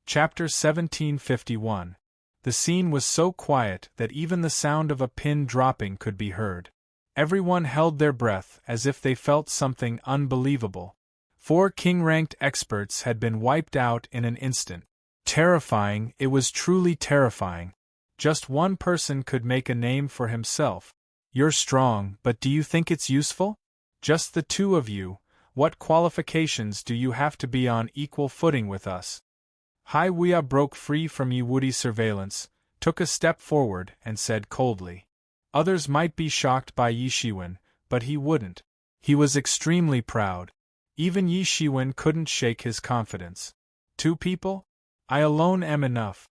Chapter 1751. The scene was so quiet that even the sound of a pin dropping could be heard. Everyone held their breath as if they felt something unbelievable. 4 king-ranked experts had been wiped out in an instant. Terrifying, it was truly terrifying. Just one person could make a name for himself. You're strong, but do you think it's useful? Just the 2 of you. What qualifications do you have to be on equal footing with us? Hai Wuya broke free from Yi Wudi's surveillance, took a step forward, and said coldly. Others might be shocked by Yi Shiwen, but he wouldn't. He was extremely proud. Even Yi Shiwen couldn't shake his confidence. 2 people? I alone am enough.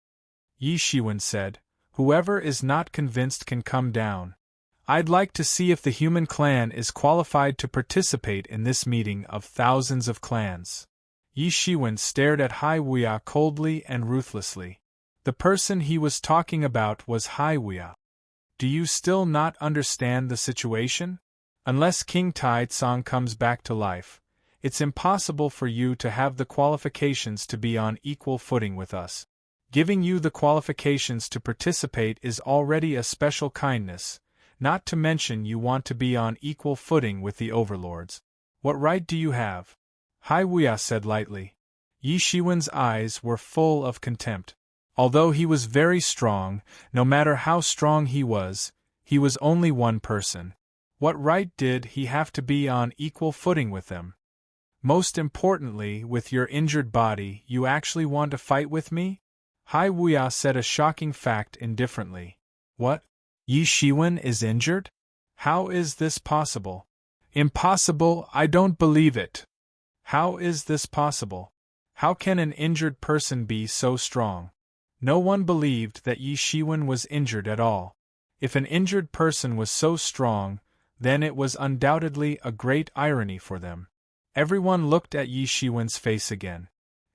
Yi Shiwen said. Whoever is not convinced can come down. I'd like to see if the human clan is qualified to participate in this meeting of thousands of clans. Yi Shiwen stared at Hai Wuya coldly and ruthlessly. The person he was talking about was Hai Wuya. Do you still not understand the situation? Unless King Taizong comes back to life, it's impossible for you to have the qualifications to be on equal footing with us. Giving you the qualifications to participate is already a special kindness, not to mention you want to be on equal footing with the overlords. What right do you have? Hai Wuya said lightly. Yi Shiwen's eyes were full of contempt. Although he was very strong, no matter how strong he was only one person. What right did he have to be on equal footing with them? Most importantly, with your injured body, you actually want to fight with me? Hai Wuya said a shocking fact indifferently. What? Yi Shiwen is injured? How is this possible? Impossible, I don't believe it. How is this possible? How can an injured person be so strong? No one believed that Yi Shiwen was injured at all. If an injured person was so strong, then it was undoubtedly a great irony for them. Everyone looked at Yi Shiwen's face again.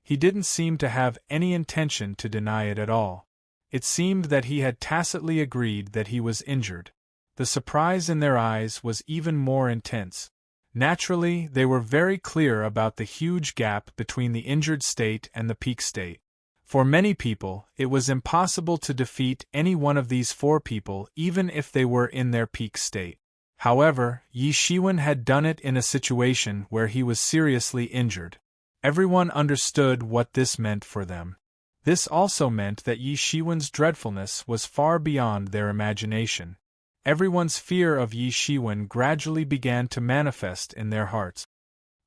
He didn't seem to have any intention to deny it at all. It seemed that he had tacitly agreed that he was injured. The surprise in their eyes was even more intense. Naturally, they were very clear about the huge gap between the injured state and the peak state. For many people, it was impossible to defeat any one of these 4 people even if they were in their peak state. However, Yi Shiwen had done it in a situation where he was seriously injured. Everyone understood what this meant for them. This also meant that Yi Shiwen's dreadfulness was far beyond their imagination. Everyone's fear of Yi Shiwen gradually began to manifest in their hearts.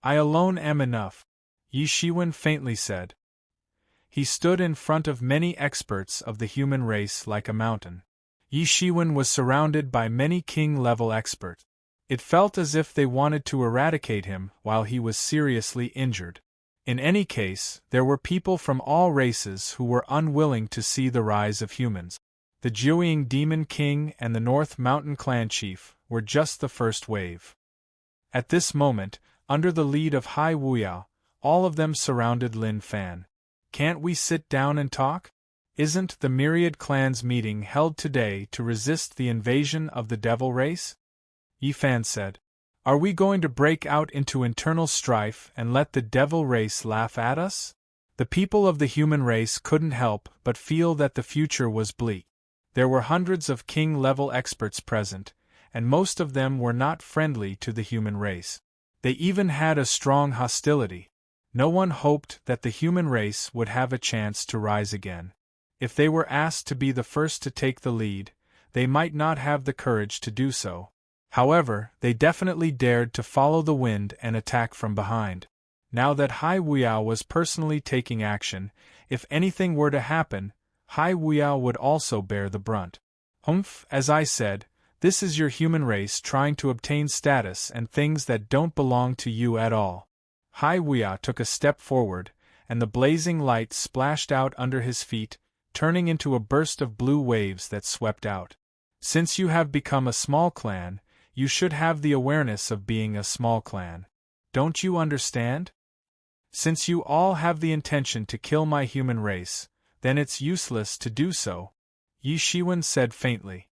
I alone am enough, Yi Shiwen faintly said. He stood in front of many experts of the human race like a mountain. Yi Shiwen was surrounded by many king-level experts. It felt as if they wanted to eradicate him while he was seriously injured. In any case, there were people from all races who were unwilling to see the rise of humans. The Jiuying Demon King and the North Mountain Clan Chief were just the first wave. At this moment, under the lead of Hai Wuya, all of them surrounded Lin Fan. Can't we sit down and talk? Isn't the myriad clans meeting held today to resist the invasion of the devil race? Yi Fan said. Are we going to break out into internal strife and let the devil race laugh at us? The people of the human race couldn't help but feel that the future was bleak. There were hundreds of king-level experts present, and most of them were not friendly to the human race. They even had a strong hostility. No one hoped that the human race would have a chance to rise again. If they were asked to be the first to take the lead, they might not have the courage to do so. However, they definitely dared to follow the wind and attack from behind. Now that Hai Wuya was personally taking action, if anything were to happen, Hai Wuya would also bear the brunt. Humph, as I said, this is your human race trying to obtain status and things that don't belong to you at all. Hai Wuya took a step forward, and the blazing light splashed out under his feet, turning into a burst of blue waves that swept out. Since you have become a small clan, you should have the awareness of being a small clan. Don't you understand? Since you all have the intention to kill my human race, then it's useless to do so, Yi Shiwen said faintly.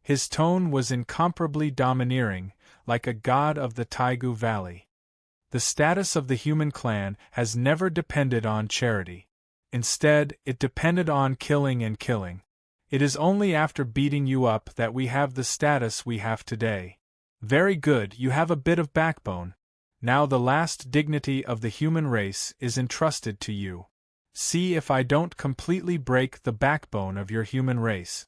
His tone was incomparably domineering, like a god of the Taigu Valley. The status of the human clan has never depended on charity. Instead, it depended on killing and killing. It is only after beating you up that we have the status we have today. Very good, you have a bit of backbone. Now the last dignity of the human race is entrusted to you. See if I don't completely break the backbone of your human race.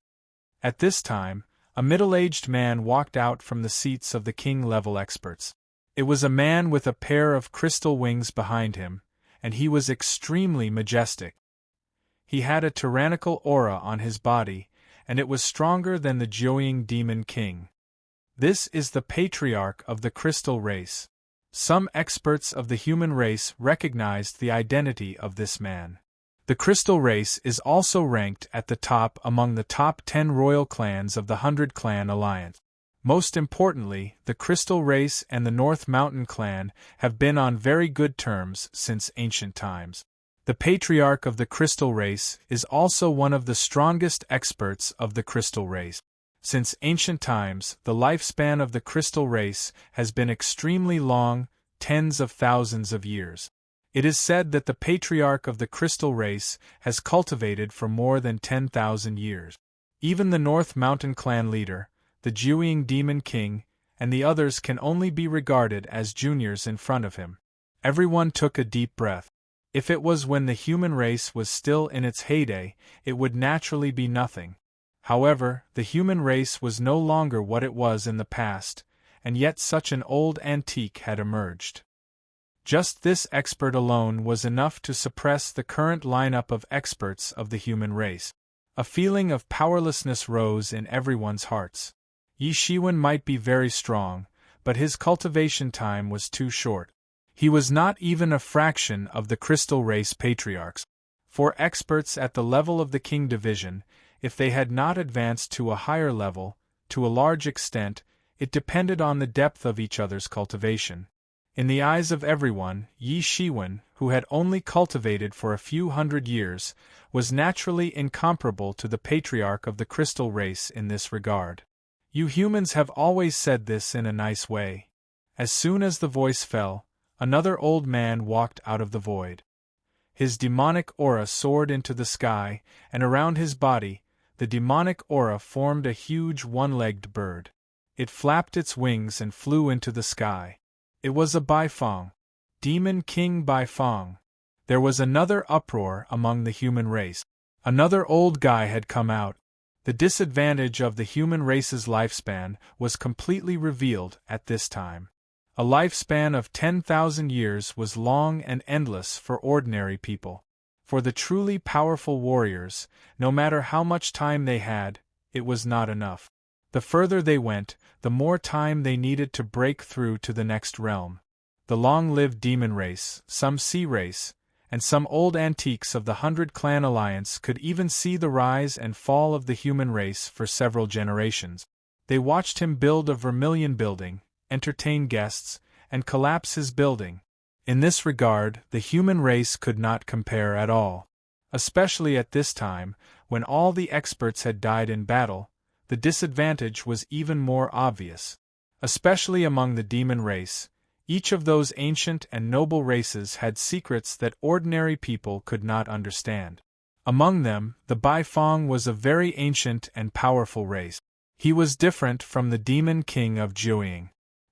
At this time, a middle-aged man walked out from the seats of the king-level experts. It was a man with a pair of crystal wings behind him, and he was extremely majestic. He had a tyrannical aura on his body, and it was stronger than the Jiuying demon king. This is the patriarch of the crystal race. Some experts of the human race recognized the identity of this man. The crystal race is also ranked at the top among the top 10 royal clans of the 100 Clan Alliance. Most importantly, the crystal race and the North Mountain clan have been on very good terms since ancient times. The patriarch of the crystal race is also one of the strongest experts of the crystal race. Since ancient times, the lifespan of the crystal race has been extremely long, tens of thousands of years. It is said that the patriarch of the crystal race has cultivated for more than 10,000 years. Even the North Mountain clan leader, the Jiuying demon king, and the others can only be regarded as juniors in front of him. Everyone took a deep breath. If it was when the human race was still in its heyday, it would naturally be nothing. However, the human race was no longer what it was in the past, and yet such an old antique had emerged. Just this expert alone was enough to suppress the current lineup of experts of the human race. A feeling of powerlessness rose in everyone's hearts. Yi Shiwen might be very strong, but his cultivation time was too short. He was not even a fraction of the crystal race patriarchs. For experts at the level of the king division, if they had not advanced to a higher level, to a large extent, it depended on the depth of each other's cultivation. In the eyes of everyone, Yi Shiwen, who had only cultivated for a few hundred years, was naturally incomparable to the patriarch of the crystal race in this regard. You humans have always said this in a nice way. As soon as the voice fell, another old man walked out of the void. His demonic aura soared into the sky, and around his body, the demonic aura formed a huge one-legged bird. It flapped its wings and flew into the sky. It was a Baifeng. Demon King Baifeng. There was another uproar among the human race. Another old guy had come out. The disadvantage of the human race's lifespan was completely revealed at this time. A lifespan of 10,000 years was long and endless for ordinary people. For the truly powerful warriors, no matter how much time they had, it was not enough. The further they went, the more time they needed to break through to the next realm. The long-lived demon race, some sea race, and some old antiques of the 100 Clan Alliance could even see the rise and fall of the human race for several generations. They watched him build a vermilion building, entertain guests, and collapse his building. In this regard, the human race could not compare at all. Especially at this time, when all the experts had died in battle, the disadvantage was even more obvious. Especially among the demon race, each of those ancient and noble races had secrets that ordinary people could not understand. Among them, the Baifeng was a very ancient and powerful race. He was different from the demon king of Jiuying.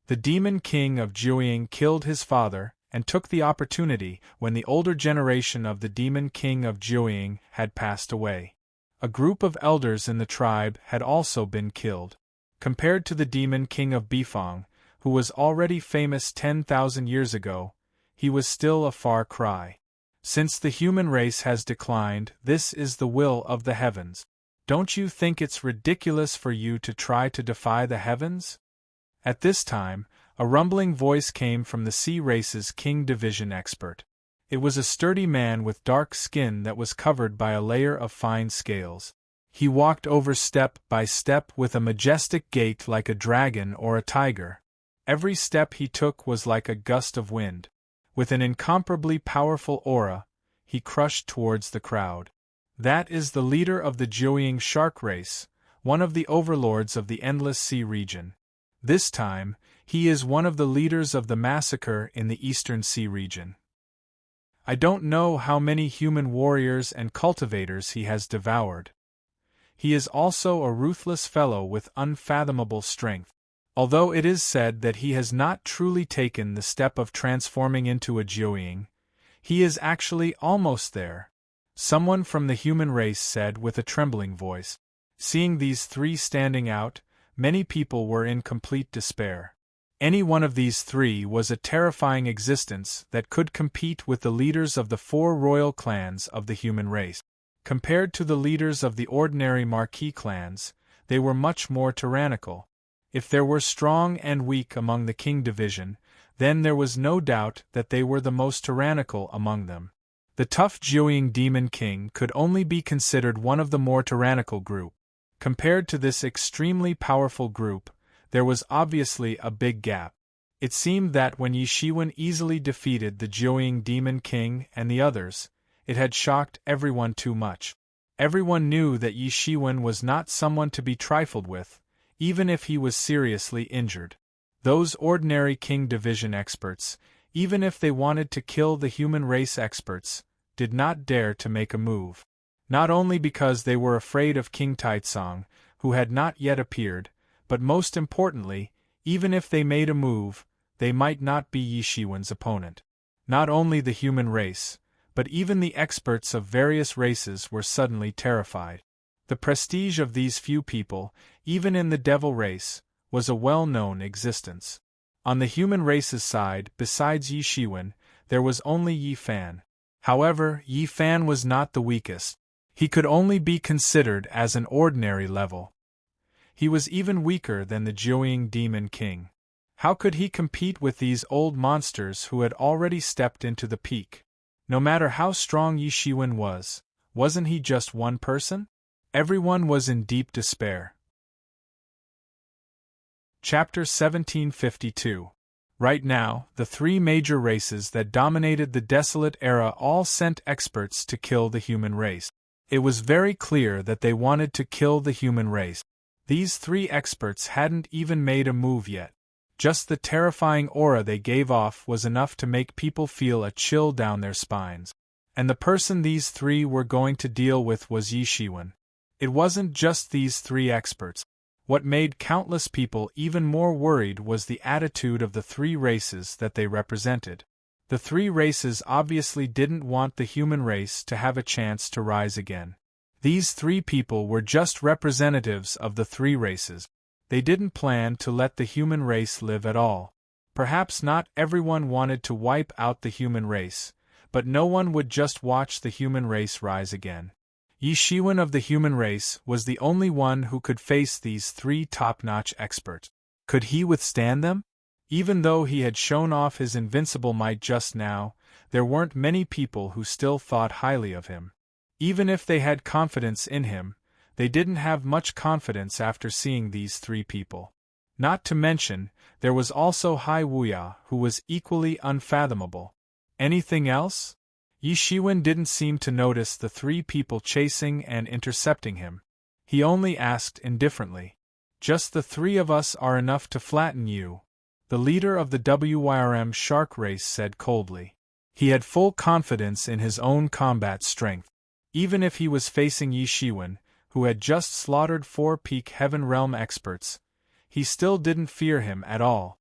The demon king of Jiuying killed his father, and took the opportunity when the older generation of the demon king of Jiuying had passed away. A group of elders in the tribe had also been killed. Compared to the demon king of Bifeng, who was already famous 10,000 years ago, he was still a far cry. Since the human race has declined, this is the will of the heavens. Don't you think it's ridiculous for you to try to defy the heavens? At this time, a rumbling voice came from the sea race's king division expert. It was a sturdy man with dark skin that was covered by a layer of fine scales. He walked over step by step with a majestic gait like a dragon or a tiger. Every step he took was like a gust of wind. With an incomparably powerful aura, he crushed towards the crowd. That is the leader of the Jiuying shark race, one of the overlords of the Endless Sea region. This time, he is one of the leaders of the massacre in the Eastern Sea region. I don't know how many human warriors and cultivators he has devoured. He is also a ruthless fellow with unfathomable strength. Although it is said that he has not truly taken the step of transforming into a Jiuying, he is actually almost there, someone from the human race said with a trembling voice. Seeing these three standing out, many people were in complete despair. Any one of these three was a terrifying existence that could compete with the leaders of the 4 royal clans of the human race. Compared to the leaders of the ordinary marquis clans, they were much more tyrannical. If there were strong and weak among the king division, then there was no doubt that they were the most tyrannical among them. The tough Jiuying demon king could only be considered one of the more tyrannical group. Compared to this extremely powerful group, there was obviously a big gap. It seemed that when Yi Shiwen easily defeated the Jiuying demon king and the others, it had shocked everyone too much. Everyone knew that Yi Shiwen was not someone to be trifled with, even if he was seriously injured. Those ordinary king division experts, even if they wanted to kill the human race experts, did not dare to make a move. Not only because they were afraid of King Taizong, who had not yet appeared, but most importantly, even if they made a move, they might not be Yi Shiwen's opponent. Not only the human race, but even the experts of various races were suddenly terrified. The prestige of these few people, even in the devil race, was a well-known existence. On the human race's side, besides Yi Shiwen, there was only Yi Fan. However, Yi Fan was not the weakest. He could only be considered as an ordinary level. He was even weaker than the Jiuying demon king. How could he compete with these old monsters who had already stepped into the peak? No matter how strong Yi Shiwen was, wasn't he just one person? Everyone was in deep despair. Chapter 1752. Right now, the 3 major races that dominated the desolate era all sent experts to kill the human race. It was very clear that they wanted to kill the human race. These 3 experts hadn't even made a move yet. Just the terrifying aura they gave off was enough to make people feel a chill down their spines. And the person these 3 were going to deal with was Yi Shiwen. It wasn't just these 3 experts. What made countless people even more worried was the attitude of the 3 races that they represented. The 3 races obviously didn't want the human race to have a chance to rise again. These 3 people were just representatives of the 3 races. They didn't plan to let the human race live at all. Perhaps not everyone wanted to wipe out the human race, but no one would just watch the human race rise again. Yi Shiwen of the human race was the only one who could face these 3 top-notch experts. Could he withstand them? Even though he had shown off his invincible might just now, there weren't many people who still thought highly of him. Even if they had confidence in him, they didn't have much confidence after seeing these 3 people. Not to mention, there was also Hai Wuya, who was equally unfathomable. Anything else? Yi Shiwen didn't seem to notice the 3 people chasing and intercepting him. He only asked indifferently, "Just the 3 of us are enough to flatten you?" The leader of the WYRM shark race said coldly. He had full confidence in his own combat strength. Even if he was facing Yi Shiwen, who had just slaughtered 4 peak Heaven Realm experts, he still didn't fear him at all.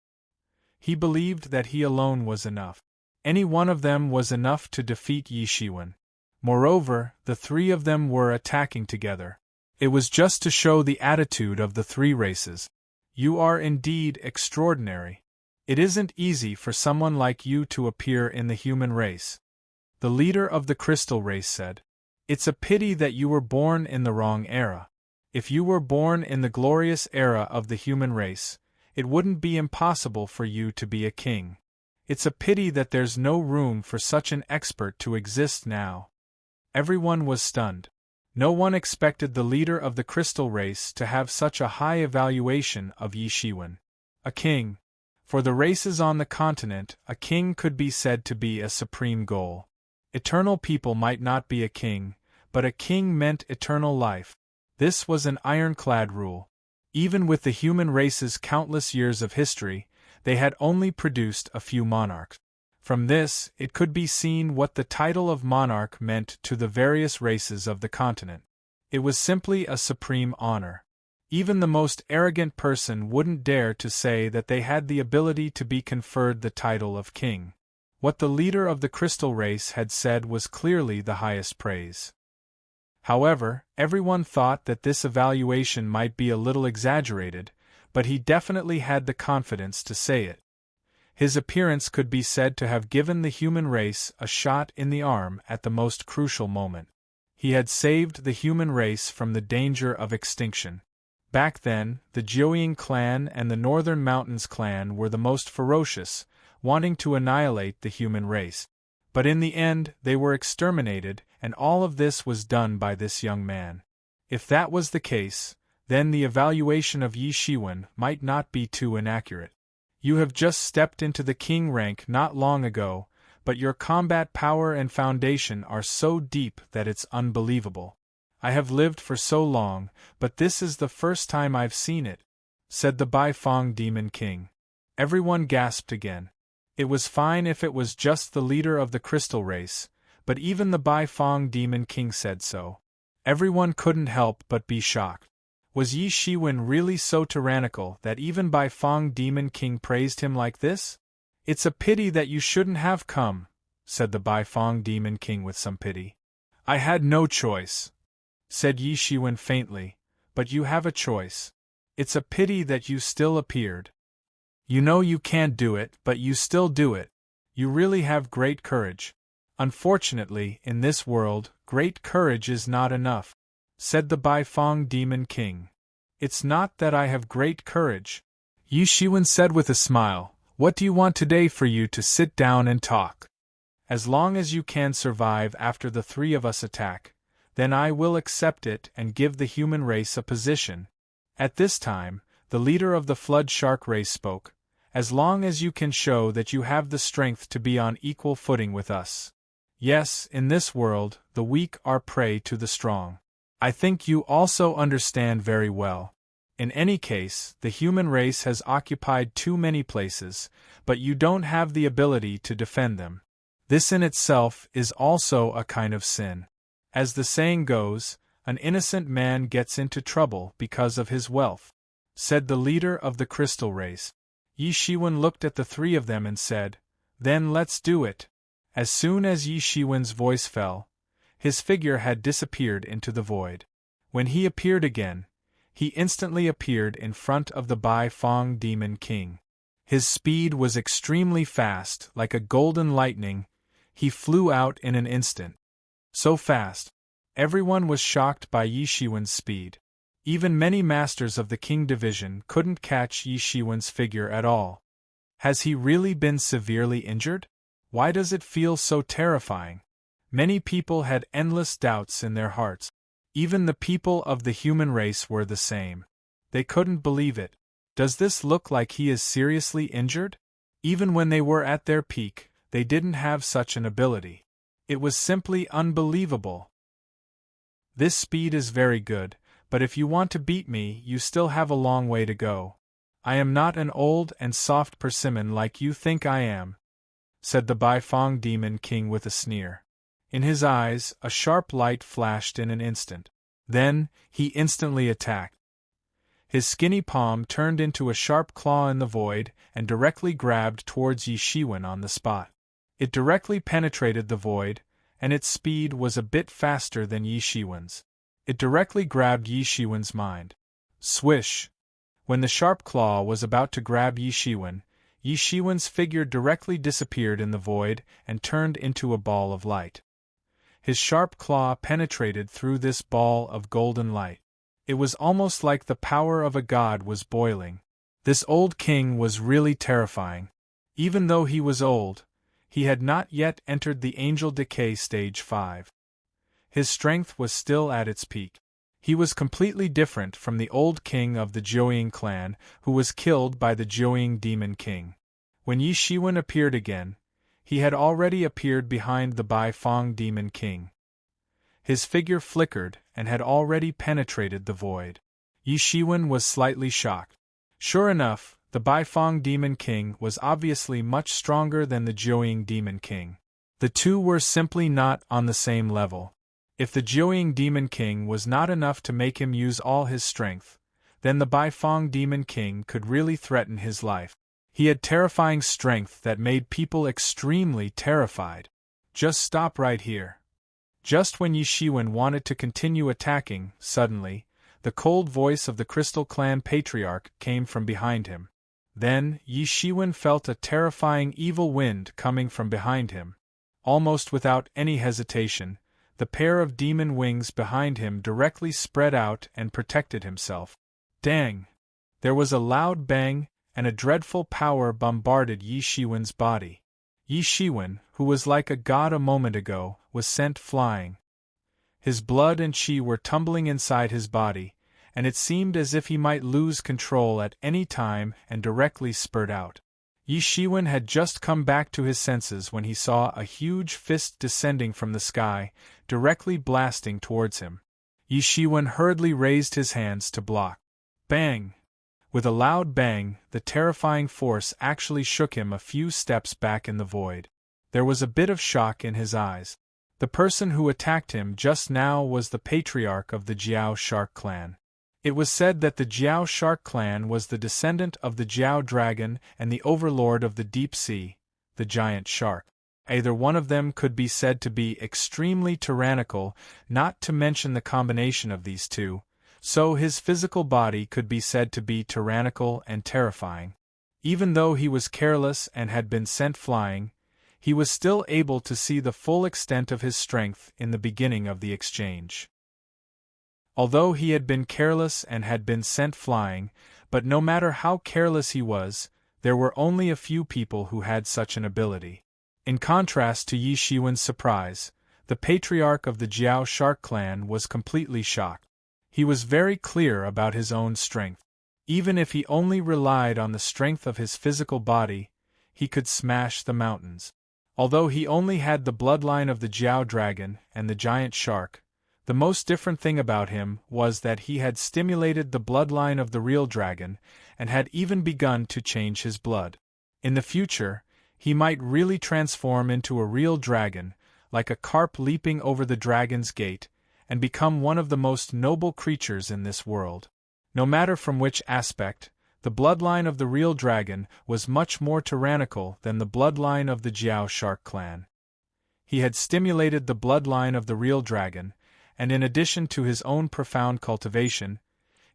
He believed that he alone was enough. Any one of them was enough to defeat Yi Shiwen. Moreover, the 3 of them were attacking together. It was just to show the attitude of the 3 races. You are indeed extraordinary. It isn't easy for someone like you to appear in the human race. The leader of the crystal race said. It's a pity that you were born in the wrong era. If you were born in the glorious era of the human race, it wouldn't be impossible for you to be a king. It's a pity that there's no room for such an expert to exist now. Everyone was stunned. No one expected the leader of the crystal race to have such a high evaluation of Yi Shiwen. A king. For the races on the continent, a king could be said to be a supreme goal. Eternal people might not be a king, but a king meant eternal life. This was an ironclad rule. Even with the human race's countless years of history, they had only produced a few monarchs. From this, it could be seen what the title of monarch meant to the various races of the continent. It was simply a supreme honor. Even the most arrogant person wouldn't dare to say that they had the ability to be conferred the title of king. What the leader of the crystal race had said was clearly the highest praise. However, everyone thought that this evaluation might be a little exaggerated, but he definitely had the confidence to say it. His appearance could be said to have given the human race a shot in the arm at the most crucial moment. He had saved the human race from the danger of extinction. Back then, the Jiuying clan and the Northern Mountains clan were the most ferocious, wanting to annihilate the human race. But in the end, they were exterminated, and all of this was done by this young man. If that was the case, then the evaluation of Yi Shiwen might not be too inaccurate. You have just stepped into the king rank not long ago, but your combat power and foundation are so deep that it's unbelievable. I have lived for so long, but this is the first time I've seen it, said the Baifeng Demon King. Everyone gasped again. It was fine if it was just the leader of the crystal race, but even the Baifeng Demon King said so. Everyone couldn't help but be shocked. Was Yi Shiwen really so tyrannical that even Baifeng Demon King praised him like this? It's a pity that you shouldn't have come, said the Baifeng Demon King with some pity. I had no choice, said Yi Shiwen faintly, but you have a choice. It's a pity that you still appeared. You know you can't do it, but you still do it. You really have great courage. Unfortunately, in this world, great courage is not enough, said the Baifeng Demon King. It's not that I have great courage, Yi Shiwen said with a smile. What do you want today for you to sit down and talk? As long as you can survive after the three of us attack, then I will accept it and give the human race a position. At this time, the leader of the flood shark race spoke. As long as you can show that you have the strength to be on equal footing with us. Yes, in this world, the weak are prey to the strong. I think you also understand very well. In any case, the human race has occupied too many places, but you don't have the ability to defend them. This in itself is also a kind of sin. As the saying goes, an innocent man gets into trouble because of his wealth, said the leader of the crystal race. Yi Shiwen looked at the three of them and said, Then let's do it. As soon as Yi Shiwen's voice fell, his figure had disappeared into the void. When he appeared again, he instantly appeared in front of the Baifeng Demon King. His speed was extremely fast, like a golden lightning. He flew out in an instant. So fast. Everyone was shocked by Yi Shiwen's speed. Even many masters of the King Division couldn't catch Yi Shiwen's figure at all. Has he really been severely injured? Why does it feel so terrifying? Many people had endless doubts in their hearts. Even the people of the human race were the same. They couldn't believe it. Does this look like he is seriously injured? Even when they were at their peak, they didn't have such an ability. It was simply unbelievable. This speed is very good, but if you want to beat me, you still have a long way to go. I am not an old and soft persimmon like you think I am, said the Baifeng Demon King with a sneer. In his eyes, a sharp light flashed in an instant. Then, he instantly attacked. His skinny palm turned into a sharp claw in the void and directly grabbed towards Yi Shiwen on the spot. It directly penetrated the void, and its speed was a bit faster than Yi Shiwen's. It directly grabbed Yi Shiwen's mind. Swish! When the sharp claw was about to grab Yi Shiwen's figure directly disappeared in the void and turned into a ball of light. His sharp claw penetrated through this ball of golden light. It was almost like the power of a god was boiling. This old king was really terrifying. Even though he was old, he had not yet entered the angel decay stage 5. His strength was still at its peak. He was completely different from the old king of the Jiuying clan, who was killed by the Jiuying Demon King. When Yi Shiwen appeared again, he had already appeared behind the Baifeng Demon King. His figure flickered and had already penetrated the void. Yi Shiwen was slightly shocked. Sure enough, the Baifeng Demon King was obviously much stronger than the Jiuying Demon King. The two were simply not on the same level. If the Jiuying Demon King was not enough to make him use all his strength, then the Baifeng Demon King could really threaten his life. He had terrifying strength that made people extremely terrified. Just stop right here. Just when Yi Shiwen wanted to continue attacking, suddenly, the cold voice of the Crystal Clan Patriarch came from behind him. Then, Yi Shiwen felt a terrifying evil wind coming from behind him. Almost without any hesitation, the pair of demon wings behind him directly spread out and protected himself. Dang! There was a loud bang, and a dreadful power bombarded Yi Shiwen's body. Yi Shiwen, who was like a god a moment ago, was sent flying. His blood and qi were tumbling inside his body, and it seemed as if he might lose control at any time and directly spurt out. Yi Shiwen had just come back to his senses when he saw a huge fist descending from the sky, directly blasting towards him. Yi Shiwen hurriedly raised his hands to block. Bang! With a loud bang, the terrifying force actually shook him a few steps back in the void. There was a bit of shock in his eyes. The person who attacked him just now was the patriarch of the Jiao Shark clan. It was said that the Jiao Shark clan was the descendant of the Jiao Dragon and the overlord of the deep sea, the giant shark. Either one of them could be said to be extremely tyrannical, not to mention the combination of these two, so his physical body could be said to be tyrannical and terrifying. Even though he was careless and had been sent flying, he was still able to see the full extent of his strength in the beginning of the exchange. Although he had been careless and had been sent flying, but no matter how careless he was, there were only a few people who had such an ability. In contrast to Yi Shiwen's surprise, the patriarch of the Jiao Shark clan was completely shocked. He was very clear about his own strength. Even if he only relied on the strength of his physical body, he could smash the mountains. Although he only had the bloodline of the Jiao Dragon and the giant shark, the most different thing about him was that he had stimulated the bloodline of the real dragon and had even begun to change his blood. In the future, he might really transform into a real dragon, like a carp leaping over the dragon's gate, and become one of the most noble creatures in this world. No matter from which aspect, the bloodline of the real dragon was much more tyrannical than the bloodline of the Jiao Shark clan. He had stimulated the bloodline of the real dragon, and in addition to his own profound cultivation,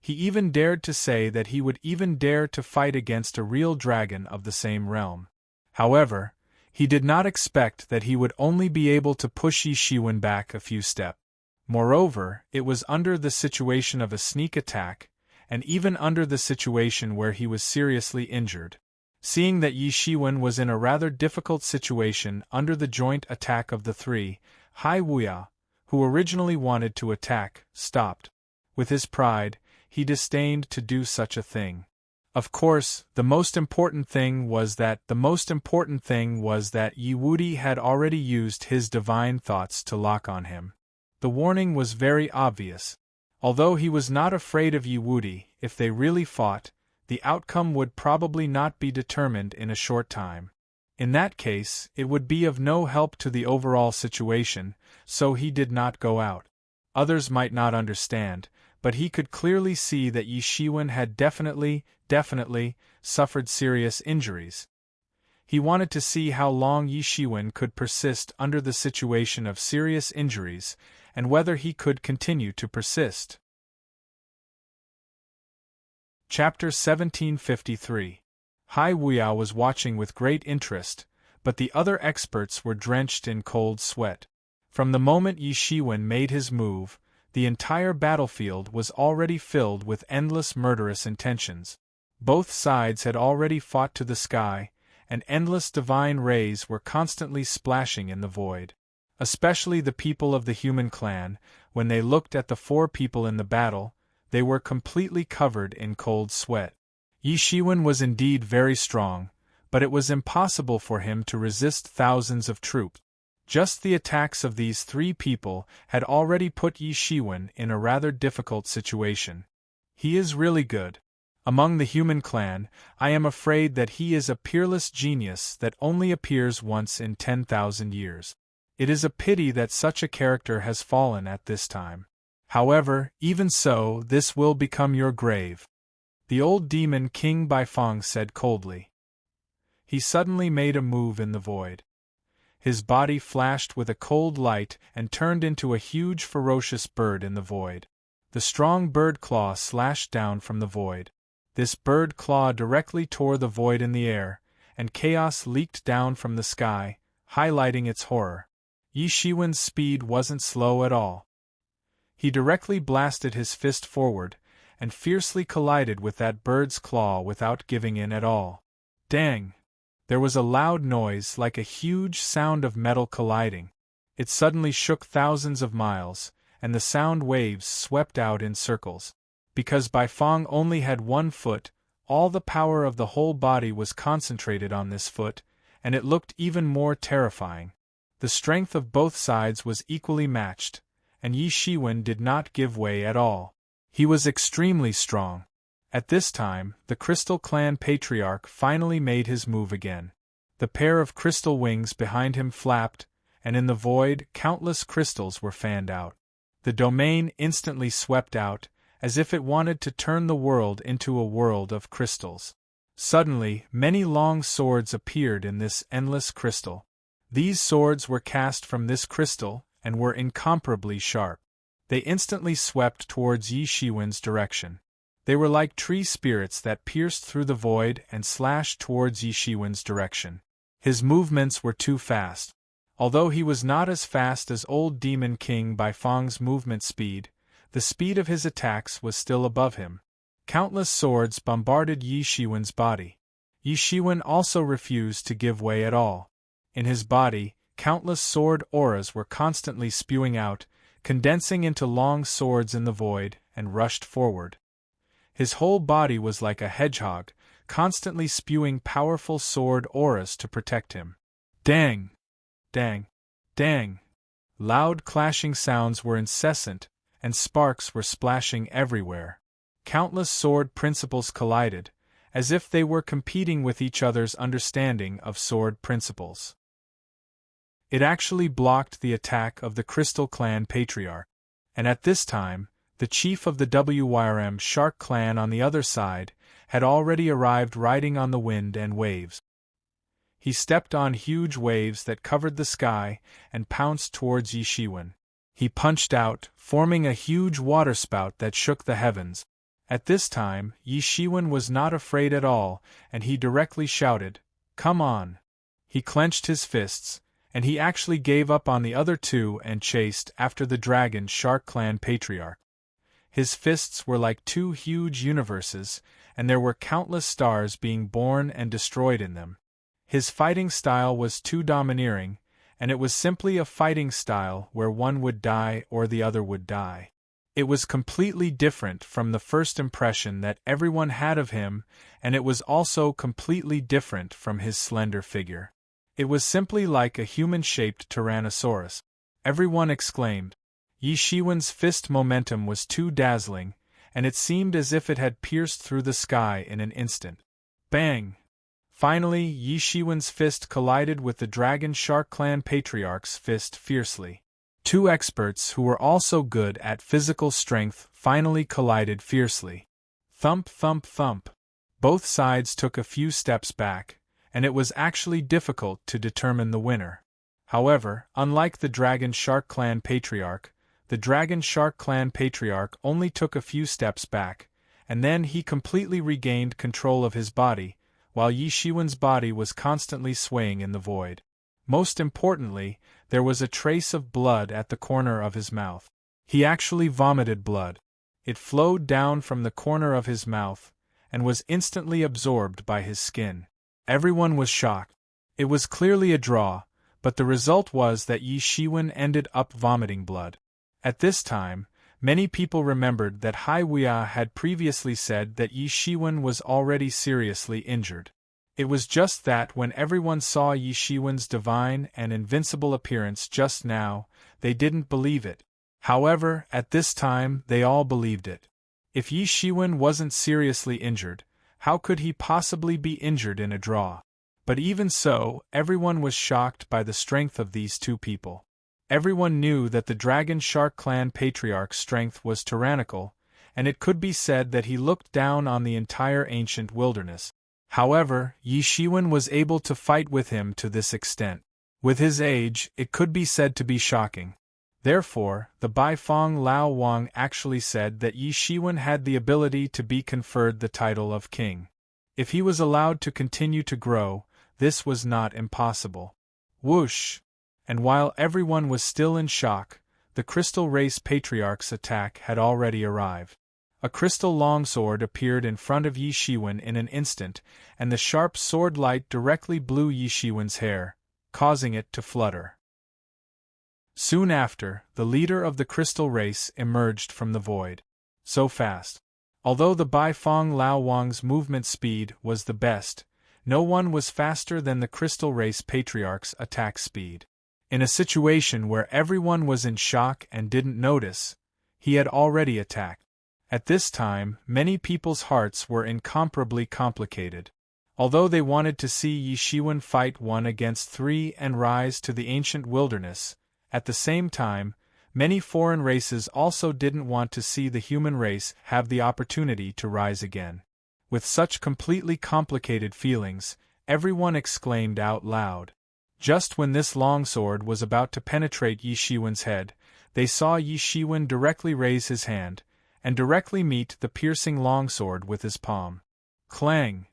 he even dared to say that he would even dare to fight against a real dragon of the same realm. However, he did not expect that he would only be able to push Yi Shiwen back a few steps. Moreover, it was under the situation of a sneak attack, and even under the situation where he was seriously injured. Seeing that Yi Shiwen was in a rather difficult situation under the joint attack of the three, Hai Wuya, who originally wanted to attack, stopped. With his pride, he disdained to do such a thing. Of course, the most important thing was that Yi Wudi had already used his divine thoughts to lock on him. The warning was very obvious. Although he was not afraid of Yi Wudi, if they really fought, the outcome would probably not be determined in a short time. In that case, it would be of no help to the overall situation, so he did not go out. Others might not understand, but he could clearly see that Yi Shiwen had definitely suffered serious injuries. He wanted to see how long Yi Shiwen could persist under the situation of serious injuries, and whether he could continue to persist. Chapter 1753. Hai Wuya was watching with great interest, but the other experts were drenched in cold sweat. From the moment Yi Shiwen made his move, the entire battlefield was already filled with endless murderous intentions. Both sides had already fought to the sky, and endless divine rays were constantly splashing in the void. Especially the people of the human clan, when they looked at the four people in the battle, they were completely covered in cold sweat. Yi Shiwen was indeed very strong, but it was impossible for him to resist thousands of troops. Just the attacks of these three people had already put Yi Shiwen in a rather difficult situation. He is really good. Among the human clan, I am afraid that he is a peerless genius that only appears once in 10,000 years. It is a pity that such a character has fallen at this time. However, even so, this will become your grave," the old demon King Baifeng said coldly. He suddenly made a move in the void. His body flashed with a cold light and turned into a huge ferocious bird in the void. The strong bird claw slashed down from the void. This bird claw directly tore the void in the air, and chaos leaked down from the sky, highlighting its horror. Yi Shiwen's speed wasn't slow at all. He directly blasted his fist forward, and fiercely collided with that bird's claw without giving in at all. Dang! There was a loud noise like a huge sound of metal colliding. It suddenly shook thousands of miles, and the sound waves swept out in circles. Because Baifeng only had one foot, all the power of the whole body was concentrated on this foot, and it looked even more terrifying. The strength of both sides was equally matched, and Yi Shiwen did not give way at all. He was extremely strong. At this time, the Crystal Clan Patriarch finally made his move again. The pair of crystal wings behind him flapped, and in the void, countless crystals were fanned out. The domain instantly swept out, as if it wanted to turn the world into a world of crystals. Suddenly, many long swords appeared in this endless crystal. These swords were cast from this crystal, and were incomparably sharp. They instantly swept towards Yi Shiwen's direction. They were like tree spirits that pierced through the void and slashed towards Yi Shiwen's direction. His movements were too fast. Although he was not as fast as old Demon King Baifeng's movement speed, the speed of his attacks was still above him. Countless swords bombarded Yi Shiwen's body. Yi Shiwen also refused to give way at all. In his body, countless sword auras were constantly spewing out, condensing into long swords in the void, and rushed forward. His whole body was like a hedgehog, constantly spewing powerful sword auras to protect him. Dang! Dang! Dang! Loud clashing sounds were incessant, and sparks were splashing everywhere. Countless sword principles collided, as if they were competing with each other's understanding of sword principles. It actually blocked the attack of the Crystal Clan Patriarch, and at this time, the chief of the WYRM Shark Clan on the other side had already arrived riding on the wind and waves. He stepped on huge waves that covered the sky and pounced towards Yi Shiwen. He punched out, forming a huge waterspout that shook the heavens. At this time, Yi Shiwen was not afraid at all, and he directly shouted, "Come on!" He clenched his fists, and he actually gave up on the other two and chased after the dragon Shark Clan Patriarch. His fists were like two huge universes, and there were countless stars being born and destroyed in them. His fighting style was too domineering, and it was simply a fighting style where one would die or the other would die. It was completely different from the first impression that everyone had of him, and it was also completely different from his slender figure. It was simply like a human-shaped Tyrannosaurus. Everyone exclaimed. Yi Shiwen's fist momentum was too dazzling, and it seemed as if it had pierced through the sky in an instant. Bang! Finally, Yi Shiwen's fist collided with the Dragon Shark Clan Patriarch's fist fiercely. Two experts who were also good at physical strength finally collided fiercely. Thump, thump, thump. Both sides took a few steps back, and it was actually difficult to determine the winner. However, unlike the Dragon Shark Clan Patriarch, the Dragon Shark Clan Patriarch only took a few steps back, and then he completely regained control of his body, while Yi Shiwen's body was constantly swaying in the void. Most importantly, there was a trace of blood at the corner of his mouth. He actually vomited blood. It flowed down from the corner of his mouth, and was instantly absorbed by his skin. Everyone was shocked. It was clearly a draw, but the result was that Yi Shiwen ended up vomiting blood. At this time, many people remembered that Hai Wuya had previously said that Yi Shiwen was already seriously injured. It was just that when everyone saw Yi Shiwen's divine and invincible appearance just now, they didn't believe it. However, at this time, they all believed it. If Yi Shiwen wasn't seriously injured, how could he possibly be injured in a draw? But even so, everyone was shocked by the strength of these two people. Everyone knew that the Dragon Shark Clan Patriarch's strength was tyrannical, and it could be said that he looked down on the entire ancient wilderness. However, Yi Shiwen was able to fight with him to this extent. With his age, it could be said to be shocking. Therefore, the Baifeng Lao Wang actually said that Yi Shiwen had the ability to be conferred the title of king. If he was allowed to continue to grow, this was not impossible. Whoosh! And while everyone was still in shock, the Crystal Race Patriarch's attack had already arrived. A crystal longsword appeared in front of Yi Shiwen in an instant, and the sharp sword light directly blew Yi Shiwen's hair, causing it to flutter. Soon after, the leader of the Crystal Race emerged from the void. So fast. Although the Baifeng Lao Wang's movement speed was the best, no one was faster than the Crystal Race Patriarch's attack speed. In a situation where everyone was in shock and didn't notice, he had already attacked. At this time, many people's hearts were incomparably complicated. Although they wanted to see Yi Shiwen fight 1 against 3 and rise to the ancient wilderness, at the same time, many foreign races also didn't want to see the human race have the opportunity to rise again. With such completely complicated feelings, everyone exclaimed out loud. Just when this longsword was about to penetrate Yi Shiwen's head, they saw Yi Shiwen directly raise his hand, and directly meet the piercing longsword with his palm. Clang!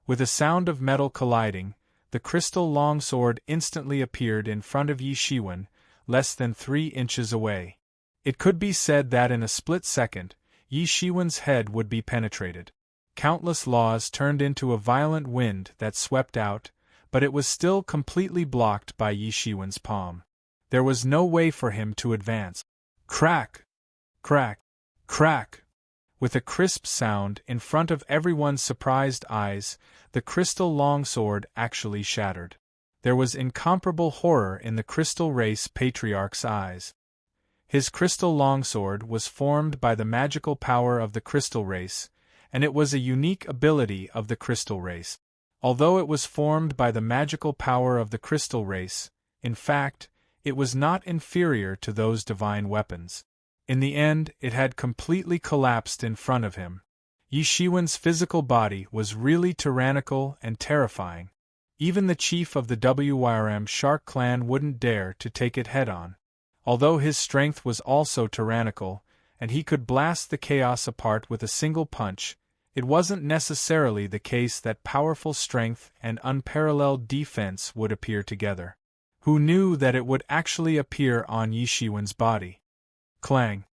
With a sound of metal colliding, the crystal longsword instantly appeared in front of Yi Shiwen, less than 3 inches away. It could be said that in a split second, Yi Shiwen's head would be penetrated. Countless laws turned into a violent wind that swept out, but it was still completely blocked by Yi Shiwen's palm. There was no way for him to advance. Crack! Crack! Crack! With a crisp sound in front of everyone's surprised eyes, the crystal longsword actually shattered. There was incomparable horror in the Crystal Race Patriarch's eyes. His crystal longsword was formed by the magical power of the Crystal Race, and it was a unique ability of the Crystal Race. Although it was formed by the magical power of the Crystal Race, in fact, it was not inferior to those divine weapons. In the end, it had completely collapsed in front of him. Yi Shiwen's physical body was really tyrannical and terrifying. Even the chief of the Wyrm Shark Clan wouldn't dare to take it head-on. Although his strength was also tyrannical, and he could blast the chaos apart with a single punch, it wasn't necessarily the case that powerful strength and unparalleled defense would appear together. Who knew that it would actually appear on Yi Shiwen's body? Clang!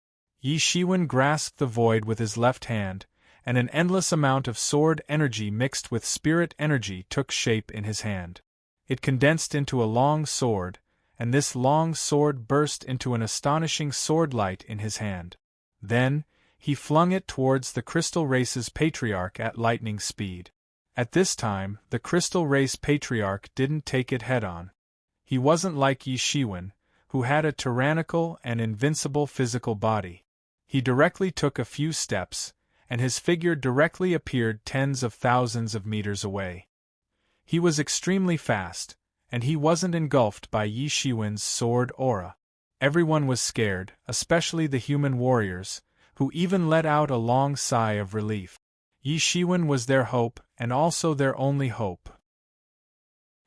Yi Shiwen grasped the void with his left hand, and an endless amount of sword energy mixed with spirit energy took shape in his hand. It condensed into a long sword, and this long sword burst into an astonishing sword light in his hand. Then, he flung it towards the Crystal Race's Patriarch at lightning speed. At this time, the Crystal Race Patriarch didn't take it head-on. He wasn't like Yi Shiwen, who had a tyrannical and invincible physical body. He directly took a few steps, and his figure directly appeared tens of thousands of meters away. He was extremely fast, and he wasn't engulfed by Yi Shiwen's sword aura. Everyone was scared, especially the human warriors, who even let out a long sigh of relief. Yi Shiwen was their hope, and also their only hope.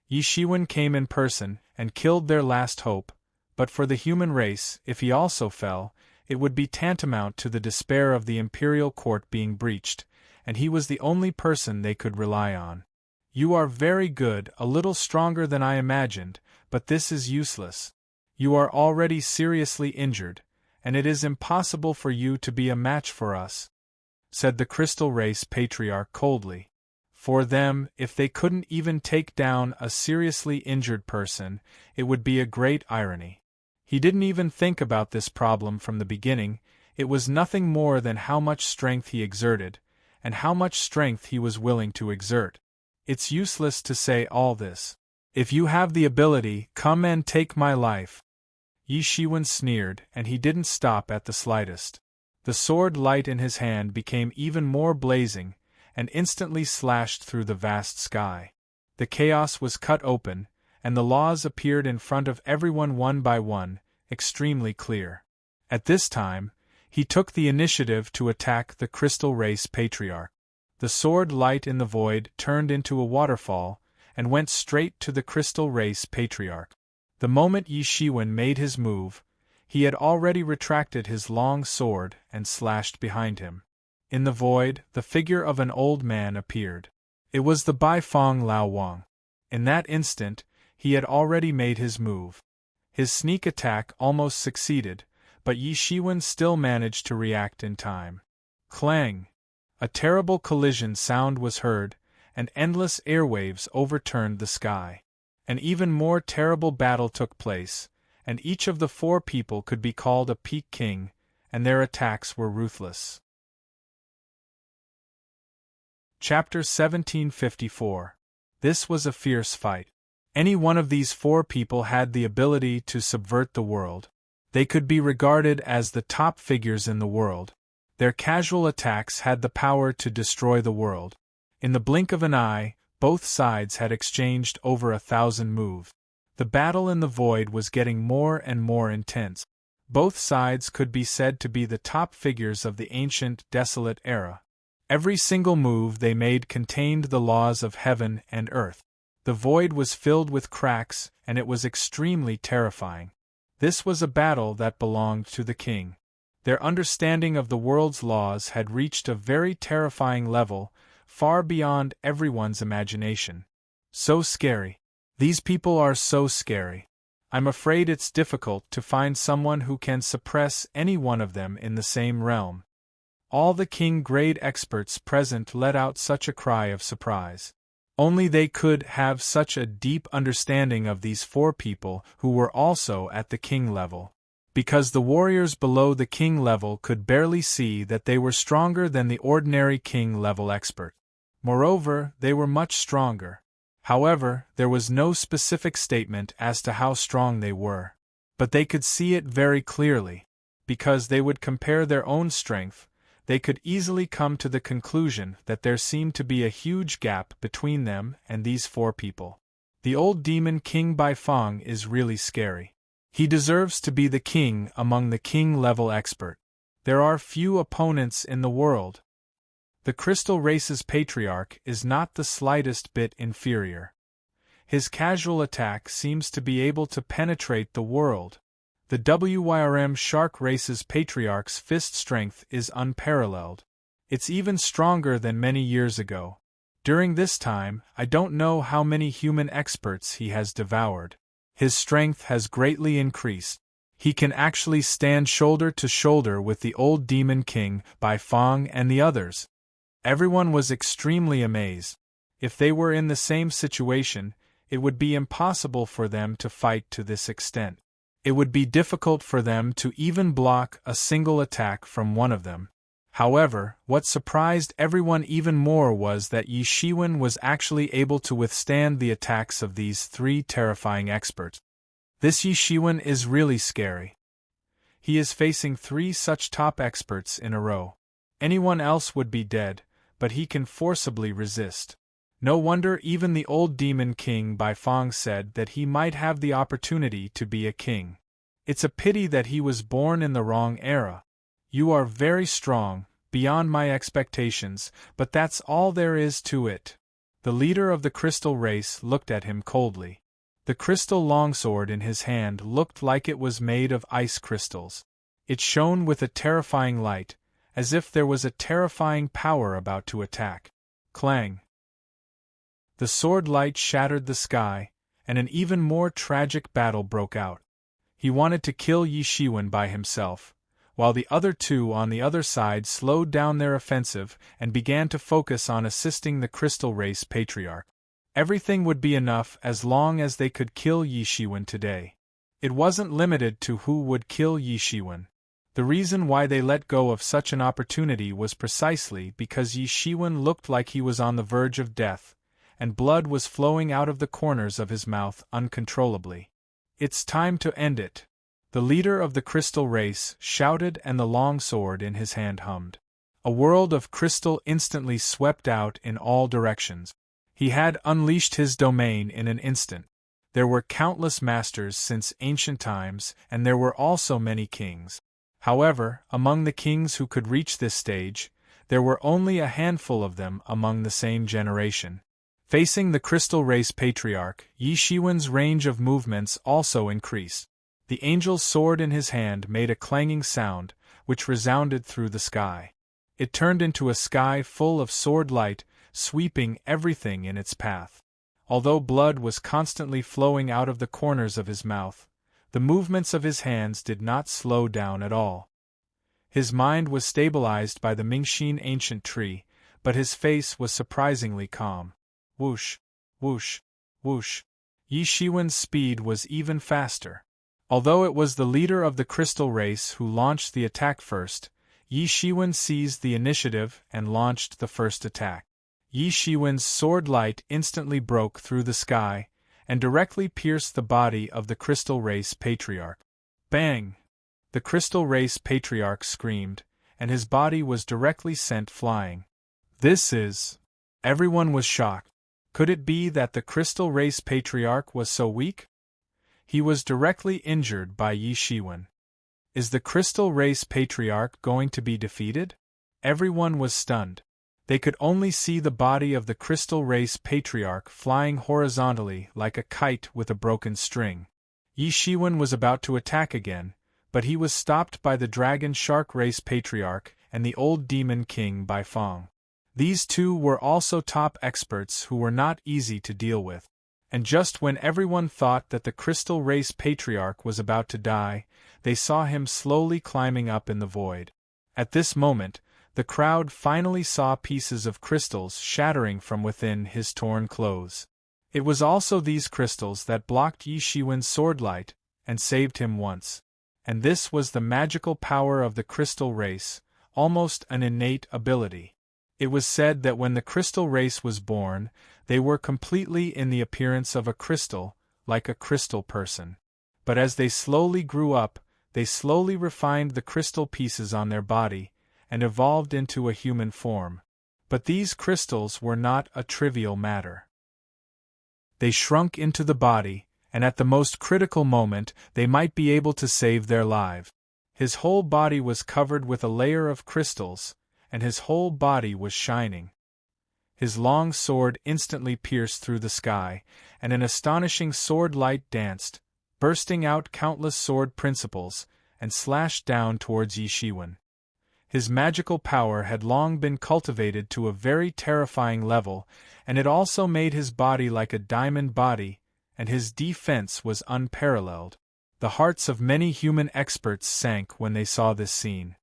Yi Shiwen came in person, and killed their last hope, but for the human race, if he also fell, it would be tantamount to the despair of the imperial court being breached, and he was the only person they could rely on. You are very good, a little stronger than I imagined, but this is useless. You are already seriously injured, and it is impossible for you to be a match for us, said the Crystal Race Patriarch coldly. For them, if they couldn't even take down a seriously injured person, it would be a great irony. He didn't even think about this problem from the beginning. It was nothing more than how much strength he exerted, and how much strength he was willing to exert. It's useless to say all this. If you have the ability, come and take my life. Yi Shiwen sneered, and he didn't stop at the slightest. The sword light in his hand became even more blazing, and instantly slashed through the vast sky. The chaos was cut open, and the laws appeared in front of everyone one by one, extremely clear. At this time, he took the initiative to attack the Crystal Race Patriarch. The sword light in the void turned into a waterfall, and went straight to the Crystal Race Patriarch. The moment Yi Shiwen made his move, he had already retracted his long sword and slashed behind him. In the void, the figure of an old man appeared. It was the Baifeng Lao Wang. In that instant, he had already made his move. His sneak attack almost succeeded, but Yi Shiwen still managed to react in time. Clang! A terrible collision sound was heard, and endless airwaves overturned the sky. An even more terrible battle took place, and each of the four people could be called a peak king, and their attacks were ruthless. Chapter 1754. This was a fierce fight. Any one of these four people had the ability to subvert the world. They could be regarded as the top figures in the world. Their casual attacks had the power to destroy the world. In the blink of an eye, both sides had exchanged over 1,000 moves. The battle in the void was getting more and more intense. Both sides could be said to be the top figures of the ancient, desolate era. Every single move they made contained the laws of heaven and earth. The void was filled with cracks, and it was extremely terrifying. This was a battle that belonged to the king. Their understanding of the world's laws had reached a very terrifying level, far beyond everyone's imagination. So scary. These people are so scary. I'm afraid it's difficult to find someone who can suppress any one of them in the same realm. All the king-grade experts present let out such a cry of surprise. Only they could have such a deep understanding of these four people who were also at the king level. Because the warriors below the king level could barely see that they were stronger than the ordinary king-level expert. Moreover, they were much stronger. However, there was no specific statement as to how strong they were. But they could see it very clearly. Because they would compare their own strength, they could easily come to the conclusion that there seemed to be a huge gap between them and these four people. The old demon King Baifeng is really scary. He deserves to be the king among the king-level expert. There are few opponents in the world. The Crystal Race's Patriarch is not the slightest bit inferior. His casual attack seems to be able to penetrate the world. The WYRM Shark Race's Patriarch's fist strength is unparalleled. It's even stronger than many years ago. During this time, I don't know how many human experts he has devoured. His strength has greatly increased. He can actually stand shoulder to shoulder with the old Demon King, Baifeng, and the others. Everyone was extremely amazed. If they were in the same situation, it would be impossible for them to fight to this extent. It would be difficult for them to even block a single attack from one of them. However, what surprised everyone even more was that Yi Shiwen was actually able to withstand the attacks of these three terrifying experts. This Yi Shiwen is really scary. He is facing three such top experts in a row. Anyone else would be dead, but he can forcibly resist. No wonder even the old Demon King Baifeng said that he might have the opportunity to be a king. It's a pity that he was born in the wrong era. You are very strong, beyond my expectations, but that's all there is to it. The leader of the Crystal Race looked at him coldly. The crystal longsword in his hand looked like it was made of ice crystals. It shone with a terrifying light, as if there was a terrifying power about to attack. Clang! The sword light shattered the sky, and an even more tragic battle broke out. He wanted to kill Yi Shiwen by himself, while the other two on the other side slowed down their offensive and began to focus on assisting the Crystal Race Patriarch. Everything would be enough as long as they could kill Yi Shiwen today. It wasn't limited to who would kill Yi Shiwen. The reason why they let go of such an opportunity was precisely because Yi Shiwen looked like he was on the verge of death, and blood was flowing out of the corners of his mouth uncontrollably. It's time to end it. The leader of the crystal race shouted, and the long sword in his hand hummed. A world of crystal instantly swept out in all directions. He had unleashed his domain in an instant. There were countless masters since ancient times, and there were also many kings. However, among the kings who could reach this stage, there were only a handful of them among the same generation. Facing the crystal race patriarch, Yi Shiwen's range of movements also increased. The angel's sword in his hand made a clanging sound, which resounded through the sky. It turned into a sky full of sword light, sweeping everything in its path. Although blood was constantly flowing out of the corners of his mouth, the movements of his hands did not slow down at all. His mind was stabilized by the Mingxin ancient tree, but his face was surprisingly calm. Whoosh, whoosh, whoosh. Yi Shiwen's speed was even faster. Although it was the leader of the crystal race who launched the attack first, Yi Shiwen seized the initiative and launched the first attack. Yi Shiwen's sword light instantly broke through the sky, and directly pierced the body of the crystal race patriarch. Bang! The crystal race patriarch screamed, and his body was directly sent flying. This is... Everyone was shocked. Could it be that the crystal race patriarch was so weak? He was directly injured by Yi Shiwen. Is the crystal race patriarch going to be defeated? Everyone was stunned. They could only see the body of the crystal race patriarch flying horizontally like a kite with a broken string. Yi Shiwen was about to attack again, but he was stopped by the dragon shark race patriarch and the old demon king Bai Fong. These two were also top experts who were not easy to deal with. And just when everyone thought that the crystal race patriarch was about to die, they saw him slowly climbing up in the void. At this moment, the crowd finally saw pieces of crystals shattering from within his torn clothes. It was also these crystals that blocked Yi Shiwen's sword light and saved him once. And this was the magical power of the crystal race, almost an innate ability. It was said that when the crystal race was born, they were completely in the appearance of a crystal, like a crystal person. But as they slowly grew up, they slowly refined the crystal pieces on their body, and evolved into a human form. But these crystals were not a trivial matter. They shrunk into the body, and at the most critical moment they might be able to save their lives. His whole body was covered with a layer of crystals, and his whole body was shining. His long sword instantly pierced through the sky, and an astonishing sword light danced, bursting out countless sword principles, and slashed down towards Yi Shiwen. His magical power had long been cultivated to a very terrifying level, and it also made his body like a diamond body, and his defense was unparalleled. The hearts of many human experts sank when they saw this scene.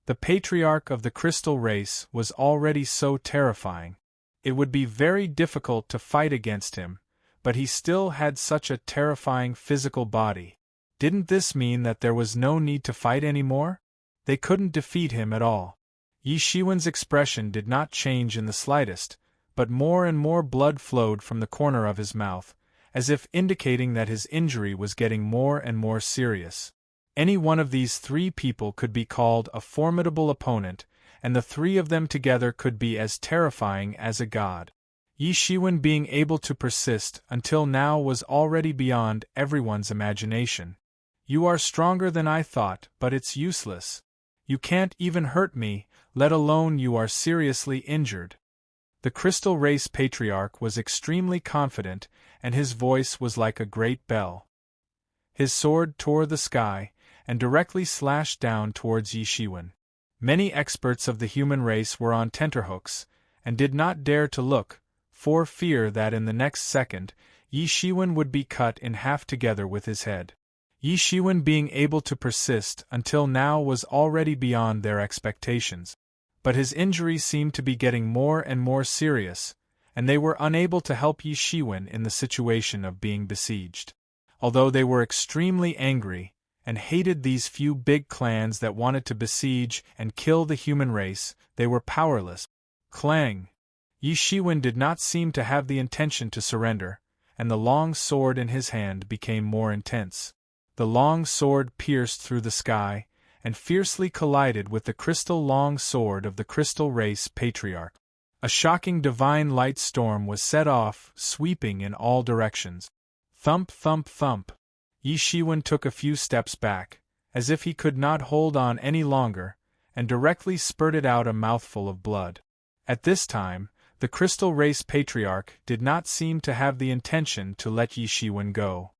The patriarch of the crystal race was already so terrifying. It would be very difficult to fight against him, but he still had such a terrifying physical body. Didn't this mean that there was no need to fight anymore? They couldn't defeat him at all. Yi Shiwen's expression did not change in the slightest, but more and more blood flowed from the corner of his mouth, as if indicating that his injury was getting more and more serious. Any one of these three people could be called a formidable opponent, and the three of them together could be as terrifying as a god. Yi Shiwen being able to persist until now was already beyond everyone's imagination. You are stronger than I thought, but it's useless. You can't even hurt me, let alone you are seriously injured. The crystal race patriarch was extremely confident, and his voice was like a great bell. His sword tore the sky, and directly slashed down towards Yi Shiwen. Many experts of the human race were on tenterhooks, and did not dare to look, for fear that in the next second, Yi Shiwen would be cut in half together with his head. Yi Shiwen being able to persist until now was already beyond their expectations. But his injury seemed to be getting more and more serious, and they were unable to help Yi Shiwen in the situation of being besieged. Although they were extremely angry, and hated these few big clans that wanted to besiege and kill the human race, they were powerless. Clang! Yi Shiwen did not seem to have the intention to surrender, and the long sword in his hand became more intense. The long sword pierced through the sky, and fiercely collided with the crystal long sword of the crystal race patriarch. A shocking divine light storm was set off, sweeping in all directions. Thump, thump, thump. Yi Shiwen took a few steps back, as if he could not hold on any longer, and directly spurted out a mouthful of blood. At this time, the crystal race patriarch did not seem to have the intention to let Yi Shiwen go.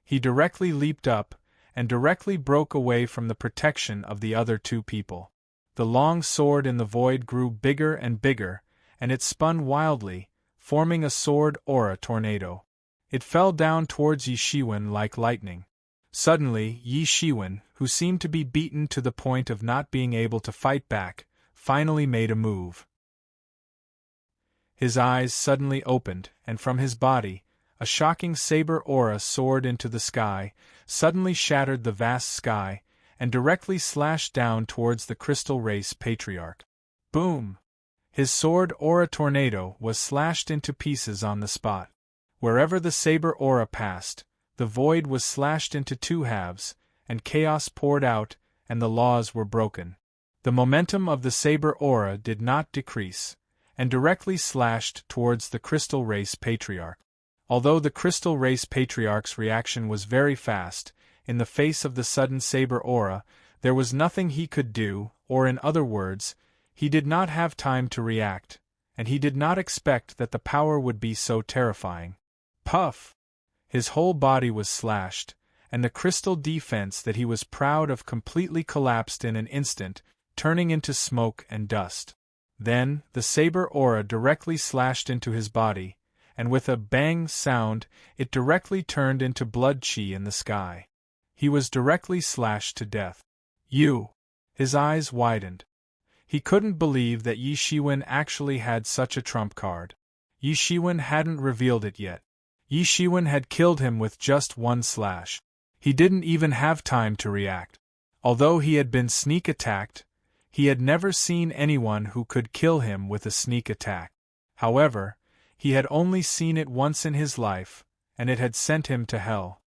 He directly leaped up, and directly broke away from the protection of the other two people. The long sword in the void grew bigger and bigger, and it spun wildly, forming a sword aura tornado. It fell down towards Yi Shiwen like lightning. Suddenly, Yi Shiwen, who seemed to be beaten to the point of not being able to fight back, finally made a move. His eyes suddenly opened, and from his body, a shocking saber aura soared into the sky, suddenly shattered the vast sky, and directly slashed down towards the crystal race patriarch. Boom! His sword aura tornado was slashed into pieces on the spot. Wherever the saber aura passed, the void was slashed into two halves, and chaos poured out, and the laws were broken. The momentum of the saber aura did not decrease, and directly slashed towards the crystal race patriarch. Although the crystal race patriarch's reaction was very fast, in the face of the sudden saber aura, there was nothing he could do, or in other words, he did not have time to react, and he did not expect that the power would be so terrifying. Puff! His whole body was slashed, and the crystal defense that he was proud of completely collapsed in an instant, turning into smoke and dust. Then, the saber aura directly slashed into his body, and with a bang sound, it directly turned into blood chi in the sky. He was directly slashed to death. You! His eyes widened. He couldn't believe that Yi Shiwen actually had such a trump card. Yi Shiwen hadn't revealed it yet. Yi Shiwen had killed him with just one slash. He didn't even have time to react. Although he had been sneak attacked, he had never seen anyone who could kill him with a sneak attack. However, he had only seen it once in his life, and it had sent him to hell.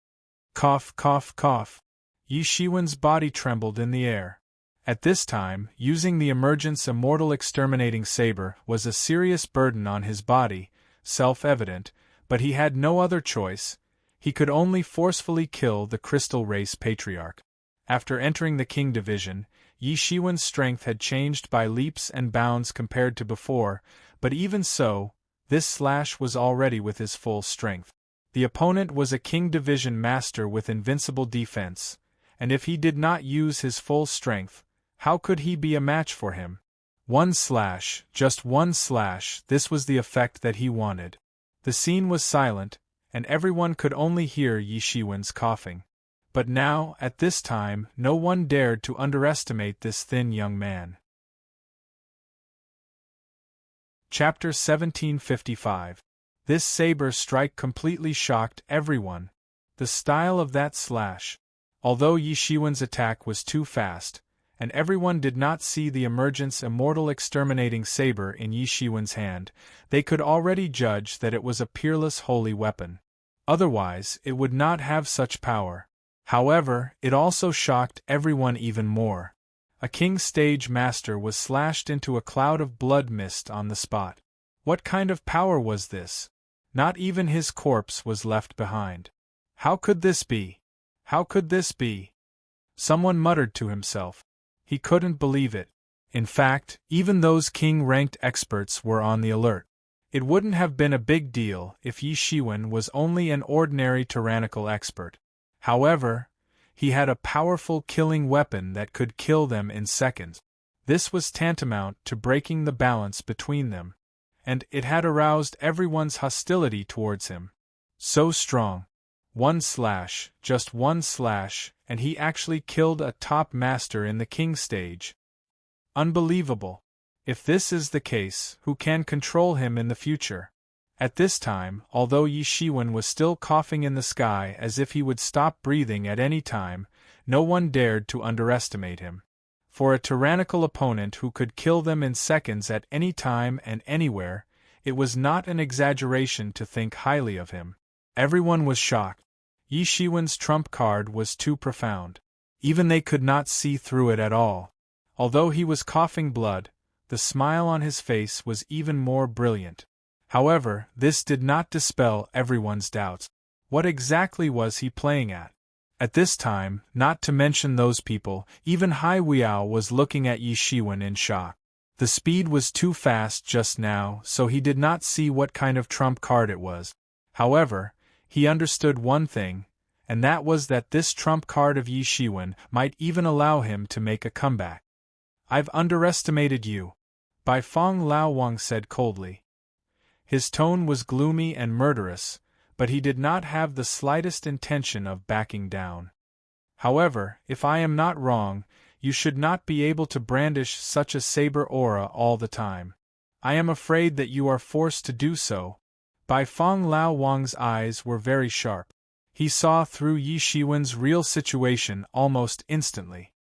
Cough, cough, cough. Yi Shiwen's body trembled in the air. At this time, using the emergence immortal exterminating saber was a serious burden on his body, self-evident, but he had no other choice. He could only forcefully kill the crystal race patriarch. After entering the king division, Yi Shiwen's strength had changed by leaps and bounds compared to before, but even so, this slash was already with his full strength. The opponent was a king division master with invincible defense, and if he did not use his full strength, how could he be a match for him? One slash, just one slash, this was the effect that he wanted. The scene was silent, and everyone could only hear Yi Shiwen's coughing. But now, at this time, no one dared to underestimate this thin young man. Chapter 1755. This saber strike completely shocked everyone. The style of that slash. Although Yi Shiwen's attack was too fast, and everyone did not see the emergence immortal exterminating saber in Yi Shiwen's hand, they could already judge that it was a peerless holy weapon. Otherwise, it would not have such power. However, it also shocked everyone even more. A king stage master was slashed into a cloud of blood mist on the spot. What kind of power was this? Not even his corpse was left behind. How could this be? How could this be? Someone muttered to himself. He couldn't believe it. In fact, even those king-ranked experts were on the alert. It wouldn't have been a big deal if Yi Shiwen was only an ordinary tyrannical expert. However, he had a powerful killing weapon that could kill them in seconds. This was tantamount to breaking the balance between them, and it had aroused everyone's hostility towards him. So strong. One slash, just one slash, and he actually killed a top master in the king stage. Unbelievable. If this is the case, who can control him in the future? At this time, although Yi Shiwen was still coughing in the sky as if he would stop breathing at any time, no one dared to underestimate him. For a tyrannical opponent who could kill them in seconds at any time and anywhere, it was not an exaggeration to think highly of him. Everyone was shocked. Yi Shiwen's trump card was too profound. Even they could not see through it at all. Although he was coughing blood, the smile on his face was even more brilliant. However, this did not dispel everyone's doubts. What exactly was he playing at? At this time, not to mention those people, even Hai Weiao was looking at Yi Shiwen in shock. The speed was too fast just now, so he did not see what kind of trump card it was. However, he understood one thing, and that was that this trump card of Yi Shiwen might even allow him to make a comeback. "I've underestimated you," Bai Fong Lao Wang said coldly. His tone was gloomy and murderous, but he did not have the slightest intention of backing down. "However, if I am not wrong, you should not be able to brandish such a saber aura all the time. I am afraid that you are forced to do so." Bai Fong Lao Wang's eyes were very sharp. He saw through Yi Shiwen's real situation almost instantly.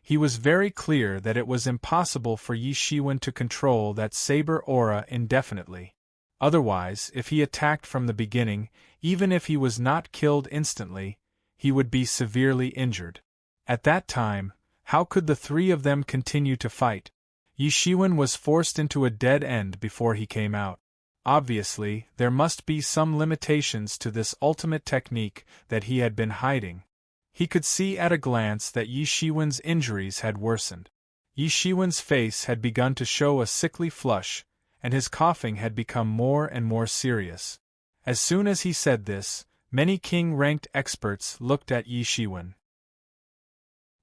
He was very clear that it was impossible for Yi Shiwen to control that saber aura indefinitely. Otherwise, if he attacked from the beginning, even if he was not killed instantly, he would be severely injured. At that time, how could the three of them continue to fight? Yi Shiwen was forced into a dead end before he came out. Obviously, there must be some limitations to this ultimate technique that he had been hiding. He could see at a glance that Yi Shiwen's injuries had worsened. Yi Shiwen's face had begun to show a sickly flush, and his coughing had become more and more serious. As soon as he said this, many king-ranked experts looked at Yi Shiwen.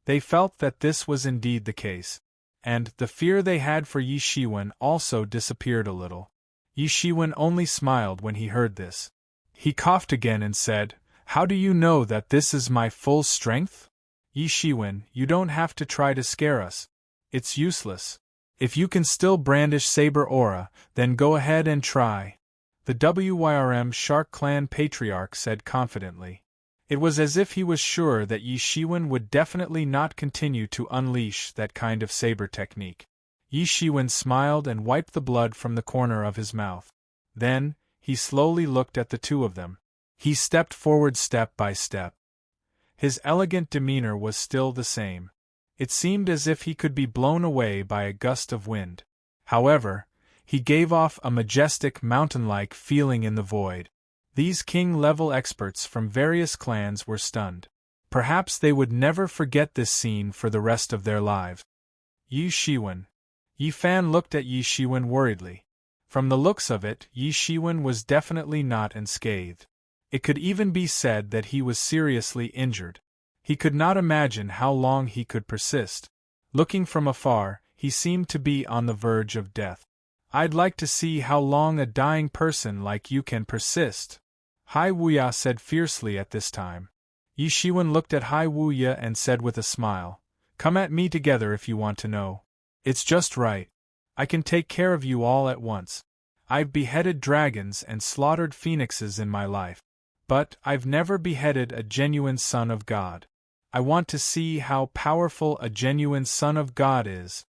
They felt that this was indeed the case, and the fear they had for Yi Shiwen also disappeared a little. Yi Shiwen only smiled when he heard this. He coughed again and said, "How do you know that this is my full strength?" "Yi Shiwen, you don't have to try to scare us. It's useless. If you can still brandish saber aura, then go ahead and try," the Wyrm Shark Clan patriarch said confidently. It was as if he was sure that Yi Shiwen would definitely not continue to unleash that kind of saber technique. Yi Shiwen smiled and wiped the blood from the corner of his mouth. Then, he slowly looked at the two of them. He stepped forward step by step. His elegant demeanor was still the same. It seemed as if he could be blown away by a gust of wind. However, he gave off a majestic mountain-like feeling in the void. These king-level experts from various clans were stunned. Perhaps they would never forget this scene for the rest of their lives. Yi Shiwen. Yi Fan looked at Yi Shiwen worriedly. From the looks of it, Yi Shiwen was definitely not unscathed. It could even be said that he was seriously injured. He could not imagine how long he could persist. Looking from afar, he seemed to be on the verge of death. "I'd like to see how long a dying person like you can persist," Hai Wuya said fiercely at this time. Yi Shiwen looked at Hai Wuya and said with a smile, "Come at me together if you want to know. It's just right. I can take care of you all at once. I've beheaded dragons and slaughtered phoenixes in my life. But I've never beheaded a genuine son of God. I want to see how powerful a genuine son of God is."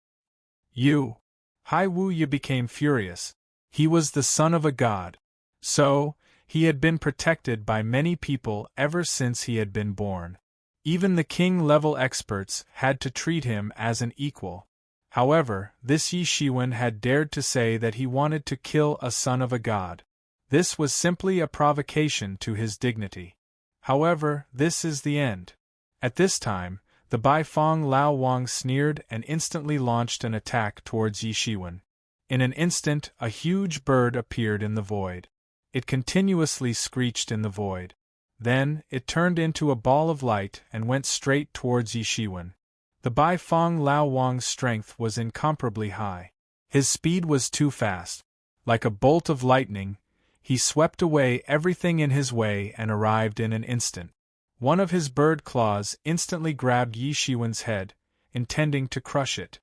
"You!" Hai Wuya became furious. He was the son of a god. So, he had been protected by many people ever since he had been born. Even the king-level experts had to treat him as an equal. However, this Yi Shiwen had dared to say that he wanted to kill a son of a god. This was simply a provocation to his dignity. However, this is the end. At this time, the Bai Fong Lao Wang sneered and instantly launched an attack towards Yi Shiwen. In an instant, a huge bird appeared in the void. It continuously screeched in the void. Then, it turned into a ball of light and went straight towards Yi Shiwen. The Bai Fong Lao Wang's strength was incomparably high. His speed was too fast. Like a bolt of lightning, he swept away everything in his way and arrived in an instant. One of his bird claws instantly grabbed Yi Shiwen's head, intending to crush it.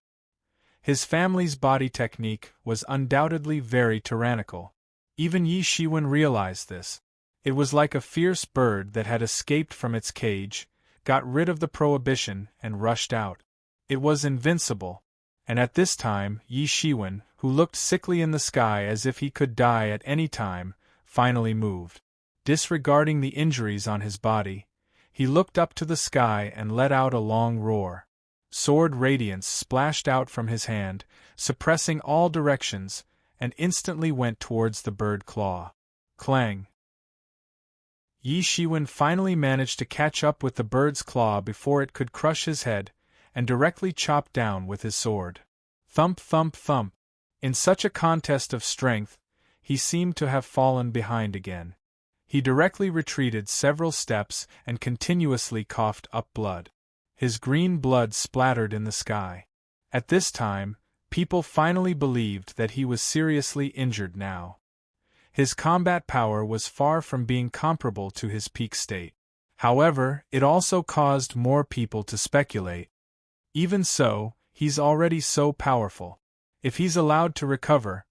His family's body technique was undoubtedly very tyrannical. Even Yi Shiwen realized this. It was like a fierce bird that had escaped from its cage, got rid of the prohibition, and rushed out. It was invincible. And at this time, Yi Shiwen, who looked sickly in the sky as if he could die at any time, finally moved. Disregarding the injuries on his body, he looked up to the sky and let out a long roar. Sword radiance splashed out from his hand, suppressing all directions, and instantly went towards the bird claw. Clang! Yi Shiwen finally managed to catch up with the bird's claw before it could crush his head, and directly chop down with his sword. Thump, thump, thump. In such a contest of strength, he seemed to have fallen behind again. He directly retreated several steps and continuously coughed up blood. His green blood splattered in the sky. At this time, people finally believed that he was seriously injured now. His combat power was far from being comparable to his peak state. However, it also caused more people to speculate. Even so, he's already so powerful. If he's allowed to recover,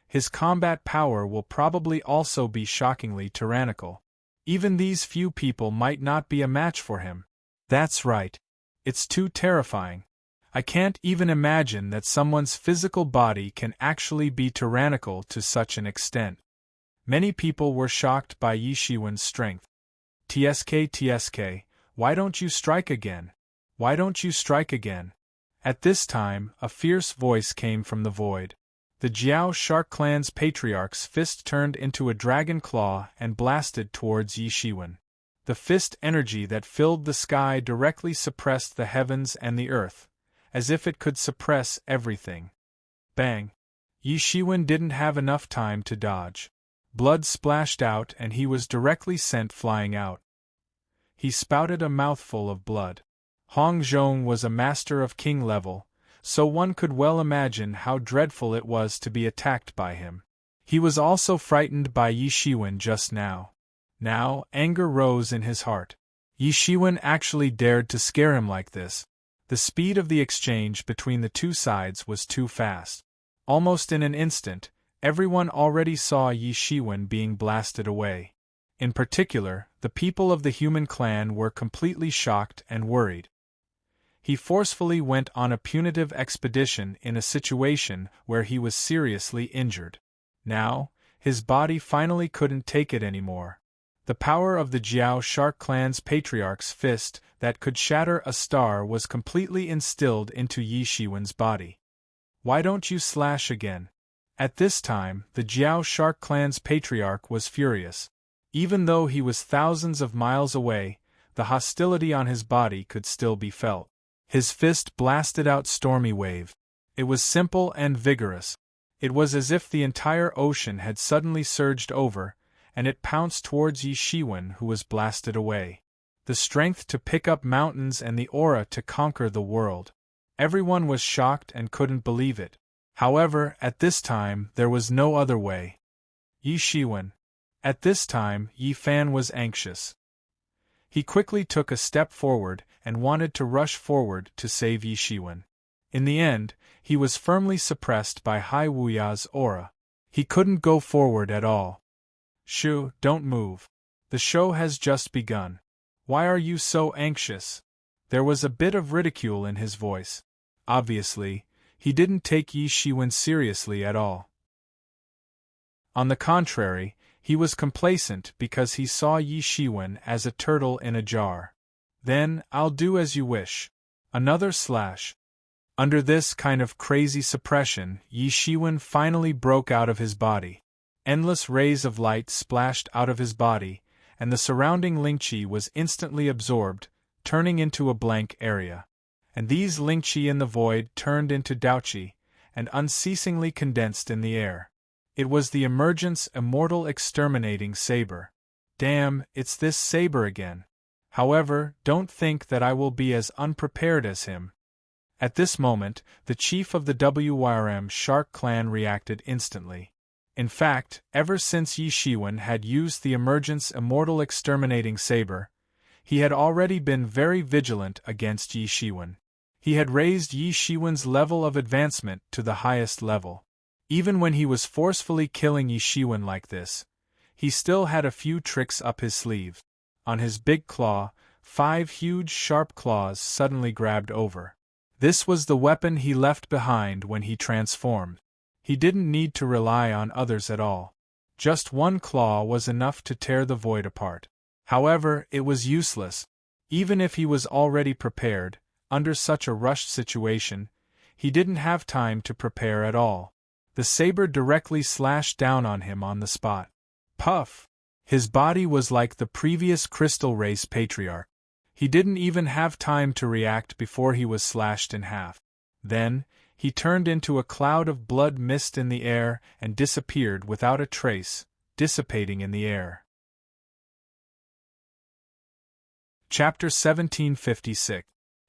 his combat power will probably also be shockingly tyrannical. Even these few people might not be a match for him. That's right. It's too terrifying. I can't even imagine that someone's physical body can actually be tyrannical to such an extent. Many people were shocked by Yi Shiwen's strength. TSK, why don't you strike again? Why don't you strike again? At this time, a fierce voice came from the void. The Jiao Shark Clan's patriarch's fist turned into a dragon claw and blasted towards Yi Shiwen. The fist energy that filled the sky directly suppressed the heavens and the earth, as if it could suppress everything. Bang! Yi Shiwen didn't have enough time to dodge. Blood splashed out and he was directly sent flying out. He spouted a mouthful of blood. Hong Zhong was a master of king level, so one could well imagine how dreadful it was to be attacked by him. He was also frightened by Yi Shiwen just now. Now, anger rose in his heart. Yi Shiwen actually dared to scare him like this. The speed of the exchange between the two sides was too fast. Almost in an instant, everyone already saw Yi Shiwen being blasted away. In particular, the people of the human clan were completely shocked and worried. He forcefully went on a punitive expedition in a situation where he was seriously injured. Now, his body finally couldn't take it anymore. The power of the Jiao Shark Clan's patriarch's fist that could shatter a star was completely instilled into Yi Shiwen's body. Why don't you slash again? At this time, the Jiao Shark Clan's patriarch was furious. Even though he was thousands of miles away, the hostility on his body could still be felt. His fist blasted out stormy wave. It was simple and vigorous. It was as if the entire ocean had suddenly surged over, and it pounced towards Yi Shiwen, who was blasted away. The strength to pick up mountains and the aura to conquer the world. Everyone was shocked and couldn't believe it. However, at this time, there was no other way. Yi Shiwen. At this time, Yi Fan was anxious. He quickly took a step forward and wanted to rush forward to save Yi Shiwen. In the end, he was firmly suppressed by Hai Wuya's aura. He couldn't go forward at all. Shu, don't move. The show has just begun. Why are you so anxious? There was a bit of ridicule in his voice. Obviously, he didn't take Yi Shiwen seriously at all. On the contrary, he was complacent because he saw Yi Shiwen as a turtle in a jar. Then, I'll do as you wish. Another slash. Under this kind of crazy suppression, Yi Shiwen finally broke out of his body. Endless rays of light splashed out of his body, and the surrounding Lingqi was instantly absorbed, turning into a blank area. And these Lingqi in the void turned into Daoqi, and unceasingly condensed in the air. It was the emergence immortal exterminating saber. Damn, it's this saber again. However, don't think that I will be as unprepared as him. At this moment, the chief of the WYRM Shark Clan reacted instantly. In fact, ever since Yi Shiwen had used the emergence immortal exterminating saber, he had already been very vigilant against Yi Shiwen. He had raised Yi Shiwen's level of advancement to the highest level. Even when he was forcefully killing Yi Shiwen like this, he still had a few tricks up his sleeve. On his big claw, 5 huge sharp claws suddenly grabbed over. This was the weapon he left behind when he transformed. He didn't need to rely on others at all. Just one claw was enough to tear the void apart. However, it was useless. Even if he was already prepared, under such a rushed situation, he didn't have time to prepare at all. The saber directly slashed down on him on the spot. Puff! His body was like the previous Crystal Race Patriarch. He didn't even have time to react before he was slashed in half. Then, he turned into a cloud of blood mist in the air and disappeared without a trace, dissipating in the air. Chapter 1756.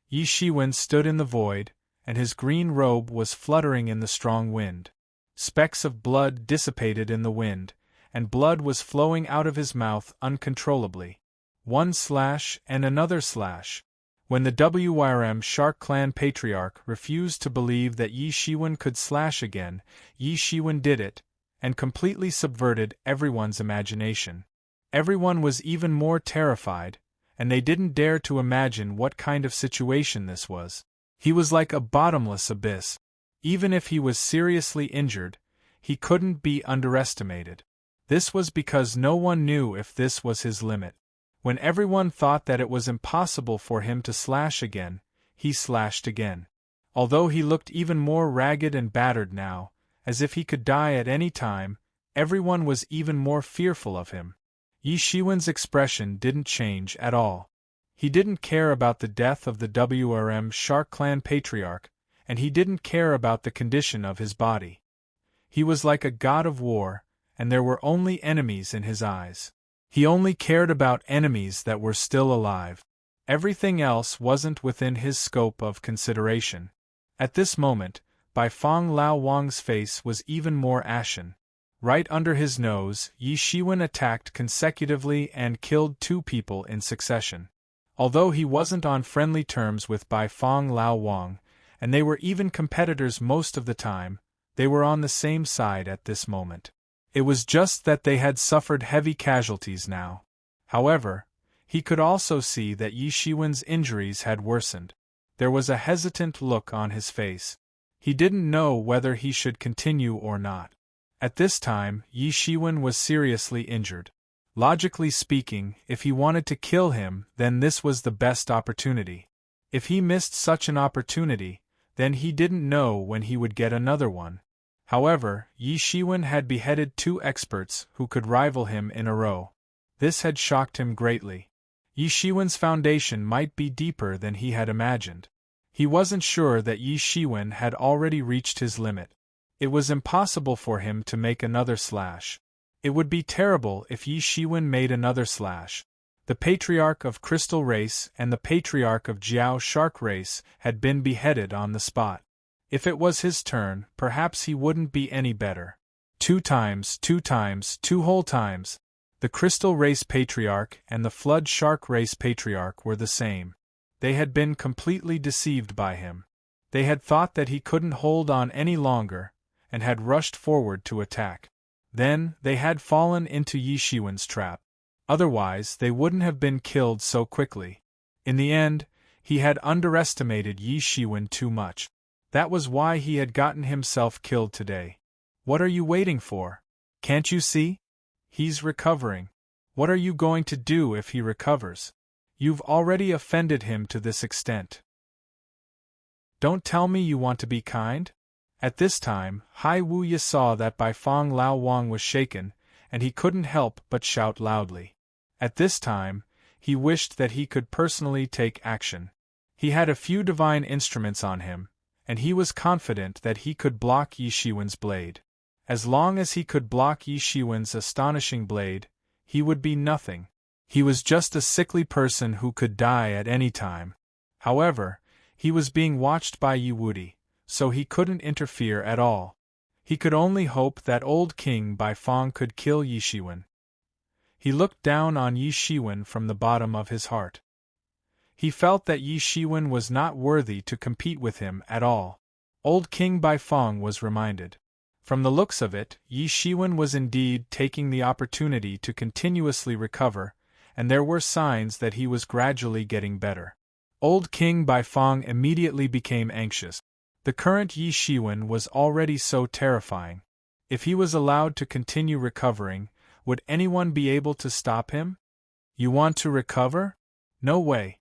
Yi Shiwen stood in the void, and his green robe was fluttering in the strong wind. Specks of blood dissipated in the wind, and blood was flowing out of his mouth uncontrollably. One slash and another slash. When the WRM Shark Clan Patriarch refused to believe that Yi Shiwen could slash again, Yi Shiwen did it, and completely subverted everyone's imagination. Everyone was even more terrified, and they didn't dare to imagine what kind of situation this was. He was like a bottomless abyss. Even if he was seriously injured, he couldn't be underestimated. This was because no one knew if this was his limit. When everyone thought that it was impossible for him to slash again, he slashed again. Although he looked even more ragged and battered now, as if he could die at any time, everyone was even more fearful of him. Yi Shiwen's expression didn't change at all. He didn't care about the death of the WRM Shark Clan Patriarch, and he didn't care about the condition of his body. He was like a god of war, and there were only enemies in his eyes. He only cared about enemies that were still alive. Everything else wasn't within his scope of consideration. At this moment, Bai Fong Lao Wang's face was even more ashen. Right under his nose, Yi Shiwen attacked consecutively and killed 2 people in succession. Although he wasn't on friendly terms with Bai Fong Lao Wang, and they were even competitors most of the time, they were on the same side at this moment. It was just that they had suffered heavy casualties now. However, he could also see that Yi Shiwen's injuries had worsened. There was a hesitant look on his face. He didn't know whether he should continue or not. At this time, Yi Shiwen was seriously injured. Logically speaking, if he wanted to kill him, then this was the best opportunity. If he missed such an opportunity, then he didn't know when he would get another one. However, Yi Shiwen had beheaded 2 experts who could rival him in a row. This had shocked him greatly. Yi Shiwen's foundation might be deeper than he had imagined. He wasn't sure that Yi Shiwen had already reached his limit. It was impossible for him to make another slash. It would be terrible if Yi Shiwen made another slash. The Patriarch of Crystal Race and the Patriarch of Jiao Shark Race had been beheaded on the spot. If it was his turn, perhaps he wouldn't be any better. 2 times, 2 times, 2 whole times. The Crystal Race Patriarch and the Flood Shark Race Patriarch were the same. They had been completely deceived by him. They had thought that he couldn't hold on any longer, and had rushed forward to attack. Then, they had fallen into Yi Shiwen's trap. Otherwise, they wouldn't have been killed so quickly. In the end, he had underestimated Yi Shiwen too much. That was why he had gotten himself killed today. What are you waiting for? Can't you see? He's recovering. What are you going to do if he recovers? You've already offended him to this extent. Don't tell me you want to be kind? At this time, Hai Wuye saw that Bai Fong Lao Wang was shaken, and he couldn't help but shout loudly. At this time, he wished that he could personally take action. He had a few divine instruments on him, and he was confident that he could block Yi Shiwen's blade. As long as he could block Yi Shiwen's astonishing blade, he would be nothing. He was just a sickly person who could die at any time. However, he was being watched by Yi Wude, so he couldn't interfere at all. He could only hope that old King Bai Fong could kill Yi Shiwen. He looked down on Yi Shiwen from the bottom of his heart. He felt that Yi Shiwen was not worthy to compete with him at all. Old King Bai Fong was reminded. From the looks of it, Yi Shiwen was indeed taking the opportunity to continuously recover, and there were signs that he was gradually getting better. Old King Bai Fong immediately became anxious. The current Yi Shiwen was already so terrifying. If he was allowed to continue recovering, would anyone be able to stop him? You want to recover? No way!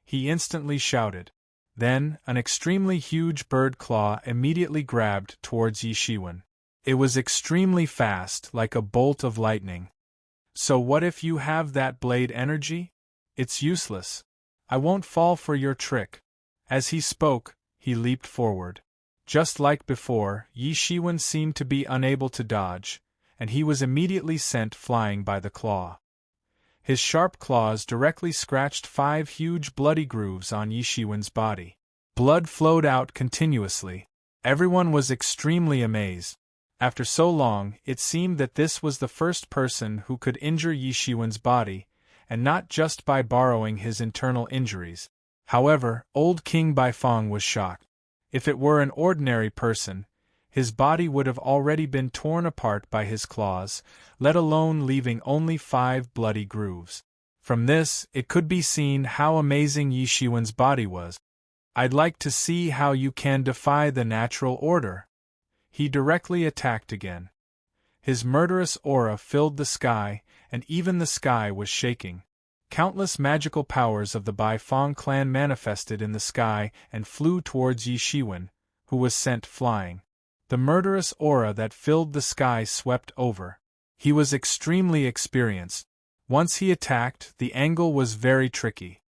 He instantly shouted. Then, an extremely huge bird claw immediately grabbed towards Yi Shiwen. It was extremely fast, like a bolt of lightning. So what if you have that blade energy? It's useless. I won't fall for your trick. As he spoke, he leaped forward. Just like before, Yi Shiwen seemed to be unable to dodge, and he was immediately sent flying by the claw. His sharp claws directly scratched 5 huge bloody grooves on Yi Shiwen's body. Blood flowed out continuously. Everyone was extremely amazed. After so long, it seemed that this was the first person who could injure Yi Shiwen's body, and not just by borrowing his internal injuries. However, old King Baifeng was shocked. If it were an ordinary person, his body would have already been torn apart by his claws, let alone leaving only 5 bloody grooves. From this, it could be seen how amazing Yi Shiwen's body was. I'd like to see how you can defy the natural order. He directly attacked again. His murderous aura filled the sky, and even the sky was shaking. Countless magical powers of the Baifeng clan manifested in the sky and flew towards Yi Shiwen, who was sent flying. The murderous aura that filled the sky swept over. He was extremely experienced. Once he attacked, the angle was very tricky.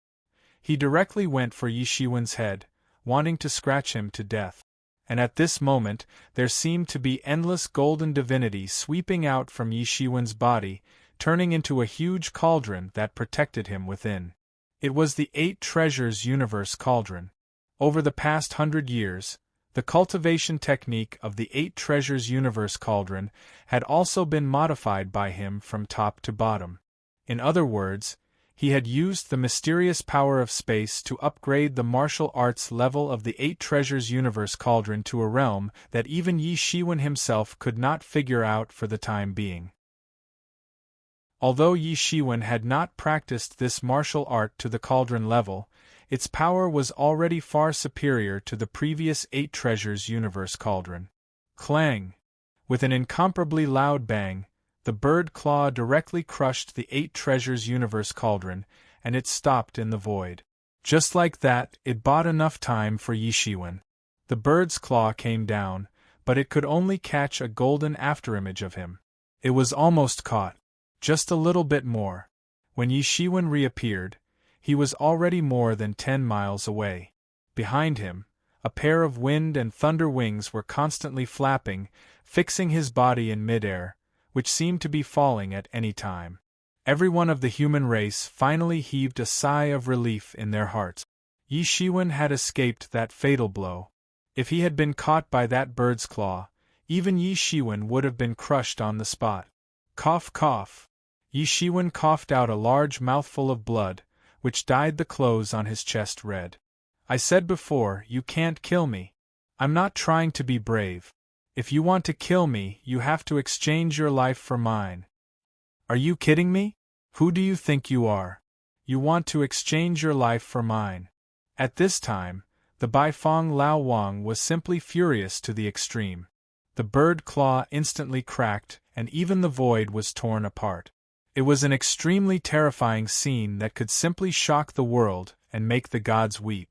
He directly went for Yi Shiwen's head, wanting to scratch him to death. And at this moment, there seemed to be endless golden divinity sweeping out from Yi Shiwen's body, turning into a huge cauldron that protected him within. It was the 8 Treasures Universe Cauldron. Over the past 100 years, the cultivation technique of the 8 Treasures Universe Cauldron had also been modified by him from top to bottom. In other words, he had used the mysterious power of space to upgrade the martial arts level of the 8 Treasures Universe Cauldron to a realm that even Yi Shiwen himself could not figure out for the time being. Although Yi Shiwen had not practiced this martial art to the cauldron level, its power was already far superior to the previous 8 Treasures Universe Cauldron. Clang! With an incomparably loud bang, the bird claw directly crushed the 8 Treasures Universe Cauldron, and it stopped in the void. Just like that, it bought enough time for Yi Shiwen. The bird's claw came down, but it could only catch a golden afterimage of him. It was almost caught. Just a little bit more. When Yi Shiwen reappeared, he was already more than 10 miles away. Behind him, a pair of wind and thunder wings were constantly flapping, fixing his body in midair, which seemed to be falling at any time. Everyone of the human race finally heaved a sigh of relief in their hearts. Yi Shiwen had escaped that fatal blow. If he had been caught by that bird's claw, even Yi Shiwen would have been crushed on the spot. Cough, cough. Yi Shiwen coughed out a large mouthful of blood, which dyed the clothes on his chest red. I said before, you can't kill me. I'm not trying to be brave. If you want to kill me, you have to exchange your life for mine. Are you kidding me? Who do you think you are? You want to exchange your life for mine. At this time, the Baifeng Lao Wang was simply furious to the extreme. The bird claw instantly cracked, and even the void was torn apart. It was an extremely terrifying scene that could simply shock the world and make the gods weep.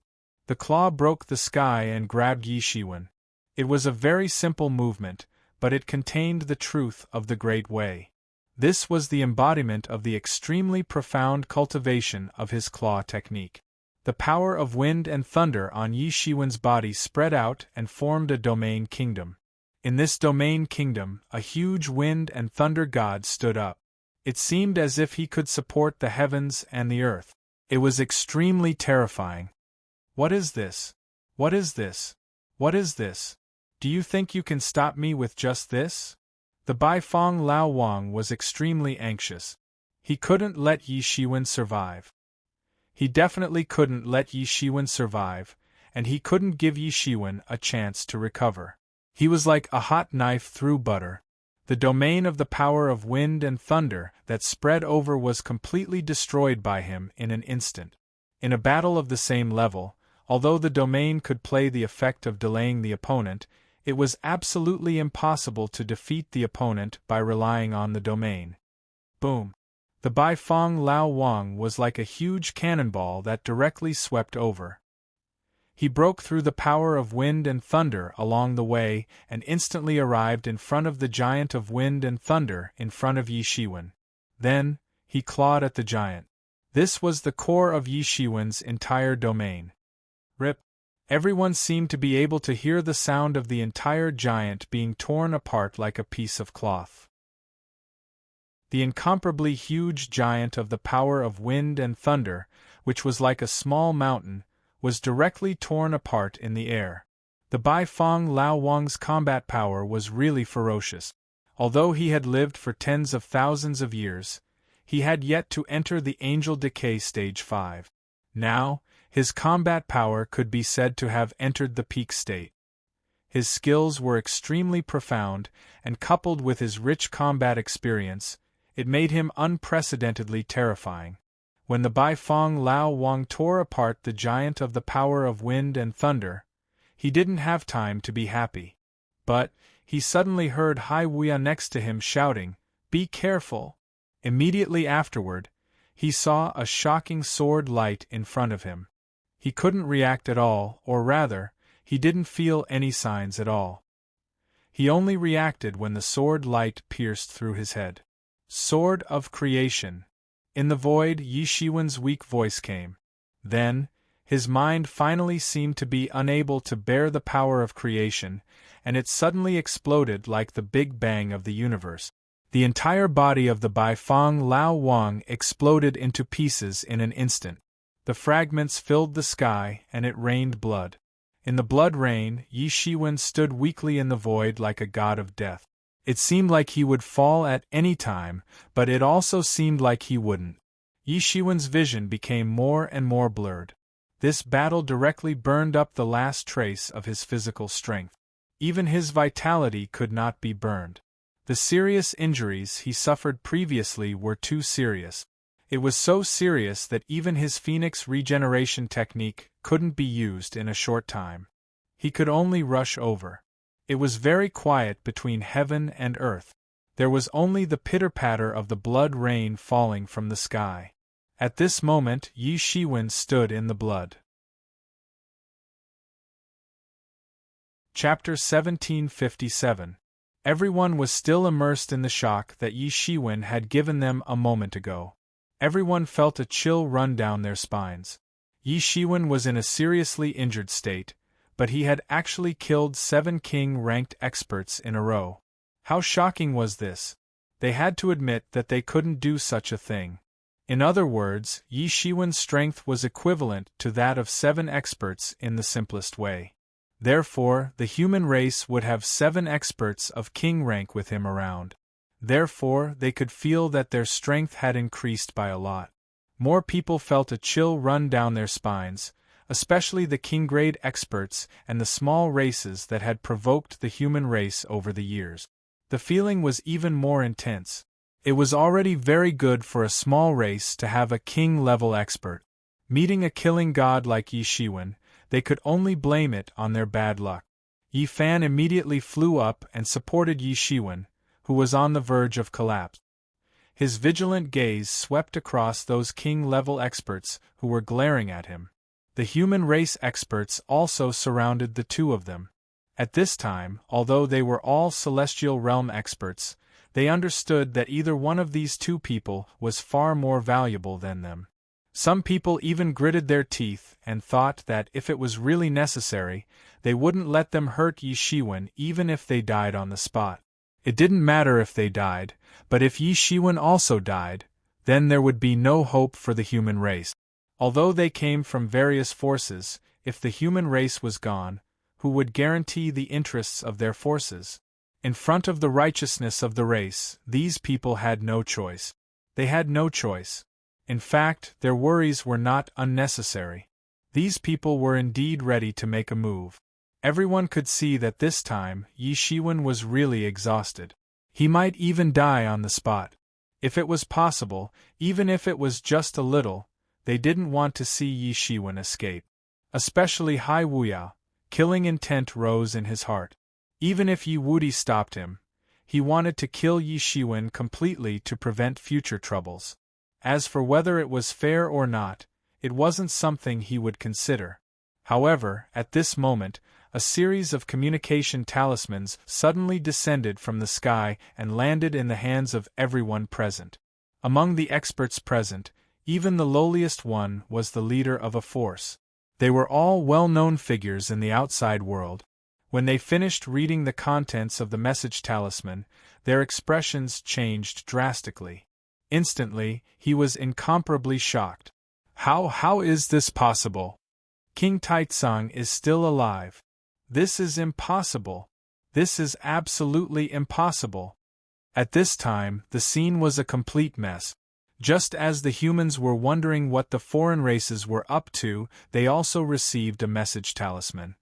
The claw broke the sky and grabbed Yi Shiwen. It was a very simple movement, but it contained the truth of the Great Way. This was the embodiment of the extremely profound cultivation of his claw technique. The power of wind and thunder on Yi Shiwen's body spread out and formed a domain kingdom. In this domain kingdom, a huge wind and thunder god stood up. It seemed as if he could support the heavens and the earth. It was extremely terrifying. What is this? What is this? What is this? Do you think you can stop me with just this? The Baifeng Lao Wang was extremely anxious. He couldn't let Yi Shiwen survive. He definitely couldn't let Yi Shiwen survive, and he couldn't give Yi Shiwen a chance to recover. He was like a hot knife through butter. The domain of the power of wind and thunder that spread over was completely destroyed by him in an instant. In a battle of the same level, although the domain could play the effect of delaying the opponent, It was absolutely impossible to defeat the opponent by relying on the domain. Boom! The Bai Fong Lao Wang was like a huge cannonball that directly swept over. He broke through the power of wind and thunder along the way and instantly arrived in front of the giant of wind and thunder in front of Yi Shiwen. Then, he clawed at the giant. This was the core of Yi Shiwen's entire domain. Rip! Everyone seemed to be able to hear the sound of the entire giant being torn apart like a piece of cloth. The incomparably huge giant of the power of wind and thunder, which was like a small mountain, was directly torn apart in the air. The Bai Fong Lao Wang's combat power was really ferocious. Although he had lived for tens of thousands of years, he had yet to enter the Angel Decay Stage 5. Now, his combat power could be said to have entered the peak state. His skills were extremely profound, and coupled with his rich combat experience, it made him unprecedentedly terrifying. When the Bai Fong Lao Wang tore apart the giant of the power of wind and thunder, he didn't have time to be happy. But, he suddenly heard Hai Wuya next to him shouting, "Be careful!" Immediately afterward, he saw a shocking sword light in front of him. He couldn't react at all, or rather, he didn't feel any signs at all. He only reacted when the sword light pierced through his head. Sword of Creation. In the void, Yi Shiwen's weak voice came. Then, his mind finally seemed to be unable to bear the power of creation, and it suddenly exploded like the Big Bang of the universe. The entire body of the Bai Fong Lao Wang exploded into pieces in an instant. The fragments filled the sky, and it rained blood. In the blood rain, Yi Shiwen stood weakly in the void like a god of death. It seemed like he would fall at any time, but it also seemed like he wouldn't. Yi Shiwen's vision became more and more blurred. This battle directly burned up the last trace of his physical strength. Even his vitality could not be burned. The serious injuries he suffered previously were too serious. It was so serious that even his Phoenix regeneration technique couldn't be used in a short time. He could only rush over. It was very quiet between heaven and earth. There was only the pitter-patter of the blood rain falling from the sky. At this moment, Yi Shiwen stood in the blood. Chapter 1757. Everyone was still immersed in the shock that Yi Shiwen had given them a moment ago. Everyone felt a chill run down their spines. Yi Shiwen was in a seriously injured state, but he had actually killed 7 king-ranked experts in a row. How shocking was this? They had to admit that they couldn't do such a thing. In other words, Yi Shiwen's strength was equivalent to that of 7 experts in the simplest way. Therefore, the human race would have 7 experts of king rank with him around. Therefore, they could feel that their strength had increased by a lot. More people felt a chill run down their spines, especially the king-grade experts and the small races that had provoked the human race over the years. The feeling was even more intense. It was already very good for a small race to have a king-level expert. Meeting a killing god like Yi Shiwen, they could only blame it on their bad luck. Yi Fan immediately flew up and supported Yi Shiwen, who was on the verge of collapse. His vigilant gaze swept across those king-level experts who were glaring at him. The human race experts also surrounded the two of them. At this time, although they were all celestial realm experts, they understood that either one of these two people was far more valuable than them. Some people even gritted their teeth and thought that if it was really necessary, they wouldn't let them hurt Yi Shiwen even if they died on the spot. It didn't matter if they died, but if Yi Shiwen also died, then there would be no hope for the human race. Although they came from various forces, if the human race was gone, who would guarantee the interests of their forces? In front of the righteousness of the race, these people had no choice. They had no choice. In fact, their worries were not unnecessary. These people were indeed ready to make a move. Everyone could see that this time, Yi Shiwen was really exhausted. He might even die on the spot. If it was possible, even if it was just a little, they didn't want to see Yi Shiwen escape. Especially Hai Wuya. Killing intent rose in his heart. Even if Yi Wudi stopped him, he wanted to kill Yi Shiwen completely to prevent future troubles. As for whether it was fair or not, it wasn't something he would consider. However, at this moment, a series of communication talismans suddenly descended from the sky and landed in the hands of everyone present. Among the experts present, even the lowliest one was the leader of a force. They were all well-known figures in the outside world. When they finished reading the contents of the message talisman, their expressions changed drastically. Instantly, he was incomparably shocked. How is this possible? King Taizong is still alive. This is impossible. This is absolutely impossible. At this time, the scene was a complete mess. Just as the humans were wondering what the foreign races were up to, they also received a message talisman.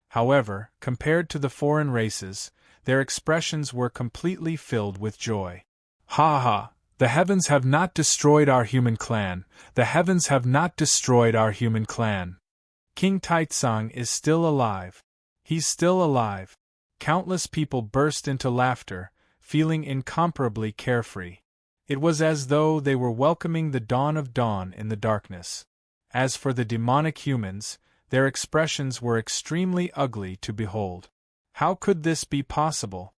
However, compared to the foreign races, their expressions were completely filled with joy. Ha ha! The heavens have not destroyed our human clan. The heavens have not destroyed our human clan. King Taizong is still alive. He's still alive. Countless people burst into laughter, feeling incomparably carefree. It was as though they were welcoming the dawn of dawn in the darkness. As for the demonic humans, their expressions were extremely ugly to behold. How could this be possible?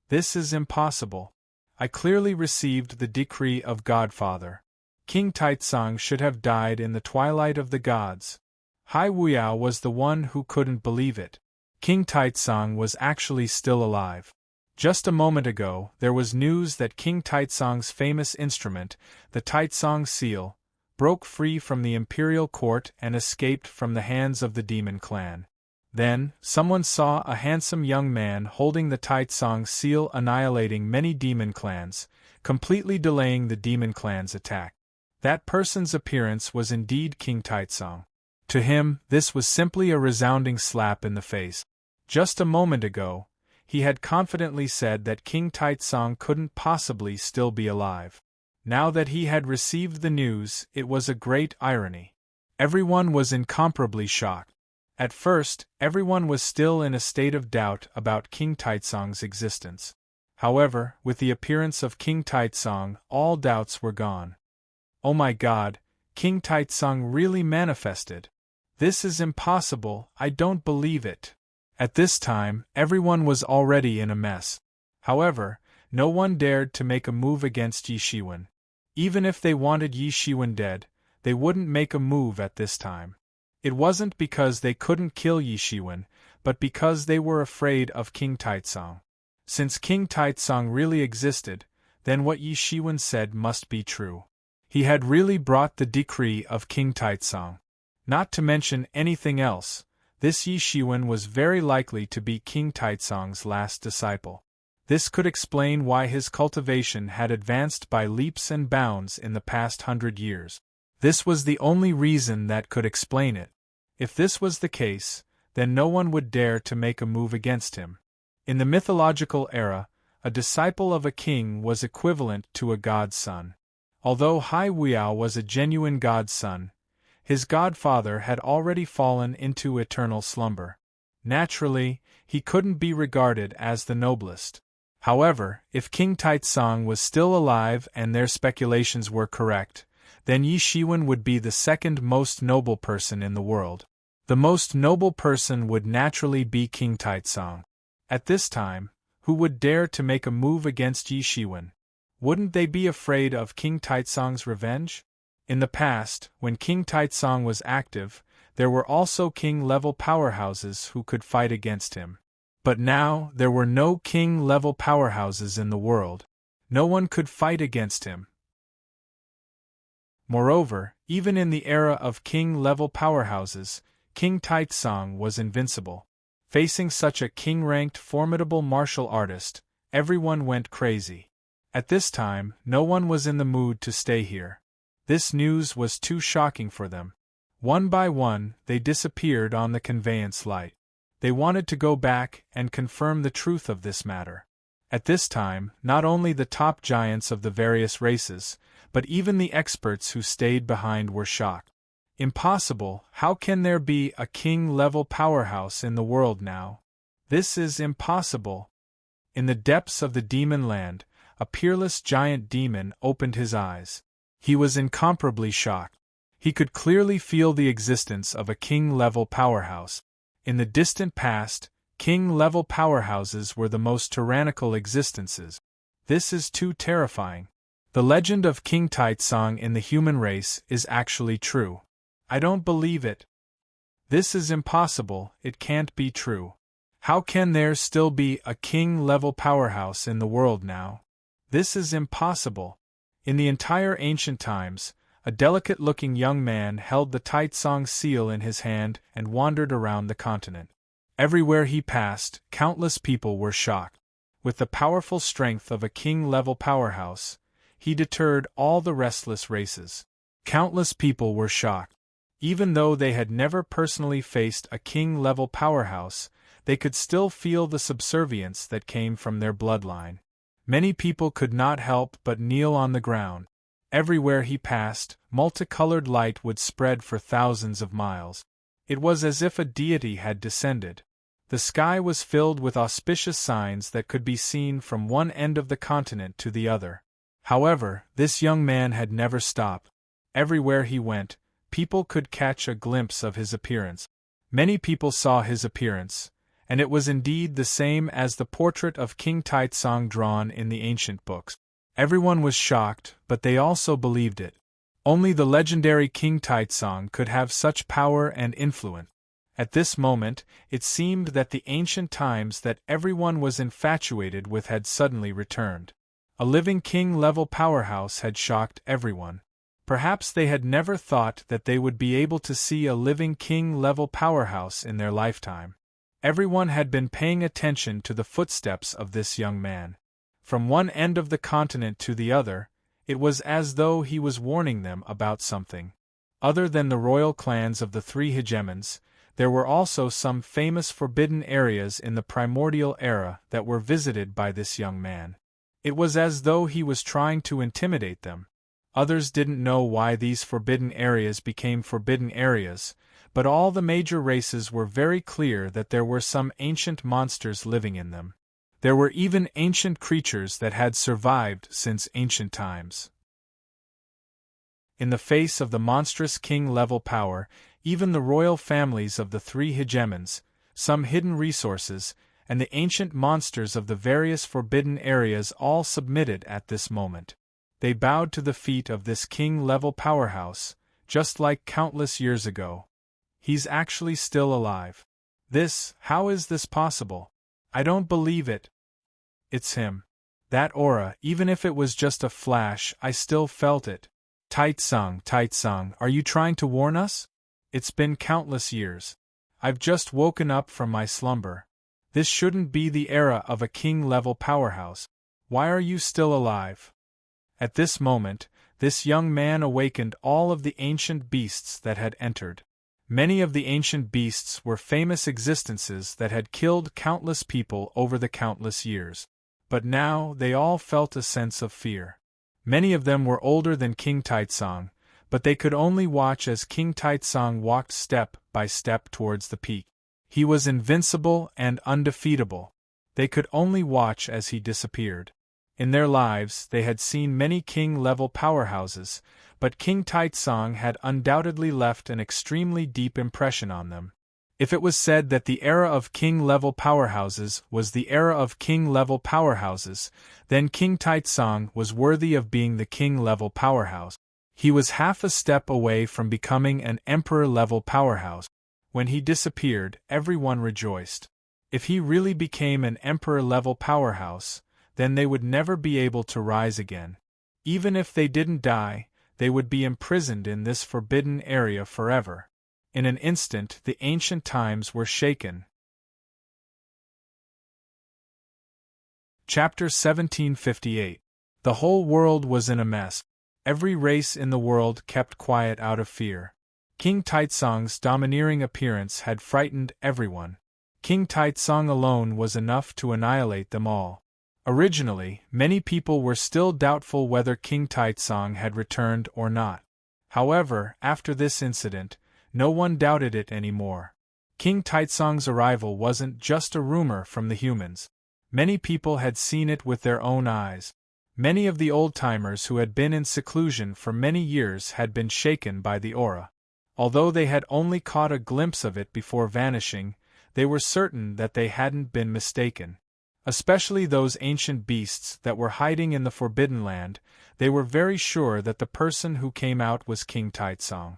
This is impossible. I clearly received the decree of Godfather. King Taizong should have died in the twilight of the gods. Hai Wuyao was the one who couldn't believe it. King Taizong was actually still alive. Just a moment ago, there was news that King Taizong's famous instrument, the Taizong seal, broke free from the imperial court and escaped from the hands of the demon clan. Then, someone saw a handsome young man holding the Taizong seal annihilating many demon clans, completely delaying the demon clan's attack. That person's appearance was indeed King Taizong. To him, this was simply a resounding slap in the face. Just a moment ago, he had confidently said that King Taizong couldn't possibly still be alive. Now that he had received the news, it was a great irony. Everyone was incomparably shocked. At first, everyone was still in a state of doubt about King Taizong's existence. However, with the appearance of King Taizong, all doubts were gone. Oh my God, King Taizong really manifested. This is impossible, I don't believe it. At this time, everyone was already in a mess. However, no one dared to make a move against Yi Shiwen. Even if they wanted Yi Shiwen dead, they wouldn't make a move at this time. It wasn't because they couldn't kill Yi Shiwen, but because they were afraid of King Taizong. Since King Taizong really existed, then what Yi Shiwen said must be true. He had really brought the decree of King Taizong. Not to mention anything else, this Yi Shiwen was very likely to be King Taizong's last disciple. This could explain why his cultivation had advanced by leaps and bounds in the past 100 years. This was the only reason that could explain it. If this was the case, then no one would dare to make a move against him. In the mythological era, a disciple of a king was equivalent to a god's son. Although Hai Wuyao was a genuine god's son, his godfather had already fallen into eternal slumber. Naturally, he couldn't be regarded as the noblest. However, if King Taizong was still alive and their speculations were correct, then Yi Shiwen would be the second most noble person in the world. The most noble person would naturally be King Taizong. At this time, who would dare to make a move against Yi Shiwen? Wouldn't they be afraid of King Taizong's revenge? In the past, when King Taizong was active, there were also king-level powerhouses who could fight against him. But now, there were no king-level powerhouses in the world. No one could fight against him. Moreover, even in the era of king-level powerhouses, King Taizong was invincible. Facing such a king-ranked formidable martial artist, everyone went crazy. At this time, no one was in the mood to stay here. This news was too shocking for them. One by one, they disappeared on the conveyance light. They wanted to go back and confirm the truth of this matter. At this time, not only the top giants of the various races, but even the experts who stayed behind were shocked. Impossible, how can there be a king-level powerhouse in the world now? This is impossible. In the depths of the demon land, a peerless giant demon opened his eyes. He was incomparably shocked. He could clearly feel the existence of a king-level powerhouse. In the distant past, king-level powerhouses were the most tyrannical existences. This is too terrifying. The legend of King Taitsong in the human race is actually true. I don't believe it. This is impossible, it can't be true. How can there still be a king-level powerhouse in the world now? This is impossible. In the entire ancient times, a delicate-looking young man held the Taitsong seal in his hand and wandered around the continent. Everywhere he passed, countless people were shocked. With the powerful strength of a king-level powerhouse, he deterred all the restless races. Countless people were shocked. Even though they had never personally faced a king-level powerhouse, they could still feel the subservience that came from their bloodline. Many people could not help but kneel on the ground. Everywhere he passed, multicolored light would spread for thousands of miles. It was as if a deity had descended. The sky was filled with auspicious signs that could be seen from one end of the continent to the other. However, this young man had never stopped. Everywhere he went, people could catch a glimpse of his appearance. Many people saw his appearance, and it was indeed the same as the portrait of King Taitsong drawn in the ancient books. Everyone was shocked, but they also believed it. Only the legendary King Taitsong could have such power and influence. At this moment, it seemed that the ancient times that everyone was infatuated with had suddenly returned. A living king-level powerhouse had shocked everyone. Perhaps they had never thought that they would be able to see a living king-level powerhouse in their lifetime. Everyone had been paying attention to the footsteps of this young man. From one end of the continent to the other, it was as though he was warning them about something. Other than the royal clans of the three hegemons, there were also some famous forbidden areas in the primordial era that were visited by this young man. It was as though he was trying to intimidate them. Others didn't know why these forbidden areas became forbidden areas, but all the major races were very clear that there were some ancient monsters living in them. There were even ancient creatures that had survived since ancient times. In the face of the monstrous king-level power, even the royal families of the three hegemons, some hidden resources, and the ancient monsters of the various forbidden areas all submitted at this moment. They bowed to the feet of this king-level powerhouse, just like countless years ago. He's actually still alive. How is this possible? I don't believe it. It's him. That aura, even if it was just a flash, I still felt it. Taitsong, are you trying to warn us? It's been countless years. I've just woken up from my slumber. This shouldn't be the era of a king-level powerhouse. Why are you still alive? At this moment, this young man awakened all of the ancient beasts that had entered. Many of the ancient beasts were famous existences that had killed countless people over the countless years. But now they all felt a sense of fear. Many of them were older than King Taitsong, but they could only watch as King Taitsong walked step by step towards the peak. He was invincible and undefeatable. They could only watch as he disappeared. In their lives, they had seen many king-level powerhouses, but King Taitsong had undoubtedly left an extremely deep impression on them. If it was said that the era of king-level powerhouses was the era of king-level powerhouses, then King Taitsong was worthy of being the king-level powerhouse. He was half a step away from becoming an emperor-level powerhouse. When he disappeared, everyone rejoiced. If he really became an emperor-level powerhouse, then they would never be able to rise again. Even if they didn't die, they would be imprisoned in this forbidden area forever. In an instant, the ancient times were shaken. Chapter 1758. The whole world was in a mess. Every race in the world kept quiet out of fear. King Taitsong's domineering appearance had frightened everyone. King Taitsong alone was enough to annihilate them all. Originally, many people were still doubtful whether King Taitsong had returned or not. However, after this incident, no one doubted it anymore. King Taitsong's arrival wasn't just a rumor from the humans. Many people had seen it with their own eyes. Many of the old-timers who had been in seclusion for many years had been shaken by the aura. Although they had only caught a glimpse of it before vanishing, they were certain that they hadn't been mistaken. Especially those ancient beasts that were hiding in the Forbidden Land, they were very sure that the person who came out was King Taitsong.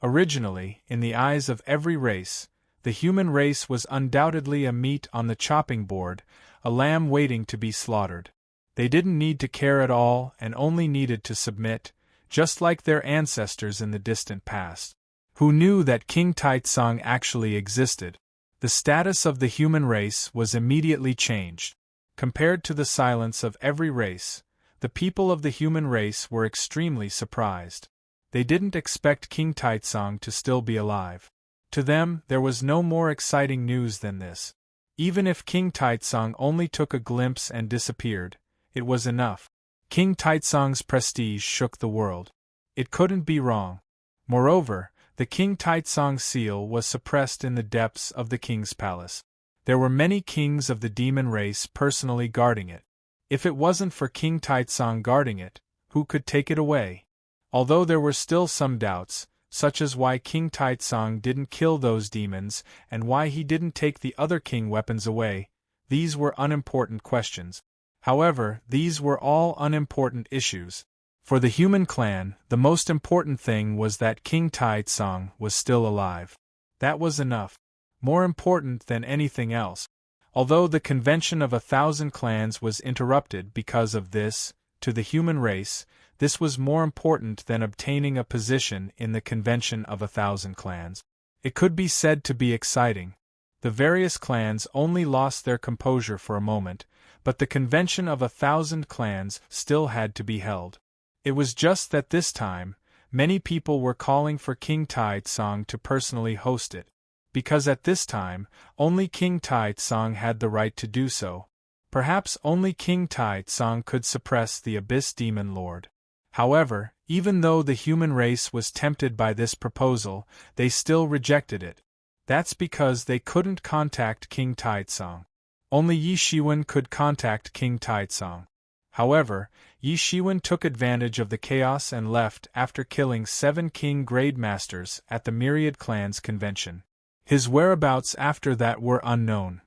Originally, in the eyes of every race, the human race was undoubtedly a meat on the chopping board, a lamb waiting to be slaughtered. They didn't need to care at all and only needed to submit, just like their ancestors in the distant past, who knew that King Taitsong actually existed. The status of the human race was immediately changed. Compared to the silence of every race, the people of the human race were extremely surprised. They didn't expect King Taitsong to still be alive. To them, there was no more exciting news than this. Even if King Taitsong only took a glimpse and disappeared, it was enough. King Taitsong's prestige shook the world. It couldn't be wrong. Moreover, the King Taitsong seal was suppressed in the depths of the king's palace. There were many kings of the demon race personally guarding it. If it wasn't for King Taitsong guarding it, who could take it away? Although there were still some doubts, such as why King Taitsong didn't kill those demons and why he didn't take the other king weapons away, these were unimportant questions. However, these were all unimportant issues. For the human clan, the most important thing was that King Taitsong was still alive. That was enough. More important than anything else. Although the convention of 1,000 clans was interrupted because of this, to the human race, this was more important than obtaining a position in the convention of 1,000 clans. It could be said to be exciting. The various clans only lost their composure for a moment, but the convention of 1,000 clans still had to be held. It was just that this time, many people were calling for King Taitsong to personally host it. Because at this time, only King Taitsong had the right to do so. Perhaps only King Taitsong could suppress the Abyss Demon Lord. However, even though the human race was tempted by this proposal, they still rejected it. That's because they couldn't contact King Taitsong. Only Yi Shiwen could contact King Taitsong. However, Yi Shiwen took advantage of the chaos and left after killing 7 king grade masters at the Myriad Clans convention. His whereabouts after that were unknown.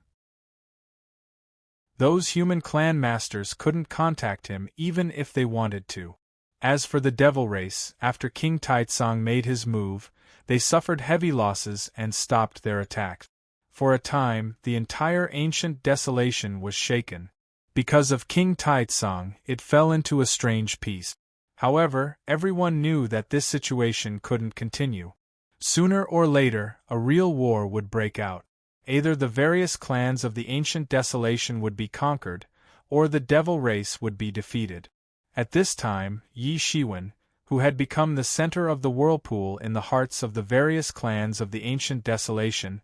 Those human clan masters couldn't contact him even if they wanted to. As for the devil race, after King Taitsong made his move, they suffered heavy losses and stopped their attacks. For a time, the entire ancient desolation was shaken. Because of King Taitsong, it fell into a strange peace. However, everyone knew that this situation couldn't continue. Sooner or later, a real war would break out. Either the various clans of the ancient desolation would be conquered, or the devil race would be defeated. At this time, Yi Shiwen, who had become the center of the whirlpool in the hearts of the various clans of the ancient desolation,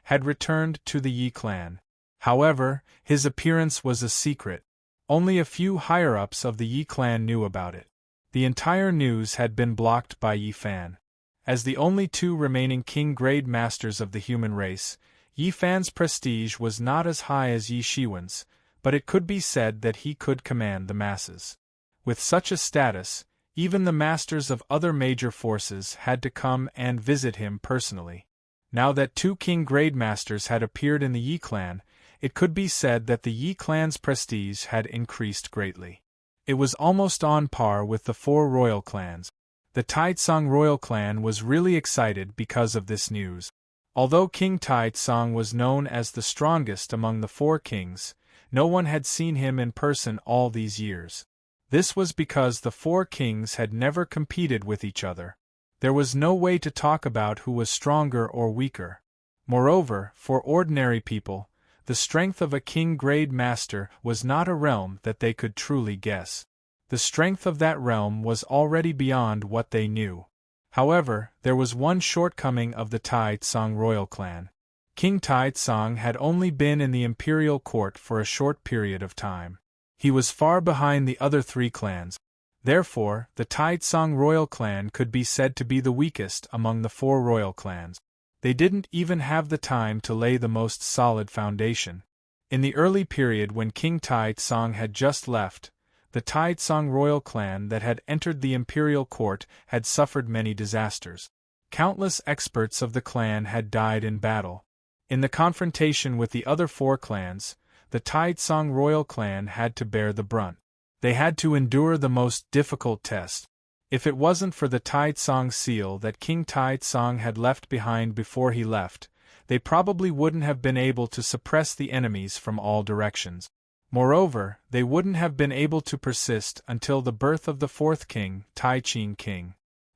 had returned to the Yi clan. However, his appearance was a secret. Only a few higher-ups of the Yi clan knew about it. The entire news had been blocked by Yi Fan. As the only 2 remaining king grade masters of the human race, Yi Fan's prestige was not as high as Yi Shiwen's, but it could be said that he could command the masses. With such a status, even the masters of other major forces had to come and visit him personally. Now that 2 king grade masters had appeared in the Yi clan, it could be said that the Yi clan's prestige had increased greatly. It was almost on par with the 4 royal clans. The Taitsong royal clan was really excited because of this news. Although King Taitsong was known as the strongest among the 4 kings, no one had seen him in person all these years. This was because the 4 kings had never competed with each other. There was no way to talk about who was stronger or weaker. Moreover, for ordinary people, the strength of a king grade master was not a realm that they could truly guess. The strength of that realm was already beyond what they knew. However, there was one shortcoming of the Taitsong royal clan. King Taitsong had only been in the imperial court for a short period of time. He was far behind the other 3 clans. Therefore, the Taitsong royal clan could be said to be the weakest among the 4 royal clans. They didn't even have the time to lay the most solid foundation. In the early period when King Tai-tsang had just left, the Tai-tsang royal clan that had entered the imperial court had suffered many disasters. Countless experts of the clan had died in battle. In the confrontation with the other four clans, the Tai-tsang royal clan had to bear the brunt. They had to endure the most difficult test. If it wasn't for the Tai-tsang seal that King Tai-tsang had left behind before he left, they probably wouldn't have been able to suppress the enemies from all directions. Moreover, they wouldn't have been able to persist until the birth of the fourth king, Tai-ching king.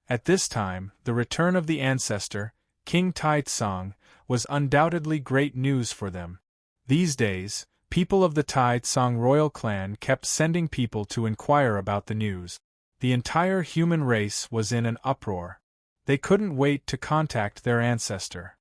At this time, the return of the ancestor, King Tai-tsang, was undoubtedly great news for them. These days, people of the Tai-tsang royal clan kept sending people to inquire about the news. The entire human race was in an uproar. They couldn't wait to contact their ancestor.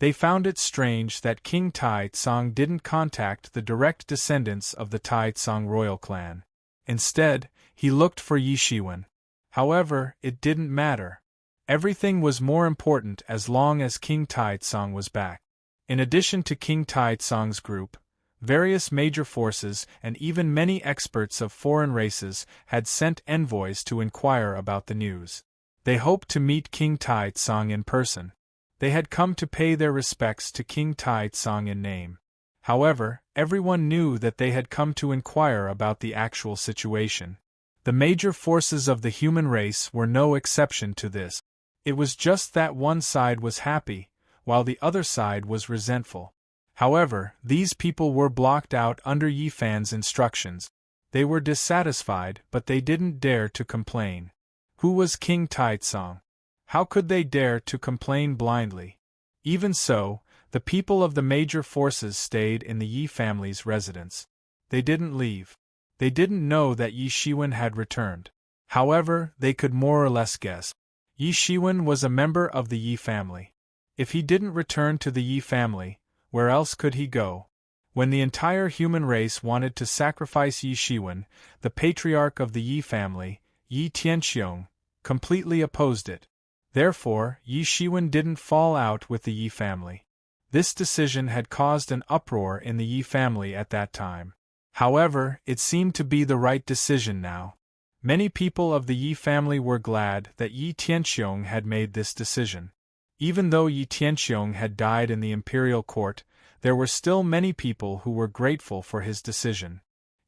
They found it strange that King Tai-tsang didn't contact the direct descendants of the Tai-tsang royal clan. Instead, he looked for Yi Shiwen. However, it didn't matter. Everything was more important as long as King Tai-tsang was back. In addition to King Tai-tsang's group, various major forces and even many experts of foreign races had sent envoys to inquire about the news. They hoped to meet King Tai-tsang in person. They had come to pay their respects to King Tai-tsang in name. However, everyone knew that they had come to inquire about the actual situation. The major forces of the human race were no exception to this. It was just that one side was happy, while the other side was resentful. However, these people were blocked out under Yi Fan's instructions. They were dissatisfied, but they didn't dare to complain. Who was King Tai-tsang? How could they dare to complain blindly? Even so, the people of the major forces stayed in the Yi family's residence. They didn't leave. They didn't know that Yi Shiwen had returned. However, they could more or less guess. Yi Shiwen was a member of the Yi family. If he didn't return to the Yi family, where else could he go? When the entire human race wanted to sacrifice Yi Shiwen, the patriarch of the Yi family, Yi Tianxiong, completely opposed it. Therefore, Yi Shiwen didn't fall out with the Yi family. This decision had caused an uproar in the Yi family at that time. However, it seemed to be the right decision now. Many people of the Yi family were glad that Yi Tianxiong had made this decision. Even though Yi Tianxiong had died in the imperial court, there were still many people who were grateful for his decision.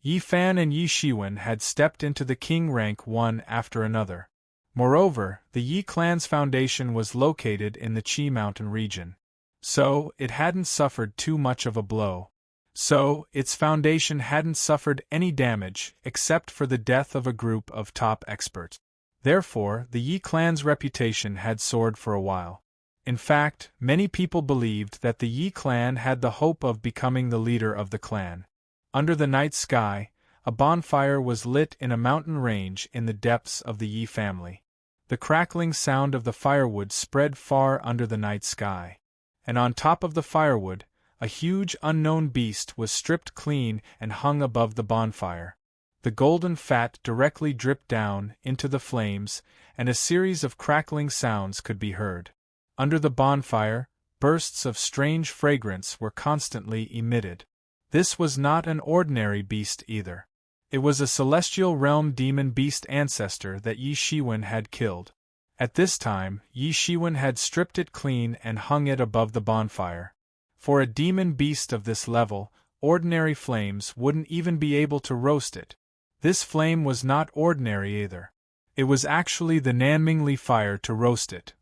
Yi Fan and Yi Shiwen had stepped into the king rank one after another. Moreover, the Yi clan's foundation was located in the Qi mountain region. So, it hadn't suffered too much of a blow. So, its foundation hadn't suffered any damage except for the death of a group of top experts. Therefore, the Yi clan's reputation had soared for a while. In fact, many people believed that the Yi clan had the hope of becoming the leader of the clan. Under the night sky, a bonfire was lit in a mountain range in the depths of the Yi family. The crackling sound of the firewood spread far under the night sky. And on top of the firewood, a huge unknown beast was stripped clean and hung above the bonfire. The golden fat directly dripped down into the flames, and a series of crackling sounds could be heard. Under the bonfire, bursts of strange fragrance were constantly emitted. This was not an ordinary beast either. It was a celestial realm demon beast ancestor that Yi Shiwen had killed. At this time, Yi Shiwen had stripped it clean and hung it above the bonfire. For a demon beast of this level, ordinary flames wouldn't even be able to roast it. This flame was not ordinary either. It was actually the Nanmingli fire to roast it.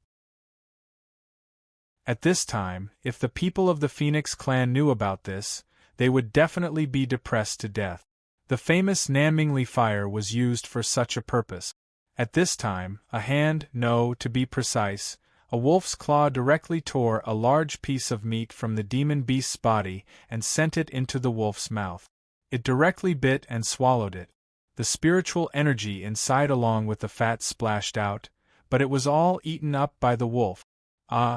At this time, if the people of the Phoenix clan knew about this, they would definitely be depressed to death. The famous Nanmingli fire was used for such a purpose. At this time, to be precise, a wolf's claw directly tore a large piece of meat from the demon beast's body and sent it into the wolf's mouth. It directly bit and swallowed it. The spiritual energy inside along with the fat splashed out, but it was all eaten up by the wolf.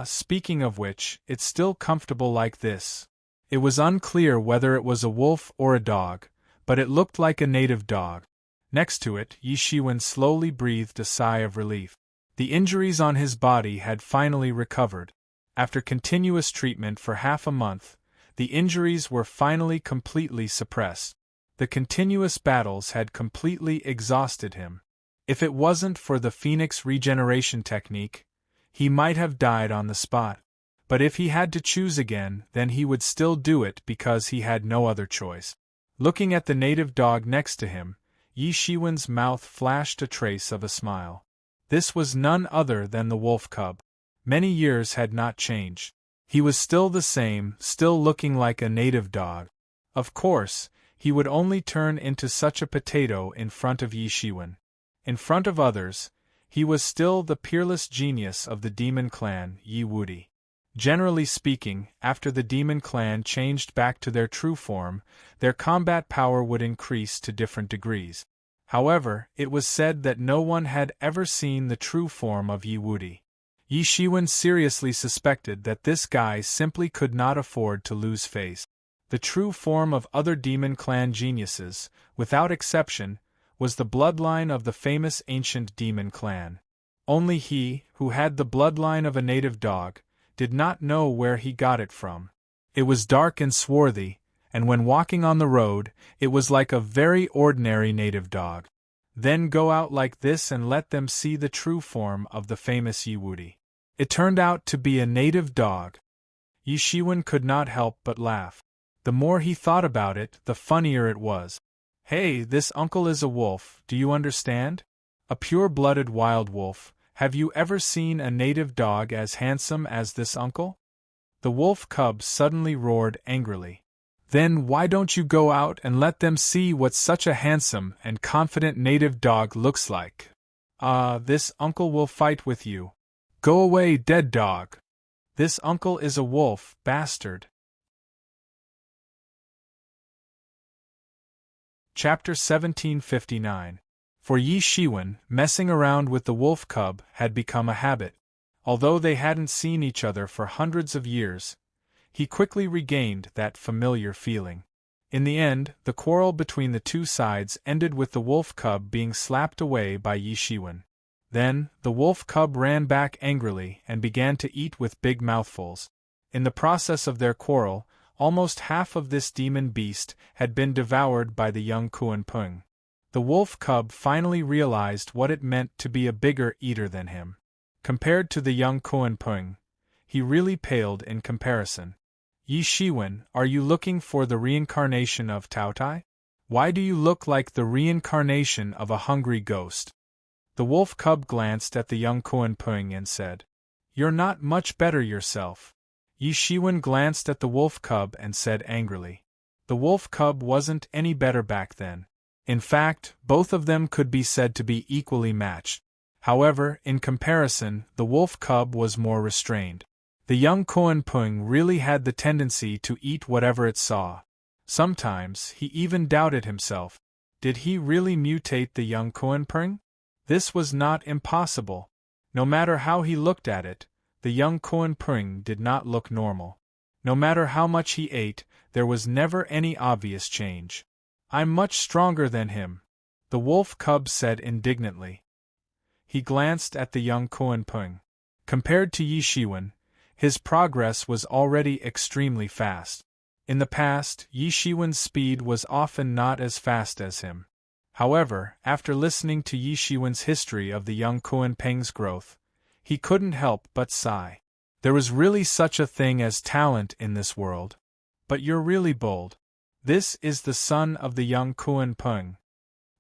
Speaking of which, it's still comfortable like this. It was unclear whether it was a wolf or a dog, but it looked like a native dog. Next to it, Yi Shiwen slowly breathed a sigh of relief. The injuries on his body had finally recovered. After continuous treatment for half a month, the injuries were finally completely suppressed. The continuous battles had completely exhausted him. If it wasn't for the Phoenix regeneration technique, he might have died on the spot. But if he had to choose again, then he would still do it because he had no other choice. Looking at the native dog next to him, Yi Shiwen's mouth flashed a trace of a smile. This was none other than the wolf cub. Many years had not changed. He was still the same, still looking like a native dog. Of course, he would only turn into such a potato in front of Yi Shiwen. In front of others, he was still the peerless genius of the demon clan, Yi Wudi. Generally speaking, after the demon clan changed back to their true form, their combat power would increase to different degrees. However, it was said that no one had ever seen the true form of Yi Wudi. Yi Shiwen seriously suspected that this guy simply could not afford to lose face. The true form of other demon clan geniuses, without exception, was the bloodline of the famous ancient demon clan. Only he, who had the bloodline of a native dog, did not know where he got it from. It was dark and swarthy, and when walking on the road, it was like a very ordinary native dog. Then go out like this and let them see the true form of the famous Yi Wudi. It turned out to be a native dog. Yi Shiwen could not help but laugh. The more he thought about it, the funnier it was. Hey, this uncle is a wolf, do you understand? A pure-blooded wild wolf. Have you ever seen a native dog as handsome as this uncle? The wolf cub suddenly roared angrily. Then why don't you go out and let them see what such a handsome and confident native dog looks like? This uncle will fight with you. Go away, dead dog. This uncle is a wolf, bastard. Chapter 1759. For Yi Shiwen, messing around with the wolf cub had become a habit. Although they hadn't seen each other for hundreds of years, he quickly regained that familiar feeling. In the end, the quarrel between the two sides ended with the wolf cub being slapped away by Yi Shiwen. Then, the wolf cub ran back angrily and began to eat with big mouthfuls. In the process of their quarrel, almost half of this demon beast had been devoured by the young Kuan Pung. The wolf cub finally realized what it meant to be a bigger eater than him. Compared to the young Kuan Pung, he really paled in comparison. Yi Shiwen, are you looking for the reincarnation of Taotai? Why do you look like the reincarnation of a hungry ghost? The wolf cub glanced at the young Kuan Pung and said, You're not much better yourself. Yi Shiwen glanced at the wolf cub and said angrily, The wolf cub wasn't any better back then. In fact, both of them could be said to be equally matched. However, in comparison, the wolf cub was more restrained. The young Kuan Pung really had the tendency to eat whatever it saw. Sometimes, he even doubted himself. Did he really mutate the young Kuan Pung? This was not impossible. No matter how he looked at it, the young Kuan Pung did not look normal. No matter how much he ate, there was never any obvious change. I'm much stronger than him, the wolf cub said indignantly. He glanced at the young Kuan Pung. Compared to Yi Shiwen, his progress was already extremely fast. In the past, Yi Shiwen's speed was often not as fast as him. However, after listening to Yi Shiwen's history of the young Kuan Pung's growth, he couldn't help but sigh. There was really such a thing as talent in this world. But you're really bold. This is the son of the young Kuan Pung.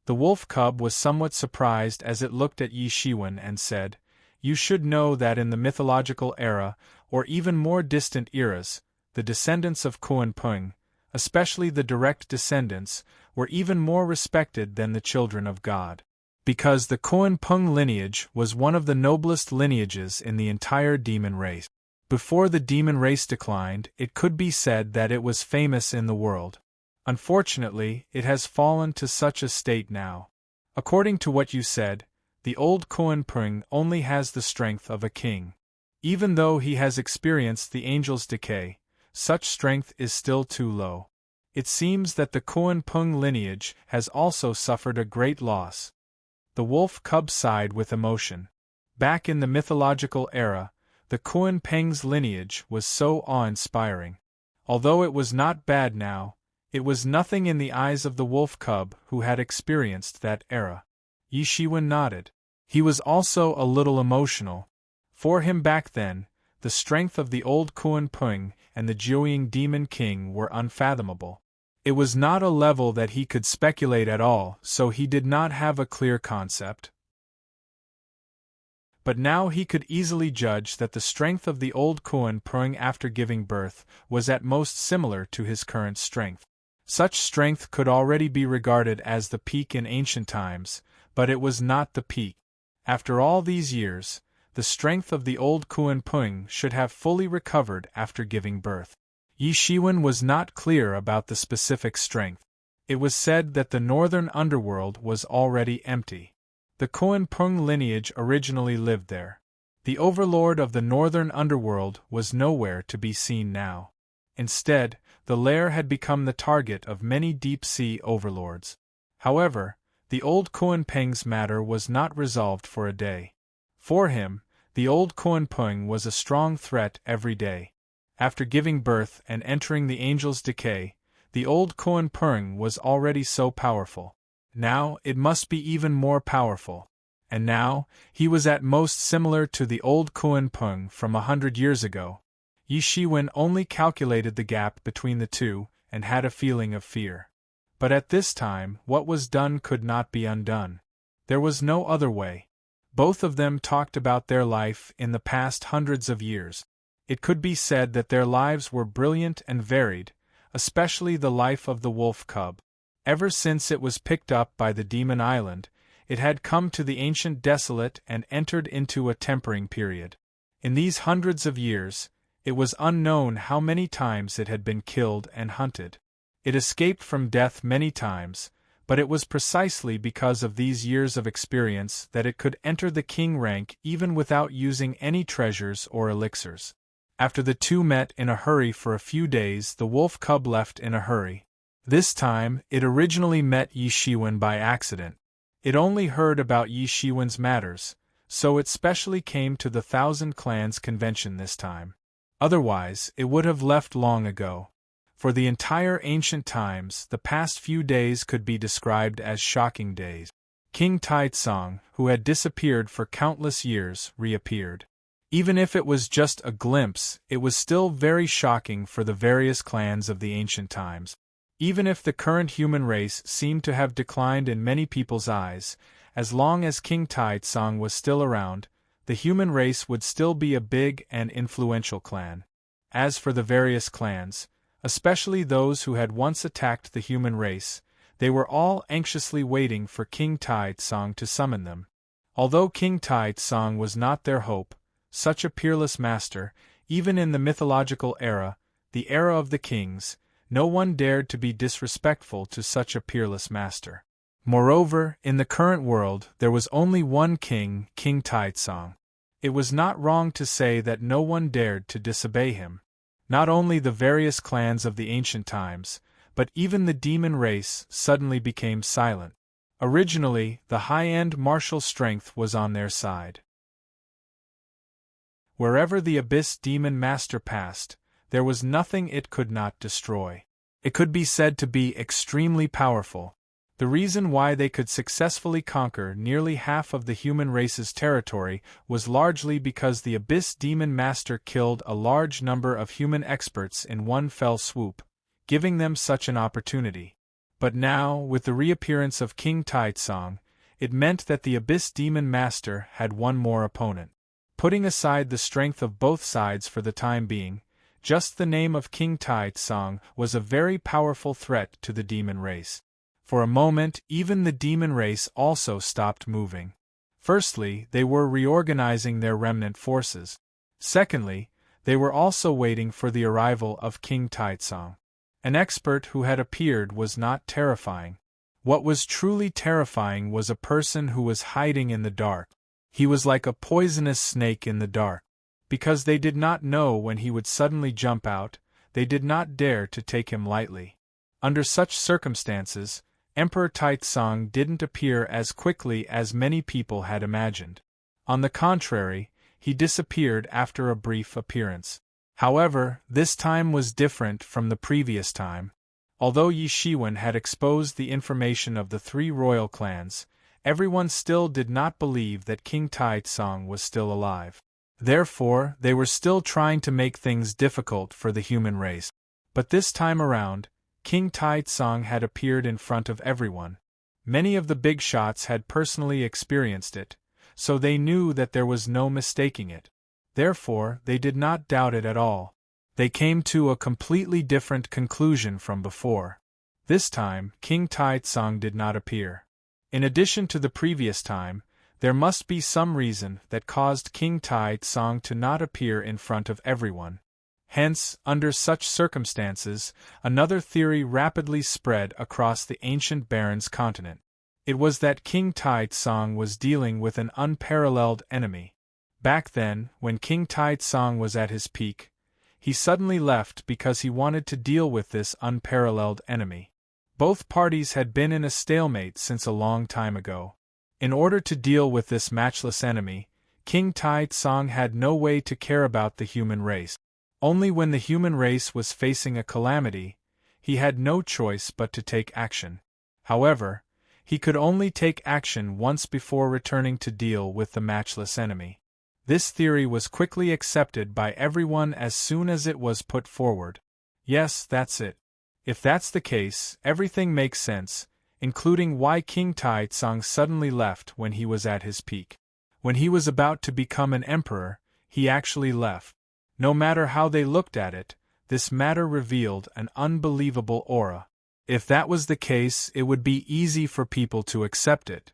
The wolf cub was somewhat surprised as it looked at Yi Shiwen and said, You should know that in the mythological era, or even more distant eras, the descendants of Kuan Pung, especially the direct descendants, were even more respected than the children of God. Because the Kuan Pung lineage was one of the noblest lineages in the entire demon race. Before the demon race declined, it could be said that it was famous in the world. Unfortunately, it has fallen to such a state now. According to what you said, the old Kuan Pung only has the strength of a king. Even though he has experienced the angel's decay, such strength is still too low. It seems that the Kuan Pung lineage has also suffered a great loss. The wolf cub sighed with emotion. Back in the mythological era, the Kuan Peng's lineage was so awe-inspiring. Although it was not bad now, it was nothing in the eyes of the wolf cub who had experienced that era. Yi Shiwen nodded. He was also a little emotional. For him back then, the strength of the old Kuan Peng and the Jiuying Demon King were unfathomable. It was not a level that he could speculate at all, so he did not have a clear concept. But now he could easily judge that the strength of the old Kuan Peng after giving birth was at most similar to his current strength. Such strength could already be regarded as the peak in ancient times, but it was not the peak. After all these years, the strength of the old Kuan Peng should have fully recovered after giving birth. Yi Shiwen was not clear about the specific strength. It was said that the northern underworld was already empty. The Kuan Peng lineage originally lived there. The overlord of the northern underworld was nowhere to be seen now. Instead, the lair had become the target of many deep-sea overlords. However, the old Kuan Peng's matter was not resolved for a day. For him, the old Kuan Peng was a strong threat every day. After giving birth and entering the angel's decay, the old Kuan Peng was already so powerful. Now it must be even more powerful. And now, he was at most similar to the old Kuan Peng from 100 years ago. Yi Shiwen only calculated the gap between the two and had a feeling of fear. But at this time, what was done could not be undone. There was no other way. Both of them talked about their life in the past hundreds of years. It could be said that their lives were brilliant and varied, especially the life of the wolf cub. Ever since it was picked up by the Demon Island, it had come to the ancient desolate and entered into a tempering period. In these hundreds of years, it was unknown how many times it had been killed and hunted. It escaped from death many times, but it was precisely because of these years of experience that it could enter the king rank even without using any treasures or elixirs. After the two met in a hurry for a few days, the wolf cub left in a hurry. This time, it originally met Yi Shiwen by accident. It only heard about Yi Shiwen's matters, so it specially came to the Thousand Clans convention this time. Otherwise, it would have left long ago. For the entire ancient times, the past few days could be described as shocking days. King Taitsong, who had disappeared for countless years, reappeared. Even if it was just a glimpse, it was still very shocking for the various clans of the ancient times. Even if the current human race seemed to have declined in many people's eyes, as long as King Taitsong was still around, the human race would still be a big and influential clan. As for the various clans, especially those who had once attacked the human race, they were all anxiously waiting for King Taitsong to summon them. Although King Taitsong was not their hope, such a peerless master, even in the mythological era, the era of the kings, no one dared to be disrespectful to such a peerless master. Moreover, in the current world, there was only one king, King Taitsong. It was not wrong to say that no one dared to disobey him. Not only the various clans of the ancient times, but even the demon race suddenly became silent. Originally, the high-end martial strength was on their side. Wherever the Abyss Demon Master passed, there was nothing it could not destroy. It could be said to be extremely powerful. The reason why they could successfully conquer nearly half of the human race's territory was largely because the Abyss Demon Master killed a large number of human experts in one fell swoop, giving them such an opportunity. But now, with the reappearance of King Taitsong, it meant that the Abyss Demon Master had one more opponent. Putting aside the strength of both sides for the time being, just the name of King Taitsong was a very powerful threat to the demon race. For a moment, even the demon race also stopped moving. Firstly, they were reorganizing their remnant forces. Secondly, they were also waiting for the arrival of King Taitsong. An expert who had appeared was not terrifying. What was truly terrifying was a person who was hiding in the dark. He was like a poisonous snake in the dark. Because they did not know when he would suddenly jump out, they did not dare to take him lightly. Under such circumstances, Emperor Taitsong didn't appear as quickly as many people had imagined. On the contrary, he disappeared after a brief appearance. However, this time was different from the previous time. Although Yi Shiwen had exposed the information of the three royal clans, everyone still did not believe that King Taizong was still alive. Therefore, they were still trying to make things difficult for the human race. But this time around, King Taizong had appeared in front of everyone. Many of the big shots had personally experienced it, so they knew that there was no mistaking it. Therefore, they did not doubt it at all. They came to a completely different conclusion from before. This time, King Taizong did not appear. In addition to the previous time, there must be some reason that caused King Taizong to not appear in front of everyone. Hence, under such circumstances, another theory rapidly spread across the ancient Baron's continent. It was that King Taizong was dealing with an unparalleled enemy. Back then, when King Taizong was at his peak, he suddenly left because he wanted to deal with this unparalleled enemy. Both parties had been in a stalemate since a long time ago. In order to deal with this matchless enemy, King Taizong had no way to care about the human race. Only when the human race was facing a calamity, he had no choice but to take action. However, he could only take action once before returning to deal with the matchless enemy. This theory was quickly accepted by everyone as soon as it was put forward. Yes, that's it. If that's the case, everything makes sense, including why King Taizong suddenly left when he was at his peak. When he was about to become an emperor, he actually left. No matter how they looked at it, this matter revealed an unbelievable aura. If that was the case, it would be easy for people to accept it.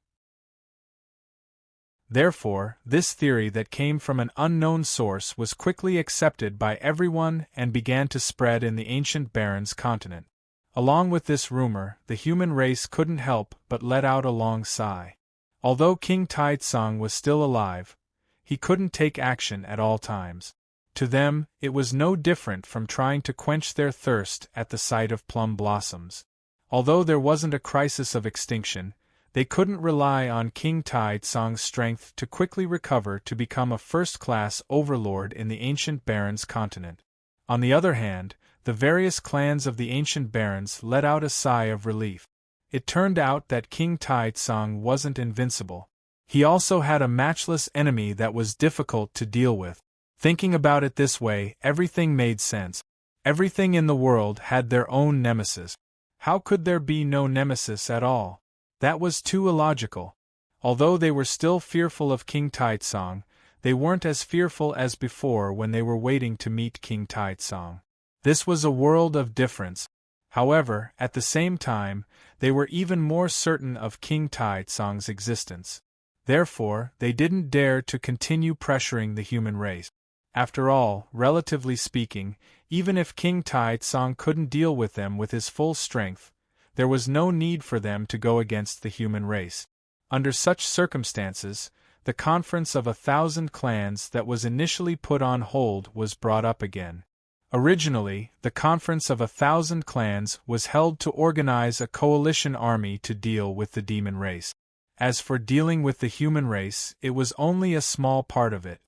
Therefore, this theory that came from an unknown source was quickly accepted by everyone and began to spread in the ancient Baron's continent. Along with this rumor, the human race couldn't help but let out a long sigh. Although King Taizong was still alive, he couldn't take action at all times. To them, it was no different from trying to quench their thirst at the sight of plum blossoms. Although there wasn't a crisis of extinction, they couldn't rely on King Taizong's strength to quickly recover to become a first-class overlord in the ancient Baron's continent. On the other hand, the various clans of the ancient Barons let out a sigh of relief. It turned out that King Taizong wasn't invincible. He also had a matchless enemy that was difficult to deal with. Thinking about it this way, everything made sense. Everything in the world had their own nemesis. How could there be no nemesis at all? That was too illogical. Although they were still fearful of King Taizong, they weren't as fearful as before when they were waiting to meet King Taizong. This was a world of difference. However, at the same time, they were even more certain of King Taizong's existence. Therefore, they didn't dare to continue pressuring the human race. After all, relatively speaking, even if King Taizong couldn't deal with them with his full strength, there was no need for them to go against the human race. Under such circumstances, the conference of 1,000 clans that was initially put on hold was brought up again. Originally, the conference of 1,000 clans was held to organize a coalition army to deal with the demon race. As for dealing with the human race, it was only a small part of it.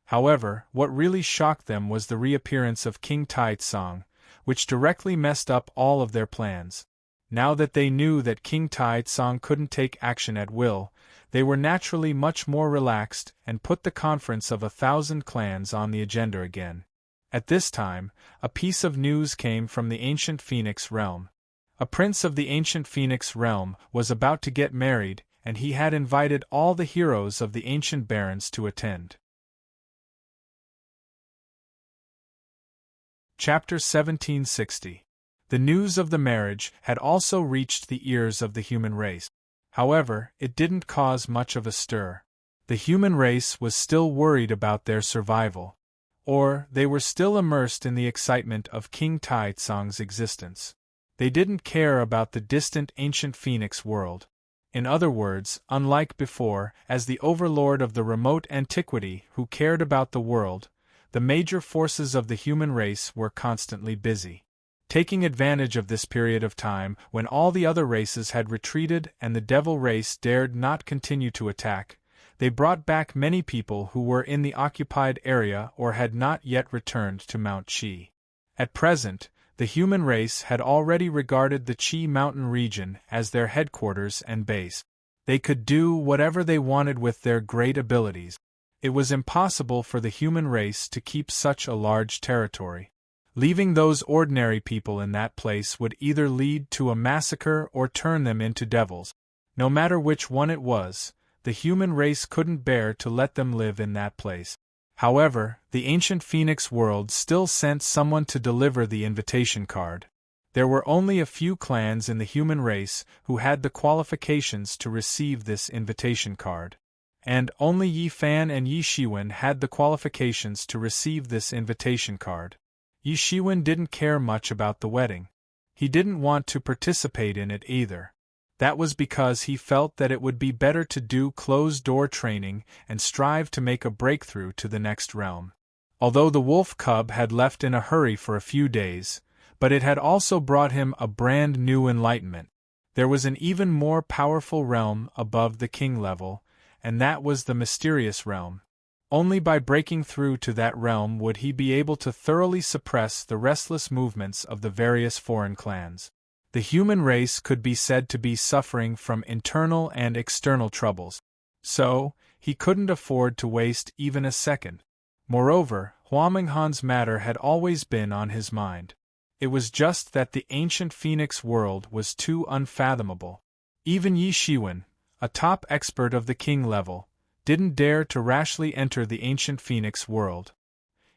However, what really shocked them was the reappearance of King Taizong, which directly messed up all of their plans. Now that they knew that King Taizong couldn't take action at will, they were naturally much more relaxed and put the conference of 1,000 clans on the agenda again. At this time, a piece of news came from the ancient Phoenix realm. A prince of the ancient Phoenix realm was about to get married, and he had invited all the heroes of the ancient barons to attend. Chapter 1760. The news of the marriage had also reached the ears of the human race. However, it didn't cause much of a stir. The human race was still worried about their survival. Or, they were still immersed in the excitement of King Taizong's existence. They didn't care about the distant ancient Phoenix world. In other words, unlike before, as the overlord of the remote antiquity who cared about the world, the major forces of the human race were constantly busy. Taking advantage of this period of time when all the other races had retreated and the devil race dared not continue to attack, They brought back many people who were in the occupied area or had not yet returned to Mount Qi. At present, the human race had already regarded the Qi mountain region as their headquarters and base. They could do whatever they wanted with their great abilities. It was impossible for the human race to keep such a large territory. Leaving those ordinary people in that place would either lead to a massacre or turn them into devils. No matter which one it was, the human race couldn't bear to let them live in that place. However, the ancient Phoenix world still sent someone to deliver the invitation card. There were only a few clans in the human race who had the qualifications to receive this invitation card. And only Yi Fan and Yi Shiwen had the qualifications to receive this invitation card. Yi Shiwen didn't care much about the wedding. He didn't want to participate in it either. That was because he felt that it would be better to do closed-door training and strive to make a breakthrough to the next realm. Although the wolf cub had left in a hurry for a few days, but it had also brought him a brand new enlightenment. There was an even more powerful realm above the king level, and that was the mysterious realm. Only by breaking through to that realm would he be able to thoroughly suppress the restless movements of the various foreign clans. The human race could be said to be suffering from internal and external troubles. So, he couldn't afford to waste even a second. Moreover, Huamenghan's matter had always been on his mind. It was just that the ancient Phoenix world was too unfathomable. Even Yi Shiwen, a top expert of the king level, didn't dare to rashly enter the ancient Phoenix world.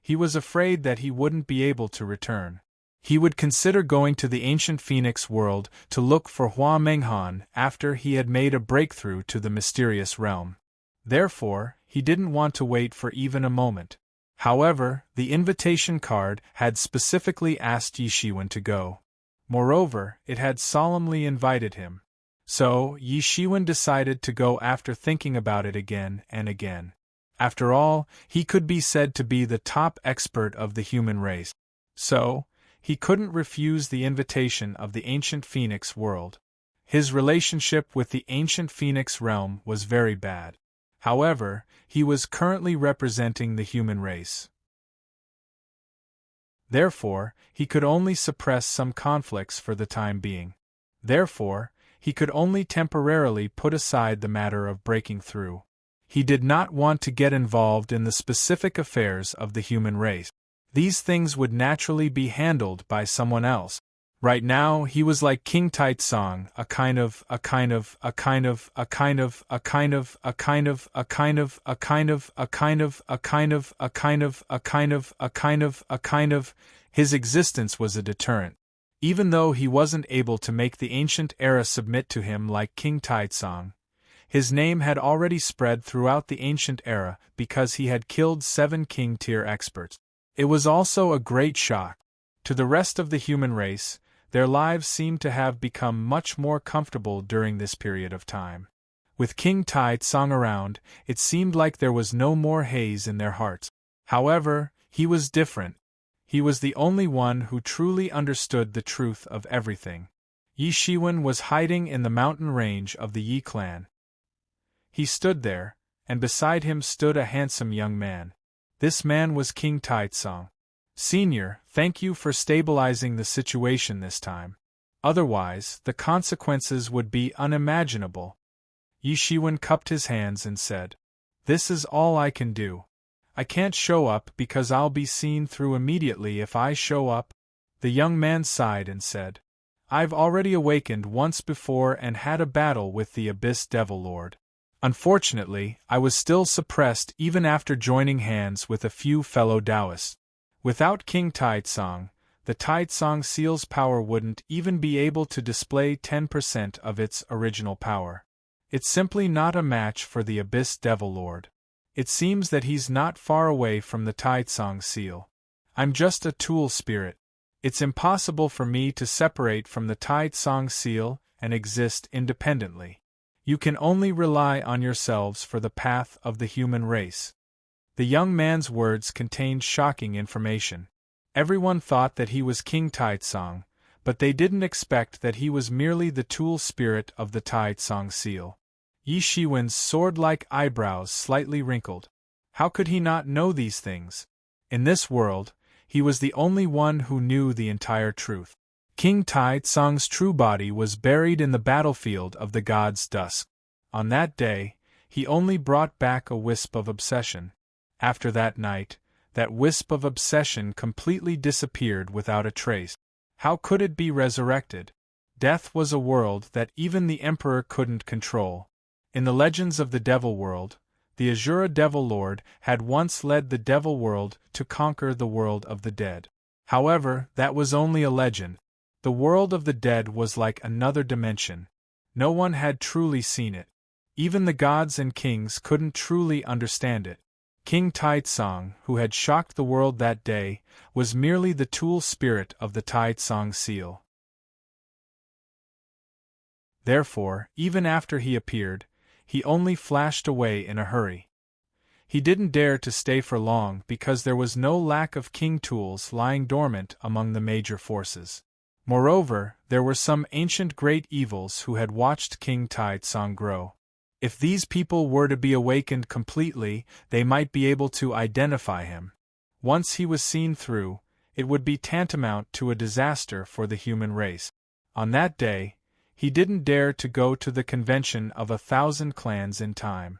He was afraid that he wouldn't be able to return. He would consider going to the ancient Phoenix world to look for Huamenghan after he had made a breakthrough to the mysterious realm. Therefore, he didn't want to wait for even a moment. However, the invitation card had specifically asked Yi Shiwen to go. Moreover, it had solemnly invited him. So, Yi Shiwen decided to go after thinking about it again and again. After all, he could be said to be the top expert of the human race. So, he couldn't refuse the invitation of the ancient Phoenix world. His relationship with the ancient Phoenix realm was very bad. However, he was currently representing the human race. Therefore, he could only suppress some conflicts for the time being. Therefore, he could only temporarily put aside the matter of breaking through. He did not want to get involved in the specific affairs of the human race. These things would naturally be handled by someone else. Right now, he was like King Taitsong, a kind of. His existence was a deterrent. Even though he wasn't able to make the ancient era submit to him like King Taitsong, his name had already spread throughout the ancient era because he had killed 7 king-tier experts. It was also a great shock. To the rest of the human race, their lives seemed to have become much more comfortable during this period of time. With King Taitsong around, it seemed like there was no more haze in their hearts. However, he was different. He was the only one who truly understood the truth of everything. Yi Shiwen was hiding in the mountain range of the Yi clan. He stood there, and beside him stood a handsome young man. This man was King Taitsong. Senior, thank you for stabilizing the situation this time. Otherwise, the consequences would be unimaginable. Yi Shiwen cupped his hands and said, "This is all I can do. I can't show up because I'll be seen through immediately if I show up." The young man sighed and said, "I've already awakened once before and had a battle with the Abyss Devil Lord. Unfortunately, I was still suppressed even after joining hands with a few fellow Taoists. Without King Taitsong, the Taitsong seal's power wouldn't even be able to display 10% of its original power. It's simply not a match for the Abyss Devil Lord. It seems that he's not far away from the Taitsong seal. I'm just a tool spirit. It's impossible for me to separate from the Taitsong seal and exist independently. You can only rely on yourselves for the path of the human race." The young man's words contained shocking information. Everyone thought that he was King Taitsong, but they didn't expect that he was merely the tool spirit of the Taitsong seal. Yi Shiwen's sword-like eyebrows slightly wrinkled. How could he not know these things? In this world, he was the only one who knew the entire truth. King Tai Tsong's true body was buried in the battlefield of the gods' dusk. On that day, he only brought back a wisp of obsession. After that night, that wisp of obsession completely disappeared without a trace. How could it be resurrected? Death was a world that even the Emperor couldn't control. In the legends of the Devil World, the Azura Devil Lord had once led the Devil World to conquer the world of the dead. However, that was only a legend. The world of the dead was like another dimension. No one had truly seen it. Even the gods and kings couldn't truly understand it. King Tai Tsong, who had shocked the world that day, was merely the tool spirit of the Tai Tsong seal. Therefore, even after he appeared, he only flashed away in a hurry. He didn't dare to stay for long because there was no lack of king tools lying dormant among the major forces. Moreover, there were some ancient great evils who had watched King Tai Tsong grow. If these people were to be awakened completely, they might be able to identify him. Once he was seen through, it would be tantamount to a disaster for the human race. On that day, he didn't dare to go to the convention of 1,000 clans in time.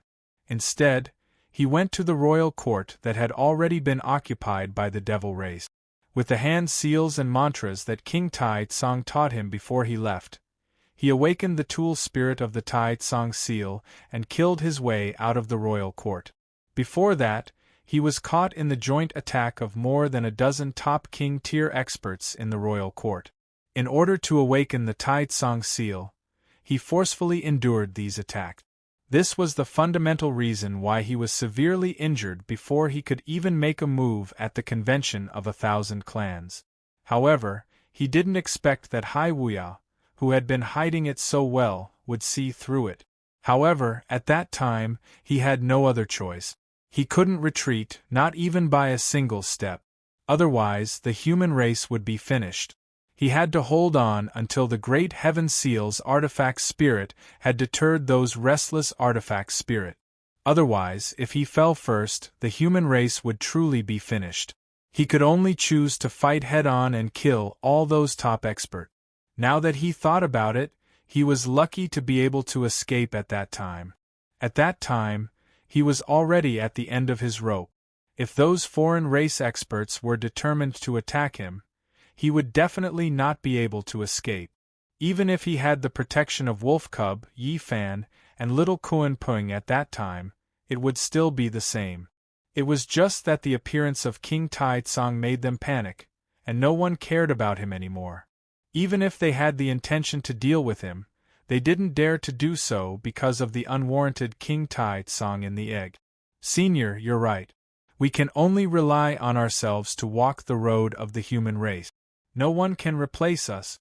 Instead, he went to the royal court that had already been occupied by the devil race. With the hand seals and mantras that King Tai Tsong taught him before he left, he awakened the tool spirit of the Tai Tsong seal and killed his way out of the royal court. Before that, he was caught in the joint attack of more than a dozen top king-tier experts in the royal court. In order to awaken the Tai Tsong seal, he forcefully endured these attacks. This was the fundamental reason why he was severely injured before he could even make a move at the convention of 1,000 clans. However, he didn't expect that Hai Wuya, who had been hiding it so well, would see through it. However, at that time, he had no other choice. He couldn't retreat, not even by a single step. Otherwise, the human race would be finished. He had to hold on until the great Heaven Seal's artifact spirit had deterred those restless artifact spirit. Otherwise, if he fell first, the human race would truly be finished. He could only choose to fight head-on and kill all those top experts. Now that he thought about it, he was lucky to be able to escape at that time. At that time, he was already at the end of his rope. If those foreign race experts were determined to attack him, he would definitely not be able to escape. Even if he had the protection of Wolf Cub, Yi Fan, and Little Kuan Pung at that time, it would still be the same. It was just that the appearance of King Tai Tsong made them panic, and no one cared about him anymore. Even if they had the intention to deal with him, they didn't dare to do so because of the unwarranted King Tai Tsong in the egg. Senior, you're right. We can only rely on ourselves to walk the road of the human race. No one can replace us,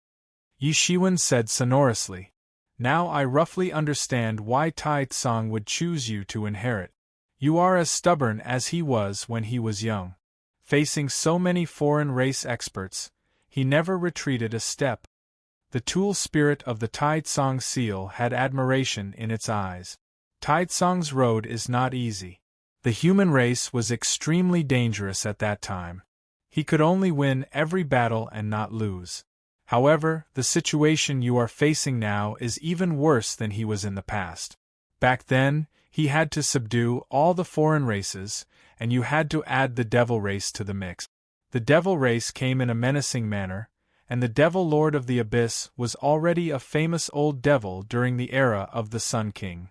Yi Shiwen said sonorously. Now I roughly understand why Tai Tsong would choose you to inherit. You are as stubborn as he was when he was young. Facing so many foreign race experts, he never retreated a step. The tool spirit of the Tai Tsong seal had admiration in its eyes. Tai Tsong's road is not easy. The human race was extremely dangerous at that time. He could only win every battle and not lose. However, the situation you are facing now is even worse than he was in the past. Back then, he had to subdue all the foreign races, and you had to add the devil race to the mix. The devil race came in a menacing manner, and the Devil Lord of the Abyss was already a famous old devil during the era of the Sun King.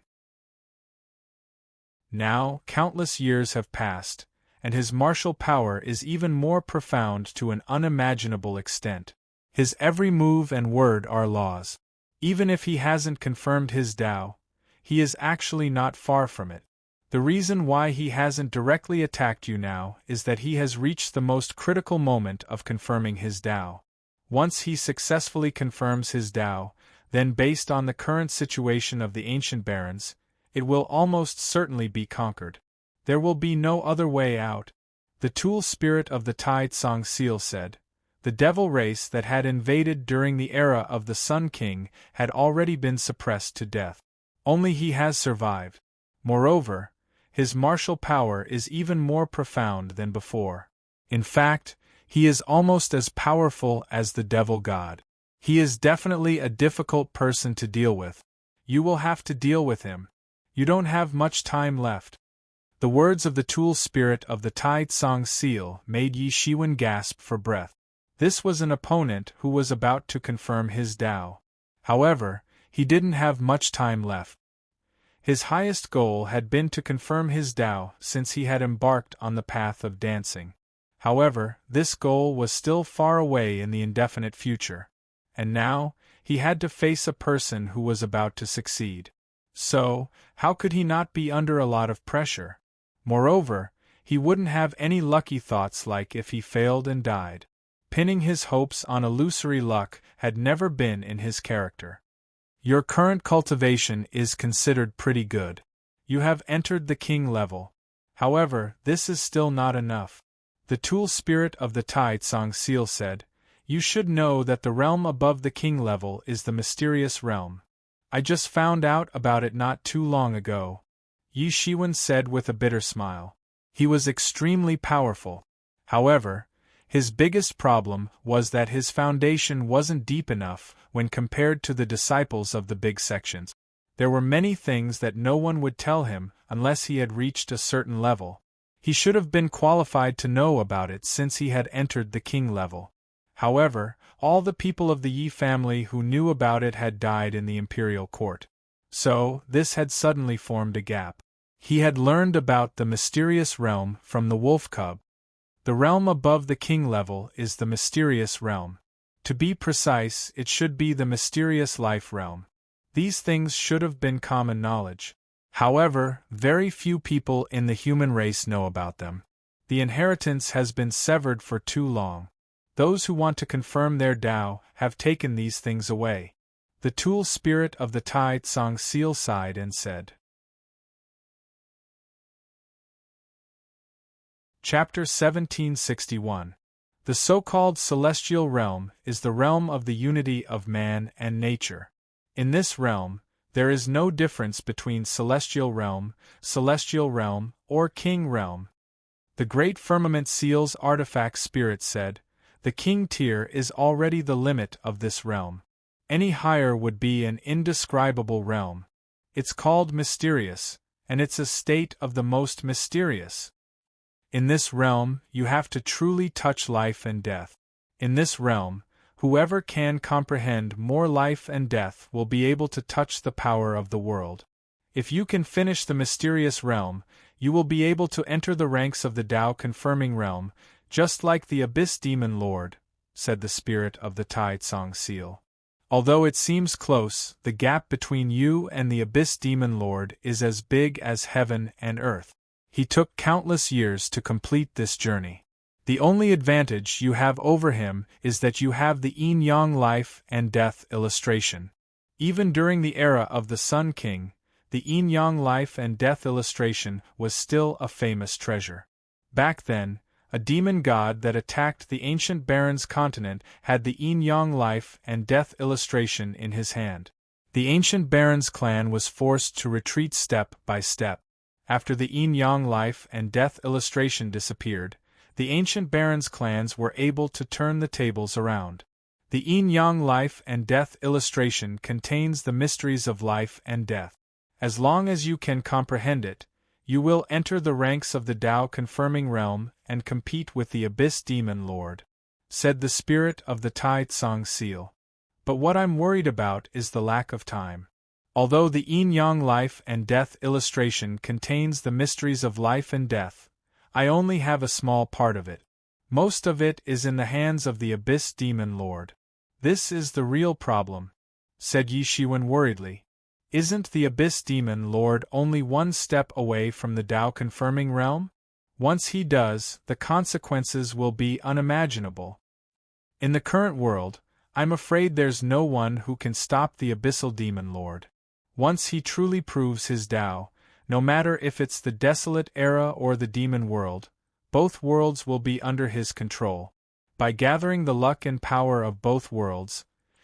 Now, countless years have passed, and his martial power is even more profound to an unimaginable extent. His every move and word are laws. Even if he hasn't confirmed his Tao, he is actually not far from it. The reason why he hasn't directly attacked you now is that he has reached the most critical moment of confirming his Tao. Once he successfully confirms his Tao, then based on the current situation of the ancient barons, it will almost certainly be conquered. There will be no other way out. The tool spirit of the Tai Tsong seal said. The devil race that had invaded during the era of the Sun King had already been suppressed to death. Only he has survived. Moreover, his martial power is even more profound than before. In fact, he is almost as powerful as the devil god. He is definitely a difficult person to deal with. You will have to deal with him. You don't have much time left. The words of the tool spirit of the Tai Tsang seal made Yi Shiwen gasp for breath. This was an opponent who was about to confirm his Tao. However, he didn't have much time left. His highest goal had been to confirm his Tao since he had embarked on the path of dancing. However, this goal was still far away in the indefinite future. And now, he had to face a person who was about to succeed. So, how could he not be under a lot of pressure? Moreover, he wouldn't have any lucky thoughts like if he failed and died. Pinning his hopes on illusory luck had never been in his character. Your current cultivation is considered pretty good. You have entered the king level. However, this is still not enough. The tool spirit of the Tai Tsang seal said, "You should know that the realm above the king level is the mysterious realm. I just found out about it not too long ago," Yi Shiwen said with a bitter smile. He was extremely powerful. However, his biggest problem was that his foundation wasn't deep enough when compared to the disciples of the big sections. There were many things that no one would tell him unless he had reached a certain level. He should have been qualified to know about it since he had entered the king level. However, all the people of the Yi family who knew about it had died in the imperial court. So, this had suddenly formed a gap. He had learned about the mysterious realm from the wolf cub. The realm above the king level is the mysterious realm. To be precise, it should be the mysterious life realm. These things should have been common knowledge. However, very few people in the human race know about them. The inheritance has been severed for too long. Those who want to confirm their Tao have taken these things away. The tool spirit of the Tai Tsang seal sighed and said. Chapter 1761. The so-called celestial realm is the realm of the unity of man and nature. In this realm, there is no difference between celestial realm, or king realm. The great firmament seal's artifact spirit said, "The king tier is already the limit of this realm. Any higher would be an indescribable realm. It's called mysterious, and it's a state of the most mysterious. In this realm, you have to truly touch life and death. In this realm, whoever can comprehend more life and death will be able to touch the power of the world. If you can finish the mysterious realm, you will be able to enter the ranks of the Tao-confirming realm, just like the Abyss Demon Lord," said the spirit of the Tai Tsang seal. "Although it seems close, the gap between you and the Abyss Demon Lord is as big as heaven and earth. He took countless years to complete this journey. The only advantage you have over him is that you have the yin-yang life and death illustration. Even during the era of the Sun King, the yin-yang life and death illustration was still a famous treasure. Back then, a demon god that attacked the ancient Baron's continent had the yin-yang life and death illustration in his hand. The ancient Baron's clan was forced to retreat step by step. After the yin-yang life and death illustration disappeared, the ancient Baron's clans were able to turn the tables around. The yin-yang life and death illustration contains the mysteries of life and death. As long as you can comprehend it, you will enter the ranks of the Tao-confirming realm and compete with the Abyss Demon Lord," said the spirit of the Tai Tsang seal. "But what I'm worried about is the lack of time. Although the yin-yang life and death illustration contains the mysteries of life and death, I only have a small part of it. Most of it is in the hands of the Abyss Demon Lord. This is the real problem," said Yi Shiwen worriedly. "Isn't the Abyss Demon Lord only one step away from the Tao-confirming realm? Once he does, the consequences will be unimaginable. In the current world, I'm afraid there's no one who can stop the Abyssal Demon Lord. Once he truly proves his Tao, no matter if it's the desolate era or the demon world, both worlds will be under his control. By gathering the luck and power of both worlds,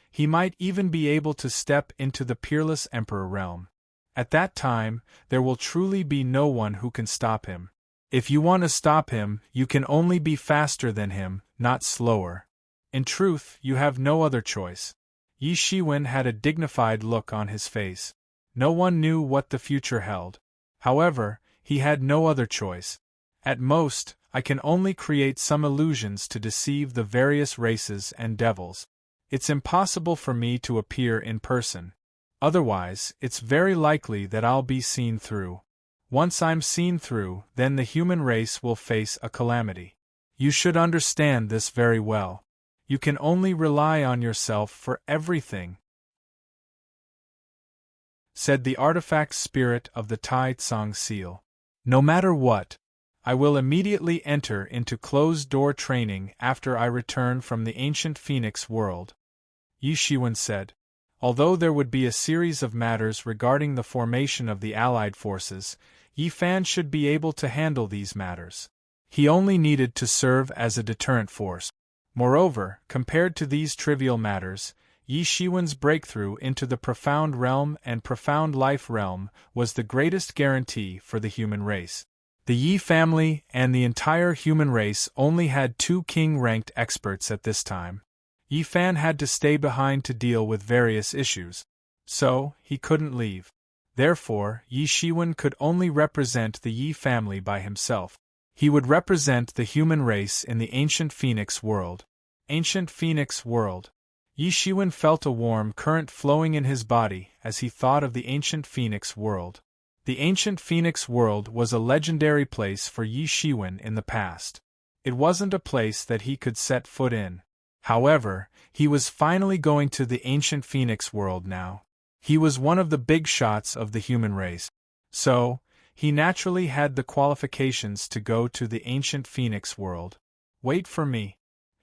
he might even be able to step into the peerless Emperor realm. At that time, there will truly be no one who can stop him. If you want to stop him, you can only be faster than him, not slower. In truth, you have no other choice. Yi Shiwen had a dignified look on his face. No one knew what the future held. However, he had no other choice. At most, I can only create some illusions to deceive the various races and devils. It's impossible for me to appear in person. Otherwise, it's very likely that I'll be seen through. Once I'm seen through, then the human race will face a calamity. You should understand this very well. You can only rely on yourself for everything, said the artifact spirit of the Tai Tsang seal. No matter what, I will immediately enter into closed-door training after I return from the ancient Phoenix world, Yi Shiwen said. Although there would be a series of matters regarding the formation of the Allied forces, Yi Fan should be able to handle these matters. He only needed to serve as a deterrent force. Moreover, compared to these trivial matters, Yi Shiwen's breakthrough into the profound realm and profound life realm was the greatest guarantee for the human race. The Yi family and the entire human race only had 2 king-ranked experts at this time. Yi Fan had to stay behind to deal with various issues. So, he couldn't leave. Therefore, Yi Shiwen could only represent the Yi family by himself. He would represent the human race in the ancient Phoenix world. Ancient Phoenix world. Yi Shiwen felt a warm current flowing in his body as he thought of the ancient Phoenix world. The ancient Phoenix world was a legendary place for Yi Shiwen in the past. It wasn't a place that he could set foot in. However, he was finally going to the ancient Phoenix world now. He was one of the big shots of the human race. So, he naturally had the qualifications to go to the ancient Phoenix world. Wait for me,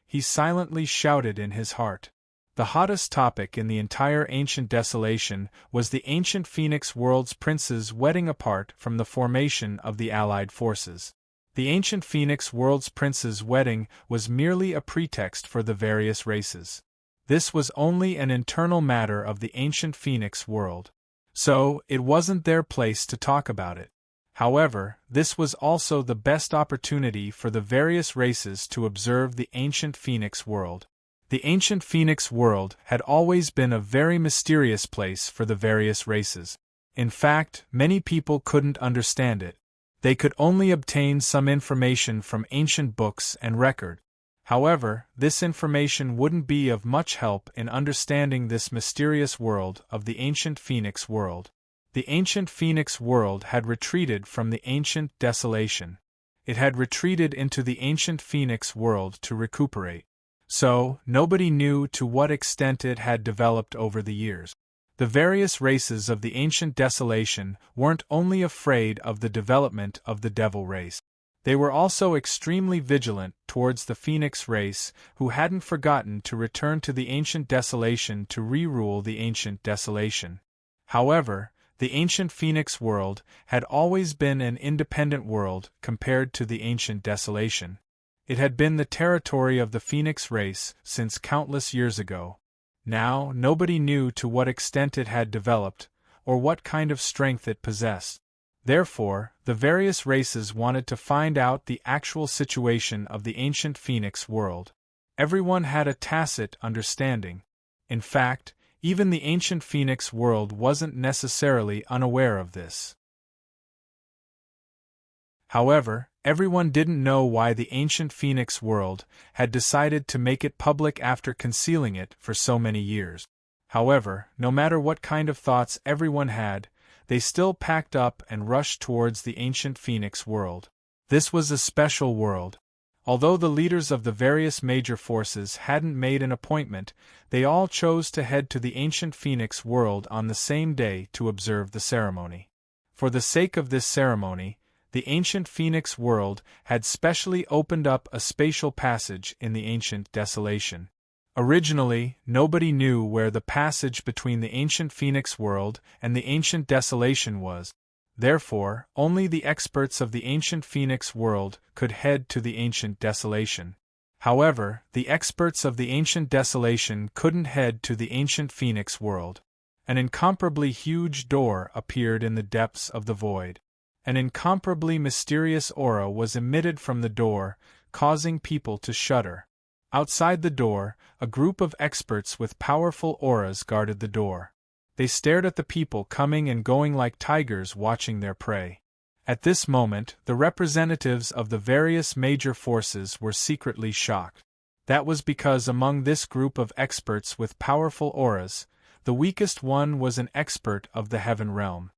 he silently shouted in his heart. The hottest topic in the entire ancient desolation was the ancient Phoenix world's princes wedding apart from the formation of the Allied forces. The ancient Phoenix world's princes' wedding was merely a pretext for the various races. This was only an internal matter of the ancient Phoenix world. So, it wasn't their place to talk about it. However, this was also the best opportunity for the various races to observe the ancient Phoenix world. The ancient Phoenix world had always been a very mysterious place for the various races. In fact, many people couldn't understand it. They could only obtain some information from ancient books and record. However, this information wouldn't be of much help in understanding this mysterious world of the ancient Phoenix world. The ancient Phoenix world had retreated from the ancient desolation. It had retreated into the ancient Phoenix world to recuperate. So, nobody knew to what extent it had developed over the years. The various races of the ancient desolation weren't only afraid of the development of the devil race. They were also extremely vigilant towards the Phoenix race, who hadn't forgotten to return to the ancient desolation to re-rule the ancient desolation. However, the ancient Phoenix world had always been an independent world compared to the ancient desolation. It had been the territory of the Phoenix race since countless years ago. Now, nobody knew to what extent it had developed, or what kind of strength it possessed. Therefore, the various races wanted to find out the actual situation of the ancient Phoenix world. Everyone had a tacit understanding. In fact, even the ancient Phoenix world wasn't necessarily unaware of this. However, everyone didn't know why the ancient Phoenix world had decided to make it public after concealing it for so many years. However, no matter what kind of thoughts everyone had, they still packed up and rushed towards the ancient Phoenix world. This was a special world. Although the leaders of the various major forces hadn't made an appointment, they all chose to head to the ancient Phoenix world on the same day to observe the ceremony. For the sake of this ceremony, the ancient Phoenix world had specially opened up a spatial passage in the ancient desolation. Originally, nobody knew where the passage between the ancient Phoenix world and the ancient desolation was. Therefore, only the experts of the ancient Phoenix world could head to the ancient desolation. However, the experts of the ancient desolation couldn't head to the ancient Phoenix world. An incomparably huge door appeared in the depths of the void. An incomparably mysterious aura was emitted from the door, causing people to shudder. Outside the door, a group of experts with powerful auras guarded the door. They stared at the people coming and going like tigers watching their prey. At this moment, the representatives of the various major forces were secretly shocked. That was because among this group of experts with powerful auras, the weakest one was an expert of the heaven realm.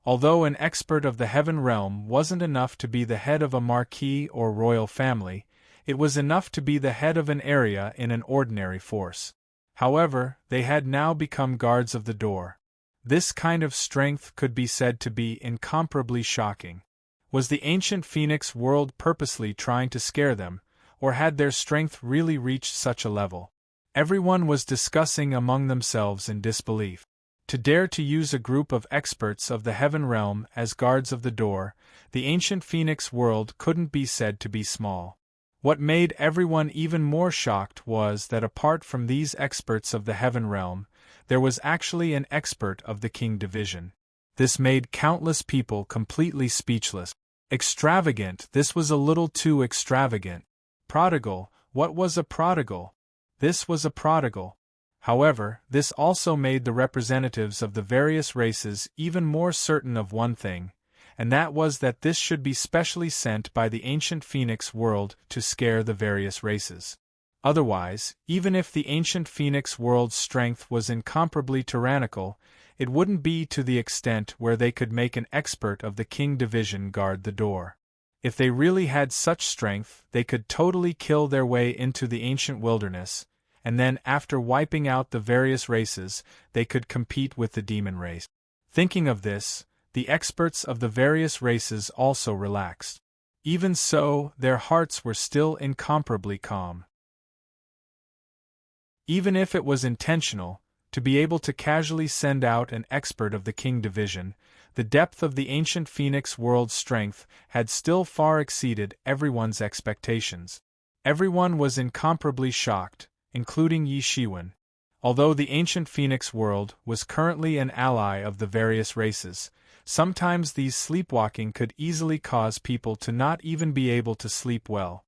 Although an expert of the heaven realm wasn't enough to be the head of a marquis or royal family, it was enough to be the head of an area in an ordinary force. However, they had now become guards of the door. This kind of strength could be said to be incomparably shocking. Was the ancient Phoenix world purposely trying to scare them, or had their strength really reached such a level? Everyone was discussing among themselves in disbelief. To dare to use a group of experts of the heaven realm as guards of the door, the ancient Phoenix world couldn't be said to be small. What made everyone even more shocked was that apart from these experts of the heaven realm, there was actually an expert of the king division. This made countless people completely speechless. Extravagant, this was a little too extravagant. Prodigal, what was a prodigal? This was a prodigal. However, this also made the representatives of the various races even more certain of one thing, and that was that this should be specially sent by the ancient Phoenix world to scare the various races. Otherwise, even if the ancient Phoenix world's strength was incomparably tyrannical, it wouldn't be to the extent where they could make an expert of the king division guard the door. If they really had such strength, they could totally kill their way into the ancient wilderness, and then after wiping out the various races, they could compete with the demon race. Thinking of this, the experts of the various races also relaxed. Even so, their hearts were still incomparably calm. Even if it was intentional, to be able to casually send out an expert of the king division, the depth of the ancient Phoenix world's strength had still far exceeded everyone's expectations. Everyone was incomparably shocked, including Yi Shiwen. Although the ancient Phoenix world was currently an ally of the various races, sometimes these sleepwalking could easily cause people to not even be able to sleep well.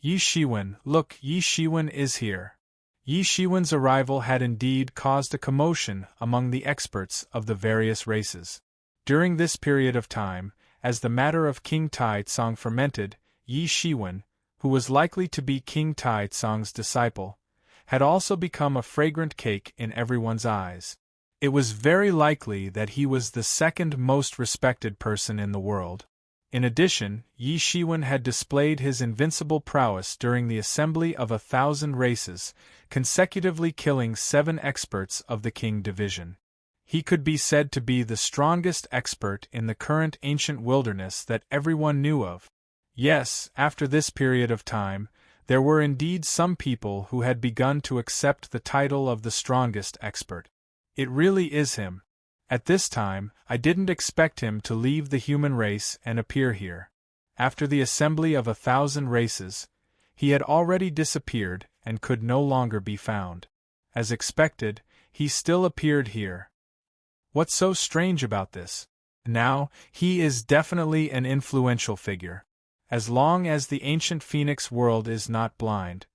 Yi Shiwen, look, Yi Shiwen is here. Yi Shiwen's arrival had indeed caused a commotion among the experts of the various races. During this period of time, as the matter of King Taizong fermented, Yi Shiwen, who was likely to be King Taizong's disciple, had also become a fragrant cake in everyone's eyes. It was very likely that he was the second most respected person in the world. In addition, Yi Shiwen had displayed his invincible prowess during the assembly of 1,000 races, consecutively killing 7 experts of the king division. He could be said to be the strongest expert in the current ancient wilderness that everyone knew of. Yes, after this period of time, there were indeed some people who had begun to accept the title of the strongest expert. It really is him. At this time, I didn't expect him to leave the human race and appear here. After the assembly of 1,000 races, he had already disappeared and could no longer be found. As expected, he still appeared here. What's so strange about this? Now, he is definitely an influential figure. As long as the ancient Phoenix world is not blind,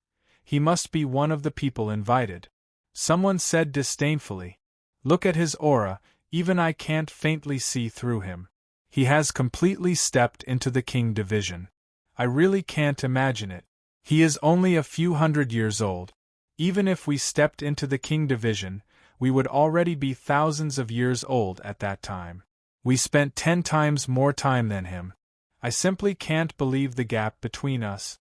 he must be one of the people invited. Someone said disdainfully, "Look at his aura, even I can't faintly see through him. He has completely stepped into the king division. I really can't imagine it. He is only a few hundred years old. Even if we stepped into the king division, we would already be thousands of years old at that time. We spent 10 times more time than him. I simply can't believe the gap between us.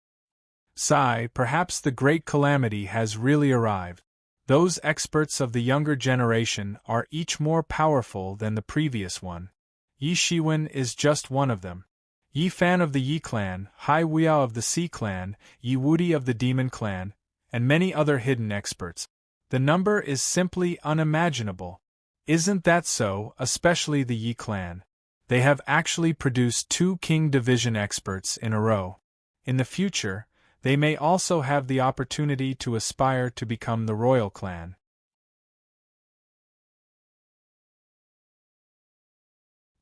Sigh, perhaps the great calamity has really arrived. Those experts of the younger generation are each more powerful than the previous one. Yi Shiwen is just one of them. Yi Fan of the Yi clan, Hai Weao of the Sea clan, Yi Wudi of the Demon clan, and many other hidden experts. The number is simply unimaginable. Isn't that so, especially the Yi clan? They have actually produced 2 King Division experts in a row. In the future, they may also have the opportunity to aspire to become the royal clan.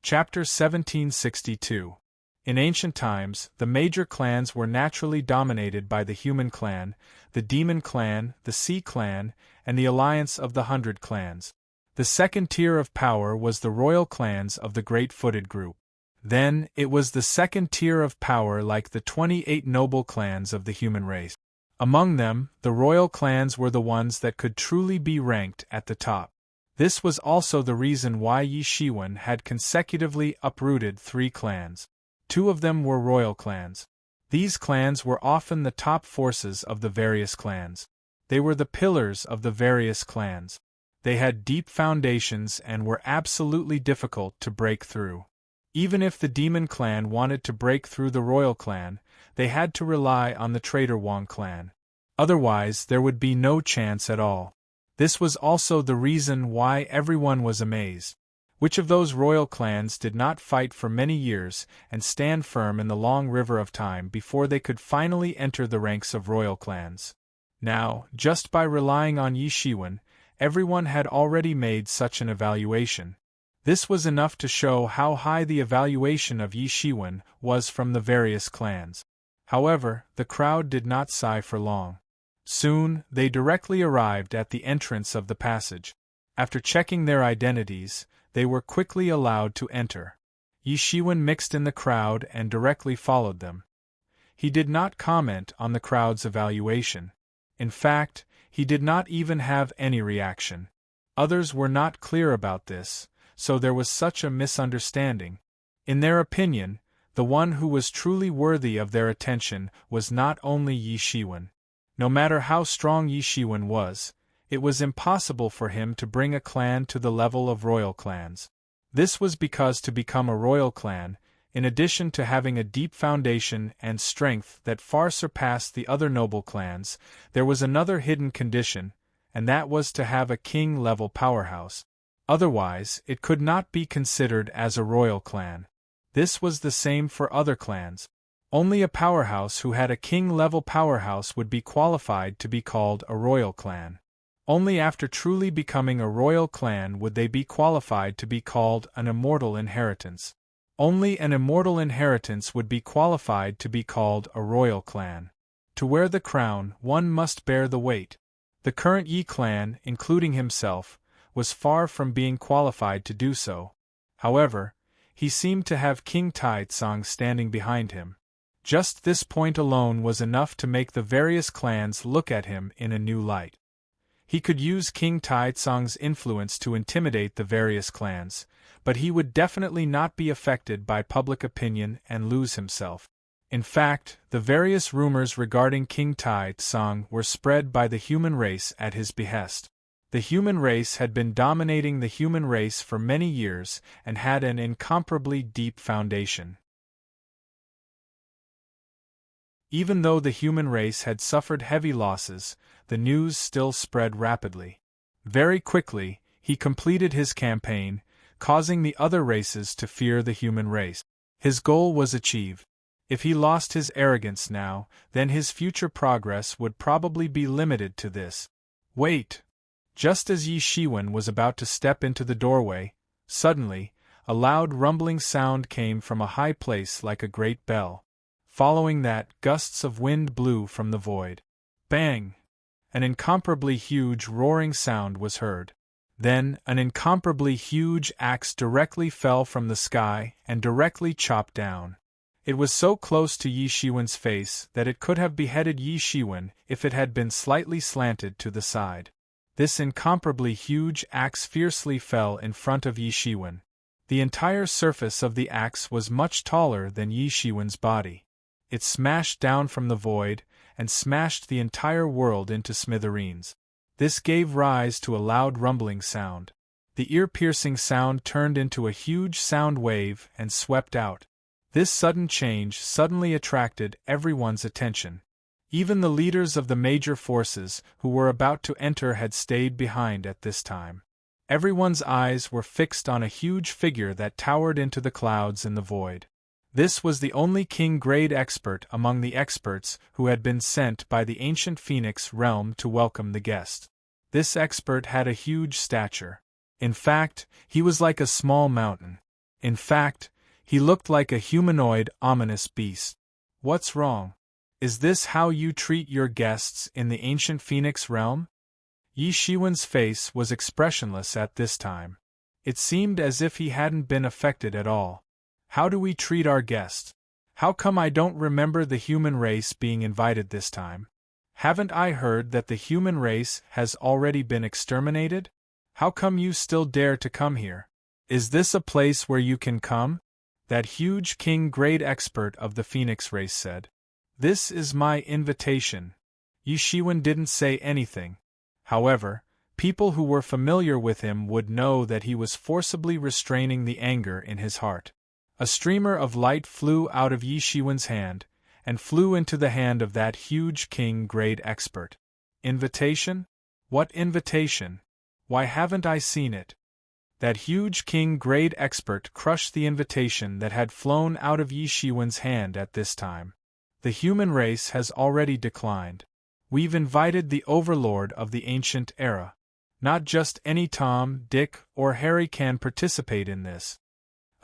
Chapter 1762. In ancient times, the major clans were naturally dominated by the human clan, the demon clan, the sea clan, and the alliance of the 100 clans. The second tier of power was the royal clans of the great-footed group. Then, it was the second tier of power like the 28 noble clans of the human race. Among them, the royal clans were the ones that could truly be ranked at the top. This was also the reason why Yi Shiwen had consecutively uprooted 3 clans. 2 of them were royal clans. These clans were often the top forces of the various clans. They were the pillars of the various clans. They had deep foundations and were absolutely difficult to break through. Even if the demon clan wanted to break through the royal clan, they had to rely on the traitor Wang clan. Otherwise, there would be no chance at all. This was also the reason why everyone was amazed. Which of those royal clans did not fight for many years and stand firm in the long river of time before they could finally enter the ranks of royal clans? Now, just by relying on Yi Shiwen, everyone had already made such an evaluation. This was enough to show how high the evaluation of Yi Shiwen was from the various clans. However, the crowd did not sigh for long. Soon, they directly arrived at the entrance of the passage. After checking their identities, they were quickly allowed to enter. Yi Shiwen mixed in the crowd and directly followed them. He did not comment on the crowd's evaluation. In fact, he did not even have any reaction. Others were not clear about this, so there was such a misunderstanding. In their opinion, the one who was truly worthy of their attention was not only Yi Shiwen. No matter how strong Yi Shiwen was, it was impossible for him to bring a clan to the level of royal clans. This was because to become a royal clan, in addition to having a deep foundation and strength that far surpassed the other noble clans, there was another hidden condition, and that was to have a king-level powerhouse. Otherwise, it could not be considered as a royal clan. This was the same for other clans. Only a powerhouse who had a king-level powerhouse would be qualified to be called a royal clan. Only after truly becoming a royal clan would they be qualified to be called an immortal inheritance. Only an immortal inheritance would be qualified to be called a royal clan. To wear the crown, one must bear the weight. The current Yi clan, including himself, was far from being qualified to do so. However, he seemed to have King Taitsong standing behind him. Just this point alone was enough to make the various clans look at him in a new light. He could use King Taitsong's influence to intimidate the various clans, but he would definitely not be affected by public opinion and lose himself. In fact, the various rumors regarding King Taitsong were spread by the human race at his behest. The human race had been dominating the human race for many years and had an incomparably deep foundation. Even though the human race had suffered heavy losses, the news still spread rapidly. Very quickly, he completed his campaign, causing the other races to fear the human race. His goal was achieved. If he lost his arrogance now, then his future progress would probably be limited to this. Wait! Just as Yi Shiwen was about to step into the doorway, suddenly, a loud rumbling sound came from a high place like a great bell. Following that, gusts of wind blew from the void. Bang! An incomparably huge roaring sound was heard. Then, an incomparably huge axe directly fell from the sky and directly chopped down. It was so close to Yi Shiwen's face that it could have beheaded Yi Shiwen if it had been slightly slanted to the side. This incomparably huge axe fiercely fell in front of Yi Shiwen. The entire surface of the axe was much taller than Yi Shiwen's body. It smashed down from the void, and smashed the entire world into smithereens. This gave rise to a loud rumbling sound. The ear-piercing sound turned into a huge sound wave and swept out. This sudden change suddenly attracted everyone's attention. Even the leaders of the major forces who were about to enter had stayed behind at this time. Everyone's eyes were fixed on a huge figure that towered into the clouds in the void. This was the only king-grade expert among the experts who had been sent by the ancient Phoenix realm to welcome the guest. This expert had a huge stature. In fact, he was like a small mountain. In fact, he looked like a humanoid, ominous beast. What's wrong? Is this how you treat your guests in the ancient Phoenix realm? Yi Shiwen's face was expressionless at this time. It seemed as if he hadn't been affected at all. How do we treat our guests? How come I don't remember the human race being invited this time? Haven't I heard that the human race has already been exterminated? How come you still dare to come here? Is this a place where you can come? That huge king grade expert of the Phoenix race said. This is my invitation. Yi Shiwen didn't say anything. However, people who were familiar with him would know that he was forcibly restraining the anger in his heart. A streamer of light flew out of Yi Shiwen's hand, and flew into the hand of that huge king-grade expert. Invitation? What invitation? Why haven't I seen it? That huge king-grade expert crushed the invitation that had flown out of Yi Shiwen's hand at this time. The human race has already declined. We've invited the overlord of the ancient era. Not just any Tom, Dick, or Harry can participate in this.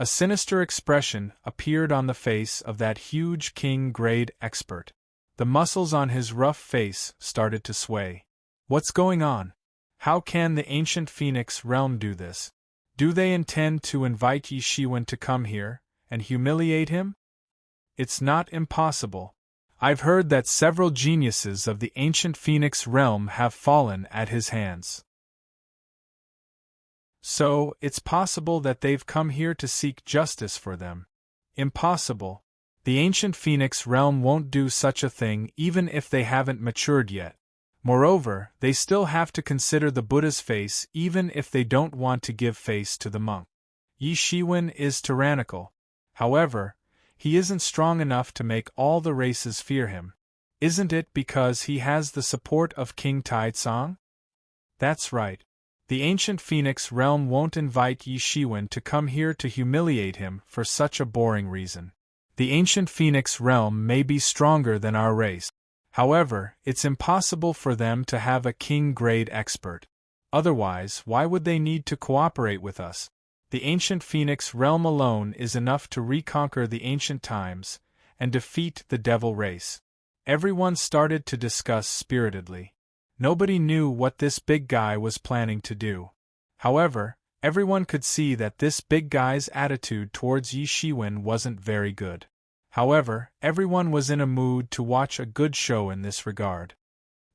A sinister expression appeared on the face of that huge king-grade expert. The muscles on his rough face started to sway. What's going on? How can the ancient Phoenix realm do this? Do they intend to invite Yi Shiwen to come here and humiliate him? It's not impossible. I've heard that several geniuses of the ancient Phoenix realm have fallen at his hands. So, it's possible that they've come here to seek justice for them. Impossible. The ancient Phoenix realm won't do such a thing even if they haven't matured yet. Moreover, they still have to consider the Buddha's face even if they don't want to give face to the monk. Yi Shiwen is tyrannical. However, he isn't strong enough to make all the races fear him. Isn't it because he has the support of King Taizong? That's right. The ancient Phoenix realm won't invite Yi Shiwen to come here to humiliate him for such a boring reason. The ancient Phoenix realm may be stronger than our race. However, it's impossible for them to have a king-grade expert. Otherwise, why would they need to cooperate with us? The ancient Phoenix realm alone is enough to reconquer the ancient times and defeat the devil race. Everyone started to discuss spiritedly. Nobody knew what this big guy was planning to do. However, everyone could see that this big guy's attitude towards Yi Shiwen wasn't very good. However, everyone was in a mood to watch a good show in this regard.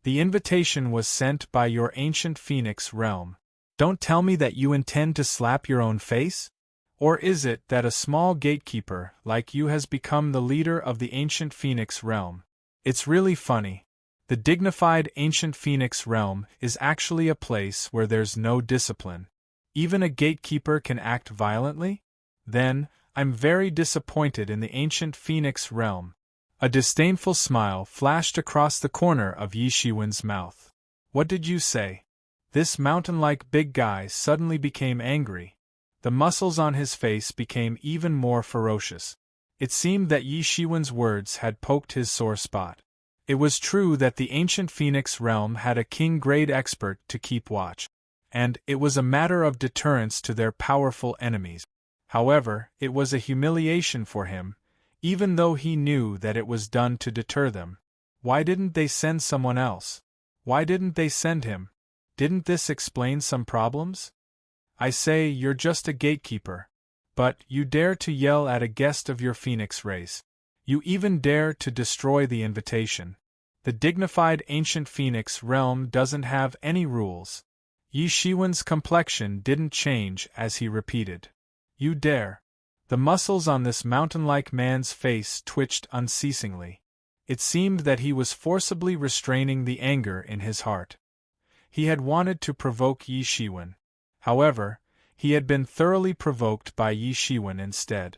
The invitation was sent by your ancient Phoenix realm. Don't tell me that you intend to slap your own face? Or is it that a small gatekeeper like you has become the leader of the ancient Phoenix realm? It's really funny. The dignified ancient Phoenix realm is actually a place where there's no discipline. Even a gatekeeper can act violently? Then, I'm very disappointed in the ancient Phoenix realm. A disdainful smile flashed across the corner of Yi Shiwen's mouth. What did you say? This mountain-like big guy suddenly became angry. The muscles on his face became even more ferocious. It seemed that Yi Shiwen's words had poked his sore spot. It was true that the ancient Phoenix realm had a king-grade expert to keep watch, and it was a matter of deterrence to their powerful enemies. However, it was a humiliation for him, even though he knew that it was done to deter them. Why didn't they send someone else? Why didn't they send him? Didn't this explain some problems? I say you're just a gatekeeper. But you dare to yell at a guest of your Phoenix race. You even dare to destroy the invitation. The dignified ancient Phoenix realm doesn't have any rules. Yi Shiwen's complexion didn't change as he repeated. You dare. The muscles on this mountain-like man's face twitched unceasingly. It seemed that he was forcibly restraining the anger in his heart. He had wanted to provoke Yi Shiwen. However, he had been thoroughly provoked by Yi Shiwen instead.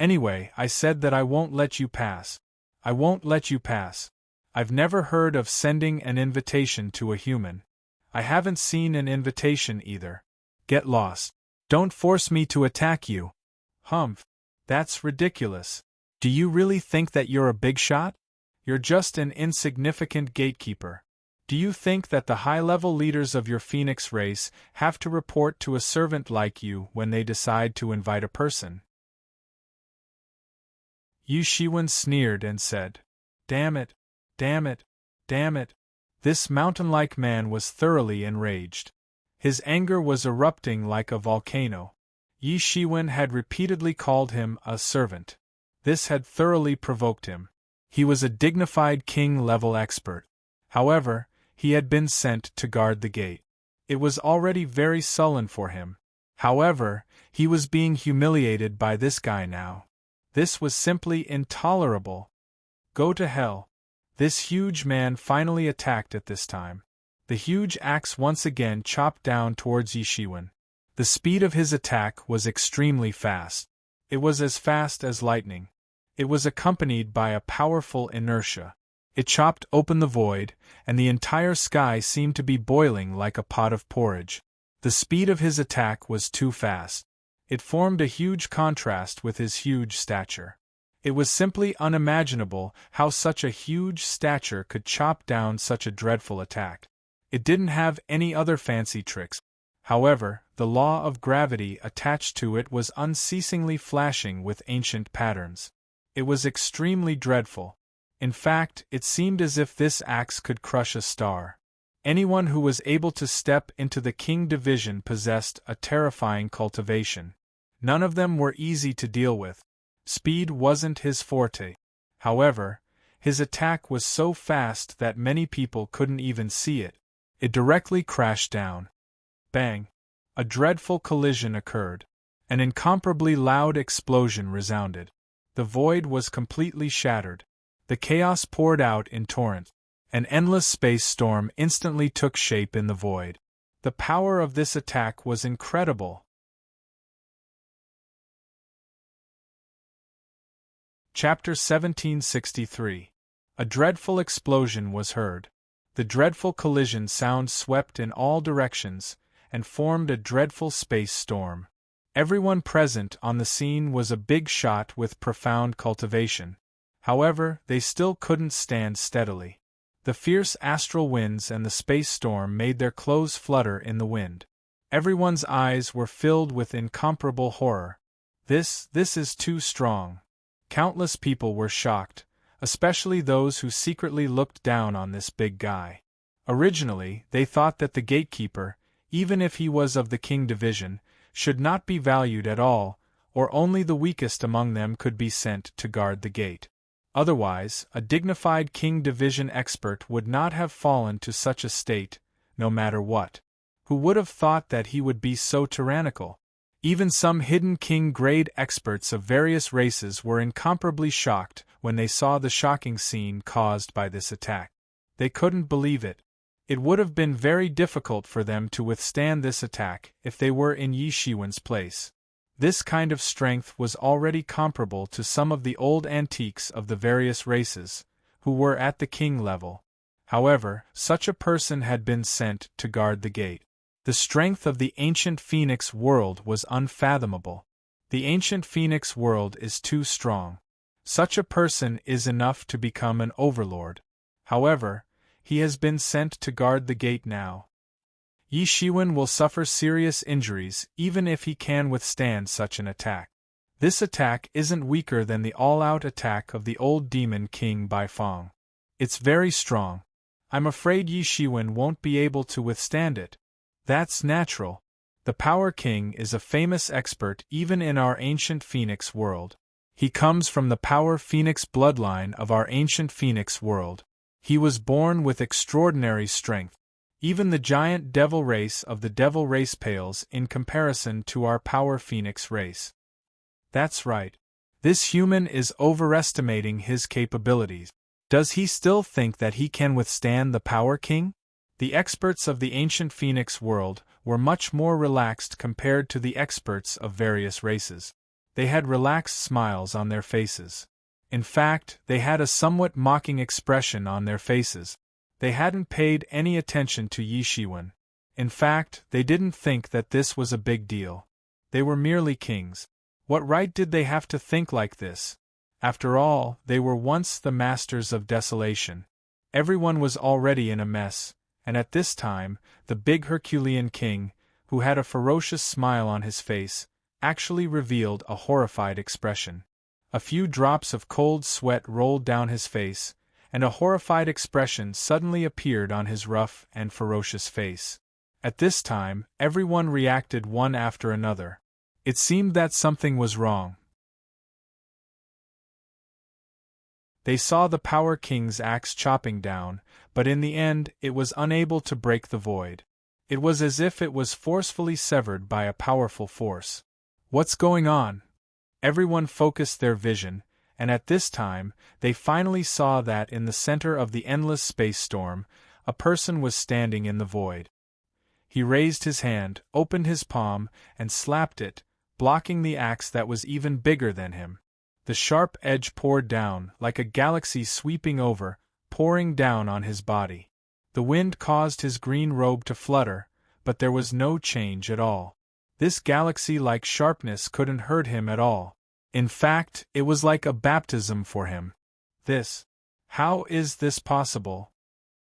Anyway, I said that I won't let you pass. I won't let you pass. I've never heard of sending an invitation to a human. I haven't seen an invitation either. Get lost. Don't force me to attack you. Humph. That's ridiculous. Do you really think that you're a big shot? You're just an insignificant gatekeeper. Do you think that the high-level leaders of your phoenix race have to report to a servant like you when they decide to invite a person? Yi Shiwen sneered and said, Damn it, damn it, damn it. This mountain-like man was thoroughly enraged. His anger was erupting like a volcano. Yi Shiwen had repeatedly called him a servant. This had thoroughly provoked him. He was a dignified king-level expert. However, he had been sent to guard the gate. It was already very sullen for him. However, he was being humiliated by this guy now. This was simply intolerable. Go to hell. This huge man finally attacked at this time. The huge axe once again chopped down towards Yi Shiwen. The speed of his attack was extremely fast. It was as fast as lightning. It was accompanied by a powerful inertia. It chopped open the void, and the entire sky seemed to be boiling like a pot of porridge. The speed of his attack was too fast. It formed a huge contrast with his huge stature. It was simply unimaginable how such a huge stature could chop down such a dreadful attack. It didn't have any other fancy tricks. However, the law of gravity attached to it was unceasingly flashing with ancient patterns. It was extremely dreadful. In fact, it seemed as if this axe could crush a star. Anyone who was able to step into the King division possessed a terrifying cultivation. None of them were easy to deal with. Speed wasn't his forte. However, his attack was so fast that many people couldn't even see it. It directly crashed down. Bang! A dreadful collision occurred. An incomparably loud explosion resounded. The void was completely shattered. The chaos poured out in torrents. An endless space storm instantly took shape in the void. The power of this attack was incredible. Chapter 1763. A dreadful explosion was heard. The dreadful collision sound swept in all directions, and formed a dreadful space storm. Everyone present on the scene was a big shot with profound cultivation. However, they still couldn't stand steadily. The fierce astral winds and the space storm made their clothes flutter in the wind. Everyone's eyes were filled with incomparable horror. This is too strong. Countless people were shocked, especially those who secretly looked down on this big guy. Originally, they thought that the gatekeeper, even if he was of the King division, should not be valued at all, or only the weakest among them could be sent to guard the gate. Otherwise, a dignified King division expert would not have fallen to such a state, no matter what. Who would have thought that he would be so tyrannical? Even some hidden King-grade experts of various races were incomparably shocked when they saw the shocking scene caused by this attack. They couldn't believe it. It would have been very difficult for them to withstand this attack if they were in Yi Shiwen's place. This kind of strength was already comparable to some of the old antiques of the various races, who were at the king level. However, such a person had been sent to guard the gate. The strength of the ancient Phoenix world was unfathomable. The ancient Phoenix world is too strong. Such a person is enough to become an overlord. However, he has been sent to guard the gate now. Yi Shiwen will suffer serious injuries even if he can withstand such an attack. This attack isn't weaker than the all-out attack of the old demon King Baifeng. It's very strong. I'm afraid Yi Shiwen won't be able to withstand it. That's natural. The Power King is a famous expert even in our ancient Phoenix world. He comes from the Power Phoenix bloodline of our ancient Phoenix world. He was born with extraordinary strength. Even the giant devil race of the devil race pales in comparison to our Power Phoenix race. That's right. This human is overestimating his capabilities. Does he still think that he can withstand the Power King? The experts of the ancient Phoenix world were much more relaxed compared to the experts of various races. They had relaxed smiles on their faces. In fact, they had a somewhat mocking expression on their faces. They hadn't paid any attention to Yi Shiwen. In fact, they didn't think that this was a big deal. They were merely kings. What right did they have to think like this? After all, they were once the masters of desolation. Everyone was already in a mess, and at this time, the big Herculean king, who had a ferocious smile on his face, actually revealed a horrified expression. A few drops of cold sweat rolled down his face, and a horrified expression suddenly appeared on his rough and ferocious face. At this time, everyone reacted one after another. It seemed that something was wrong. They saw the Power King's axe chopping down, but in the end it was unable to break the void. It was as if it was forcefully severed by a powerful force. What's going on? Everyone focused their vision, and at this time, they finally saw that in the center of the endless space storm, a person was standing in the void. He raised his hand, opened his palm, and slapped it, blocking the axe that was even bigger than him. The sharp edge poured down, like a galaxy sweeping over, pouring down on his body. The wind caused his green robe to flutter, but there was no change at all. This galaxy-like sharpness couldn't hurt him at all. In fact, it was like a baptism for him. How is this possible?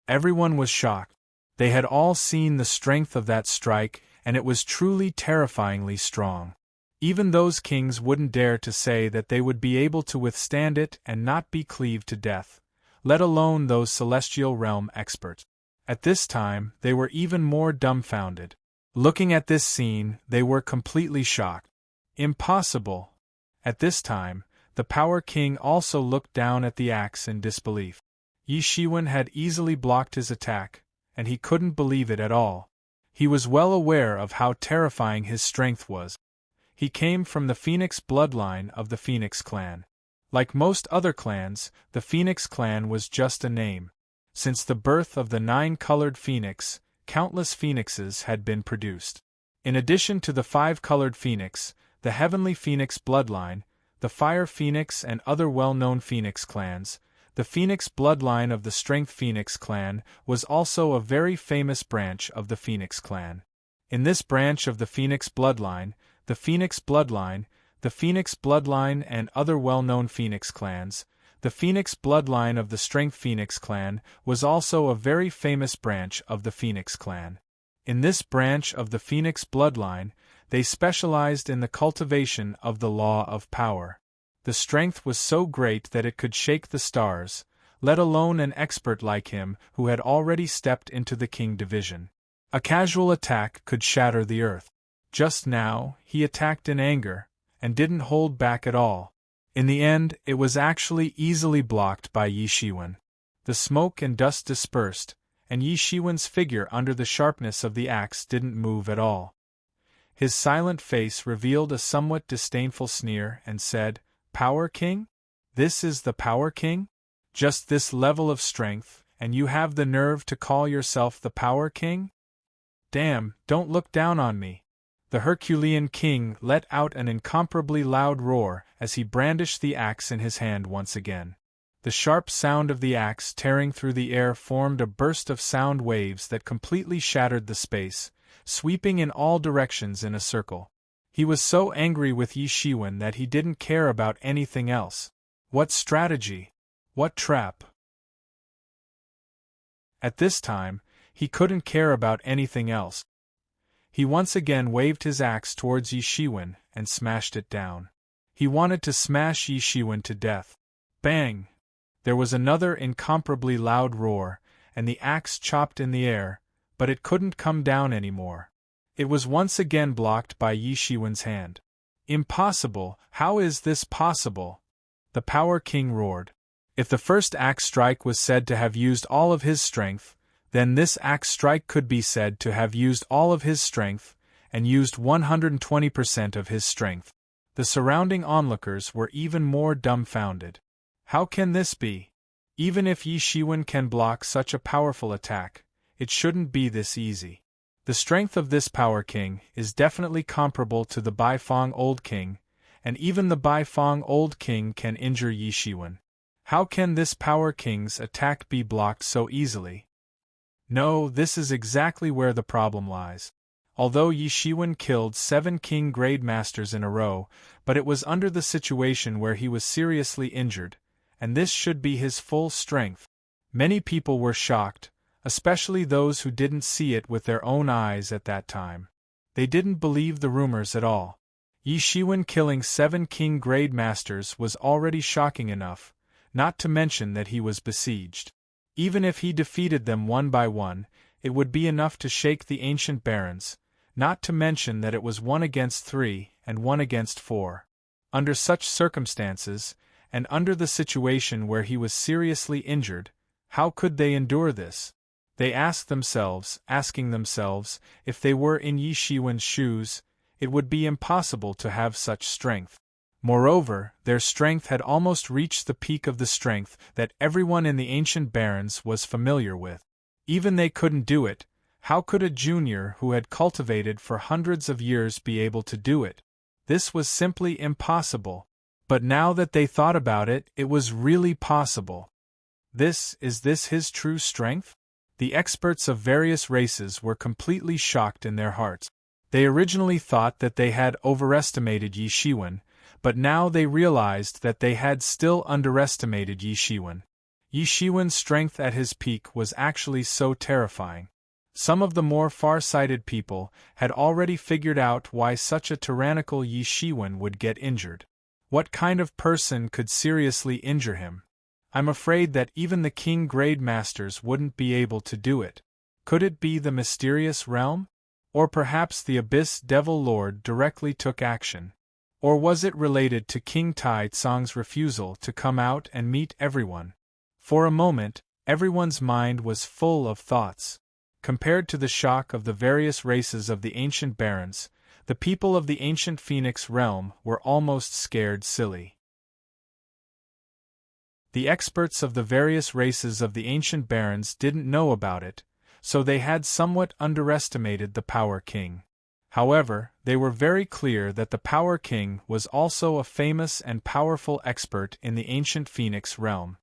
Everyone was shocked. They had all seen the strength of that strike, and it was truly terrifyingly strong. Even those kings wouldn't dare to say that they would be able to withstand it and not be cleaved to death, let alone those celestial realm experts. At this time, they were even more dumbfounded. Looking at this scene, they were completely shocked. Impossible! At this time, the Power King also looked down at the axe in disbelief. Yi Shiwen had easily blocked his attack, and he couldn't believe it at all. He was well aware of how terrifying his strength was. He came from the Phoenix bloodline of the Phoenix clan. Like most other clans, the Phoenix clan was just a name. Since the birth of the 9-colored phoenix, countless phoenixes had been produced. In addition to the 5-colored phoenix, the Heavenly Phoenix bloodline, the Fire Phoenix and other well-known Phoenix clans, the Phoenix bloodline of the Strength Phoenix clan was also a very famous branch of the Phoenix clan. In this branch of the Phoenix bloodline, the Phoenix bloodline and other well-known Phoenix clans, the Phoenix bloodline of the Strength Phoenix clan was also a very famous branch of the Phoenix clan. In this branch of the Phoenix bloodline, they specialized in the cultivation of the law of power. The strength was so great that it could shake the stars, let alone an expert like him who had already stepped into the King division. A casual attack could shatter the earth. Just now, he attacked in anger, and didn't hold back at all. In the end, it was actually easily blocked by Yi Shiwen. The smoke and dust dispersed, and Yi Shiwen's figure under the sharpness of the axe didn't move at all. His silent face revealed a somewhat disdainful sneer and said, "Power King? This is the Power King? Just this level of strength, and you have the nerve to call yourself the Power King? Damn, don't look down on me." The Herculean king let out an incomparably loud roar as he brandished the axe in his hand once again. The sharp sound of the axe tearing through the air formed a burst of sound waves that completely shattered the space, sweeping in all directions in a circle. He was so angry with Yi Shiwen that he didn't care about anything else. What strategy? What trap? At this time, he couldn't care about anything else. He once again waved his axe towards Yi Shiwen and smashed it down. He wanted to smash Yi Shiwen to death. Bang! There was another incomparably loud roar, and the axe chopped in the air, but it couldn't come down anymore. It was once again blocked by Yi Shiwen's hand. Impossible! How is this possible? The Power King roared. If the first axe strike was said to have used all of his strength, then this axe strike could be said to have used all of his strength, and used 120% of his strength. The surrounding onlookers were even more dumbfounded. How can this be? Even if Yi Shiwen can block such a powerful attack, it shouldn't be this easy. The strength of this Power King is definitely comparable to the Baifeng Old King, and even the Baifeng Old King can injure Yi Shiwen. How can this Power King's attack be blocked so easily? No, this is exactly where the problem lies. Although Yi Shiwen killed 7 King Grade Masters in a row, but it was under the situation where he was seriously injured, and this should be his full strength. Many people were shocked, especially those who didn't see it with their own eyes at that time. They didn't believe the rumors at all. Yi Shiwen killing 7 king grade masters was already shocking enough, not to mention that he was besieged. Even if he defeated them one by one, it would be enough to shake the ancient barons, not to mention that it was 1 against 3 and 1 against 4. Under such circumstances, and under the situation where he was seriously injured, how could they endure this? They asking themselves, if they were in Yi Shiwen's shoes, it would be impossible to have such strength. Moreover, their strength had almost reached the peak of the strength that everyone in the ancient barons was familiar with. Even they couldn't do it. How could a junior who had cultivated for hundreds of years be able to do it? This was simply impossible. But now that they thought about it, it was really possible. Is this his true strength? The experts of various races were completely shocked in their hearts. They originally thought that they had overestimated Yi Shiwen, but now they realized that they had still underestimated Yi Shiwen. Yi Shiwen's strength at his peak was actually so terrifying. Some of the more far-sighted people had already figured out why such a tyrannical Yi Shiwen would get injured. What kind of person could seriously injure him? I'm afraid that even the king grade masters wouldn't be able to do it. Could it be the mysterious realm? Or perhaps the Abyss Devil Lord directly took action? Or was it related to King Tai Tsong's refusal to come out and meet everyone? For a moment, everyone's mind was full of thoughts. Compared to the shock of the various races of the ancient barons, the people of the ancient Phoenix realm were almost scared silly. The experts of the various races of the ancient barons didn't know about it, so they had somewhat underestimated the Power King. However, they were very clear that the Power King was also a famous and powerful expert in the ancient Phoenix realm.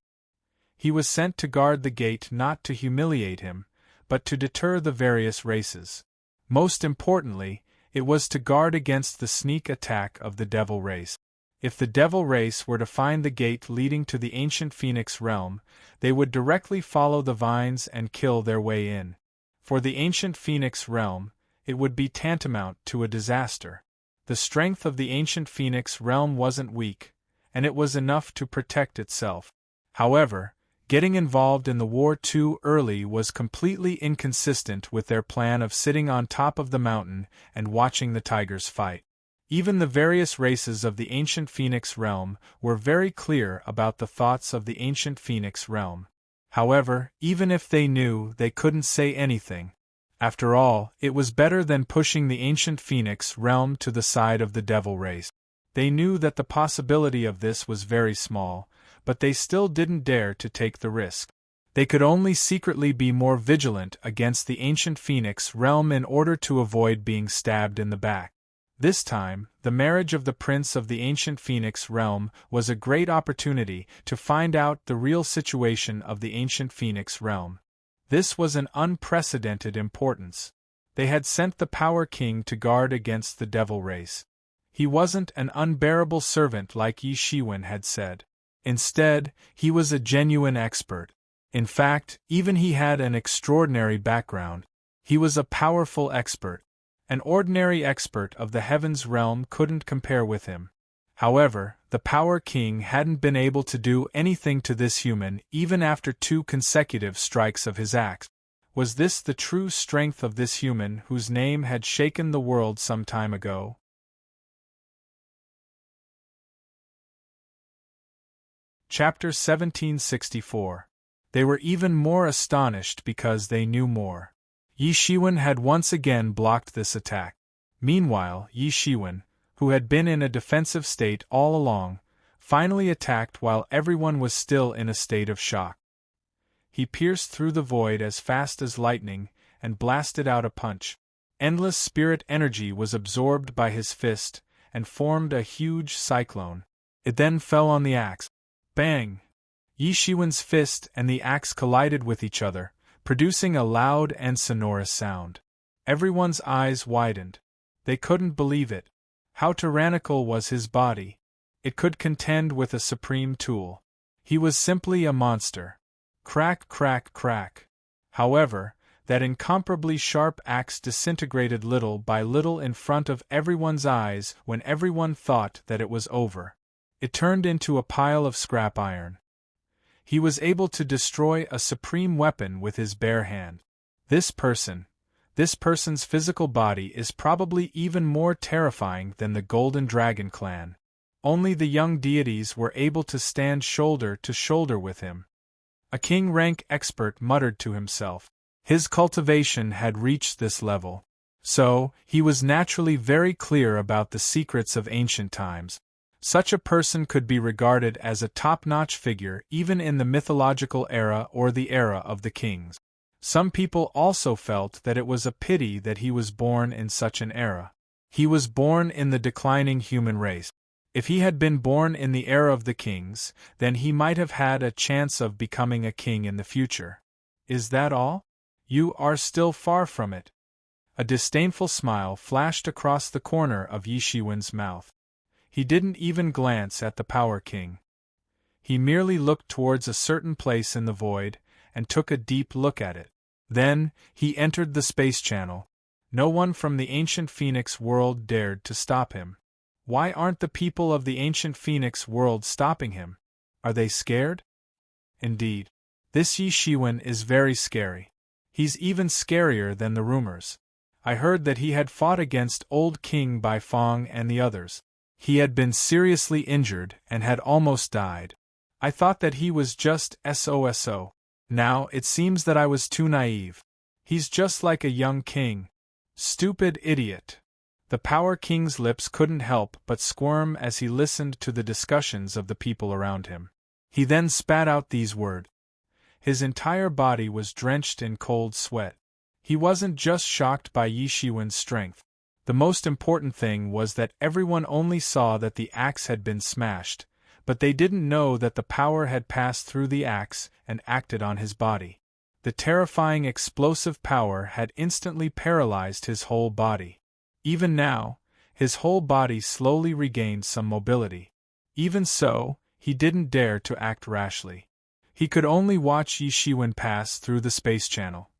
He was sent to guard the gate not to humiliate him, but to deter the various races. Most importantly, it was to guard against the sneak attack of the Devil race. If the Devil race were to find the gate leading to the ancient Phoenix realm, they would directly follow the vines and kill their way in. For the ancient Phoenix realm, it would be tantamount to a disaster. The strength of the ancient Phoenix realm wasn't weak, and it was enough to protect itself. However, getting involved in the war too early was completely inconsistent with their plan of sitting on top of the mountain and watching the tigers fight. Even the various races of the ancient Phoenix realm were very clear about the thoughts of the ancient Phoenix realm. However, even if they knew, they couldn't say anything. After all, it was better than pushing the ancient Phoenix realm to the side of the Devil race. They knew that the possibility of this was very small, but they still didn't dare to take the risk. They could only secretly be more vigilant against the ancient Phoenix realm in order to avoid being stabbed in the back. This time, the marriage of the prince of the ancient Phoenix realm was a great opportunity to find out the real situation of the ancient Phoenix realm. This was an unprecedented importance. They had sent the Power King to guard against the Devil race. He wasn't an unbearable servant like Yi Shiwen had said. Instead, he was a genuine expert. In fact, even he had an extraordinary background. He was a powerful expert. An ordinary expert of the heavens realm couldn't compare with him. However, the Power King hadn't been able to do anything to this human even after 2 consecutive strikes of his axe. Was this the true strength of this human whose name had shaken the world some time ago? Chapter 1764. They were even more astonished because they knew more. Yi Shiwen had once again blocked this attack. Meanwhile, Yi Shiwen, who had been in a defensive state all along, finally attacked while everyone was still in a state of shock. He pierced through the void as fast as lightning and blasted out a punch. Endless spirit energy was absorbed by his fist and formed a huge cyclone. It then fell on the axe. Bang! Yi Shiwen's fist and the axe collided with each other, producing a loud and sonorous sound. Everyone's eyes widened. They couldn't believe it. How tyrannical was his body! It could contend with a supreme tool. He was simply a monster. Crack, crack, crack. However, that incomparably sharp axe disintegrated little by little in front of everyone's eyes when everyone thought that it was over. It turned into a pile of scrap iron. He was able to destroy a supreme weapon with his bare hand. This person's physical body is probably even more terrifying than the Golden Dragon clan. Only the young deities were able to stand shoulder to shoulder with him. A king-rank expert muttered to himself. His cultivation had reached this level. So, he was naturally very clear about the secrets of ancient times. Such a person could be regarded as a top-notch figure even in the mythological era or the era of the kings. Some people also felt that it was a pity that he was born in such an era. He was born in the declining human race. If he had been born in the era of the kings, then he might have had a chance of becoming a king in the future. Is that all? You are still far from it. A disdainful smile flashed across the corner of Yishiwen's mouth. He didn't even glance at the Power King. He merely looked towards a certain place in the void, and took a deep look at it. Then, he entered the space channel. No one from the ancient Phoenix world dared to stop him. Why aren't the people of the ancient Phoenix world stopping him? Are they scared? Indeed. This Yishiwen is very scary. He's even scarier than the rumors. I heard that he had fought against Old King Baifeng and the others. He had been seriously injured and had almost died. I thought that he was just SOSO. Now it seems that I was too naive. He's just like a young king. Stupid idiot. The Power King's lips couldn't help but squirm as he listened to the discussions of the people around him. He then spat out these words. His entire body was drenched in cold sweat. He wasn't just shocked by Yishiwen's strength. The most important thing was that everyone only saw that the axe had been smashed, but they didn't know that the power had passed through the axe and acted on his body. The terrifying explosive power had instantly paralyzed his whole body. Even now, his whole body slowly regained some mobility. Even so, he didn't dare to act rashly. He could only watch Yishiwen pass through the space channel.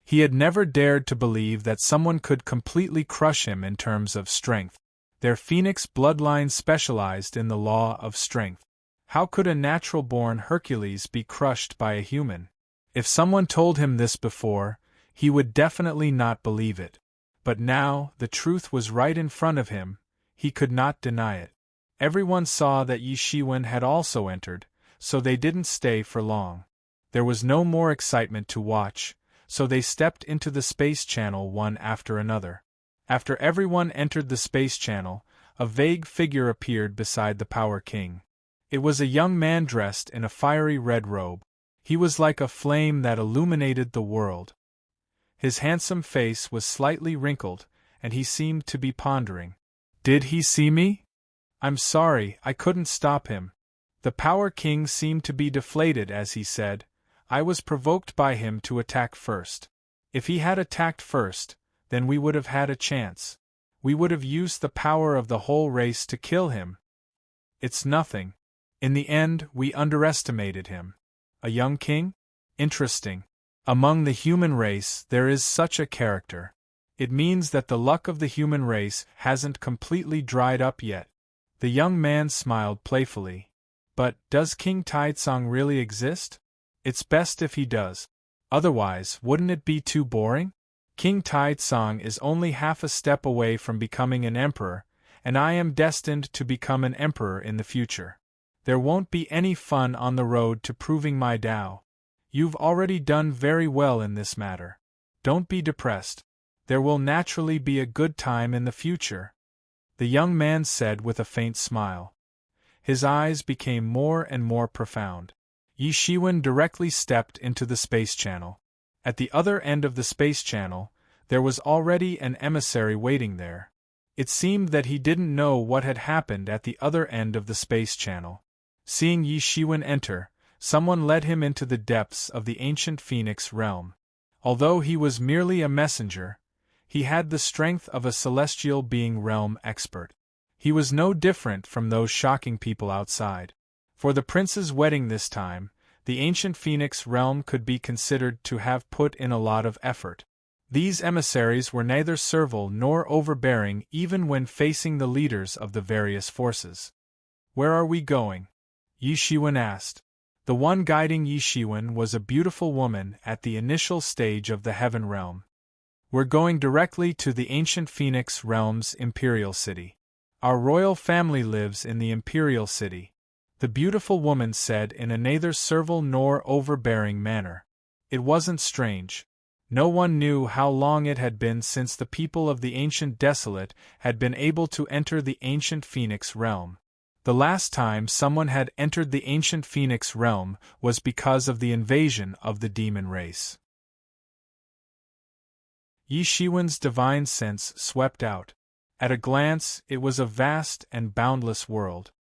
He had never dared to believe that someone could completely crush him in terms of strength. Their Phoenix bloodline specialized in the law of strength. How could a natural-born Hercules be crushed by a human? If someone told him this before, he would definitely not believe it. But now, the truth was right in front of him. He could not deny it. Everyone saw that Yishiwen had also entered, so they didn't stay for long. There was no more excitement to watch, so they stepped into the space channel one after another. After everyone entered the space channel, a vague figure appeared beside the Power King. It was a young man dressed in a fiery red robe. He was like a flame that illuminated the world. His handsome face was slightly wrinkled, and he seemed to be pondering. Did he see me? I'm sorry, I couldn't stop him. The Power King seemed to be deflated as he said, I was provoked by him to attack first. If he had attacked first, then we would have had a chance. We would have used the power of the whole race to kill him. It's nothing. In the end, we underestimated him. A young king? Interesting. Among the human race, there is such a character. It means that the luck of the human race hasn't completely dried up yet. The young man smiled playfully. But, does King Taizong really exist? It's best if he does. Otherwise, wouldn't it be too boring? King Taizong is only half a step away from becoming an emperor, and I am destined to become an emperor in the future. There won't be any fun on the road to proving my Tao. You've already done very well in this matter. Don't be depressed. There will naturally be a good time in the future. The young man said with a faint smile. His eyes became more and more profound. Yishiwen directly stepped into the space channel. At the other end of the space channel, there was already an emissary waiting there. It seemed that he didn't know what had happened at the other end of the space channel. Seeing Yishiwen enter, someone led him into the depths of the ancient Phoenix realm. Although he was merely a messenger, he had the strength of a celestial being realm expert. He was no different from those shocking people outside. For the prince's wedding this time, the ancient Phoenix realm could be considered to have put in a lot of effort. These emissaries were neither servile nor overbearing even when facing the leaders of the various forces. "Where are we going?" Yi Shiwen asked. The one guiding Yi Shiwen was a beautiful woman at the initial stage of the Heaven Realm. "We're going directly to the ancient Phoenix Realm's Imperial City. Our royal family lives in the Imperial City," the beautiful woman said in a neither servile nor overbearing manner. It wasn't strange. No one knew how long it had been since the people of the Ancient Desolate had been able to enter the ancient Phoenix Realm. The last time someone had entered the ancient Phoenix Realm was because of the invasion of the demon race. Yi Shiwen's divine sense swept out. At a glance, it was a vast and boundless world.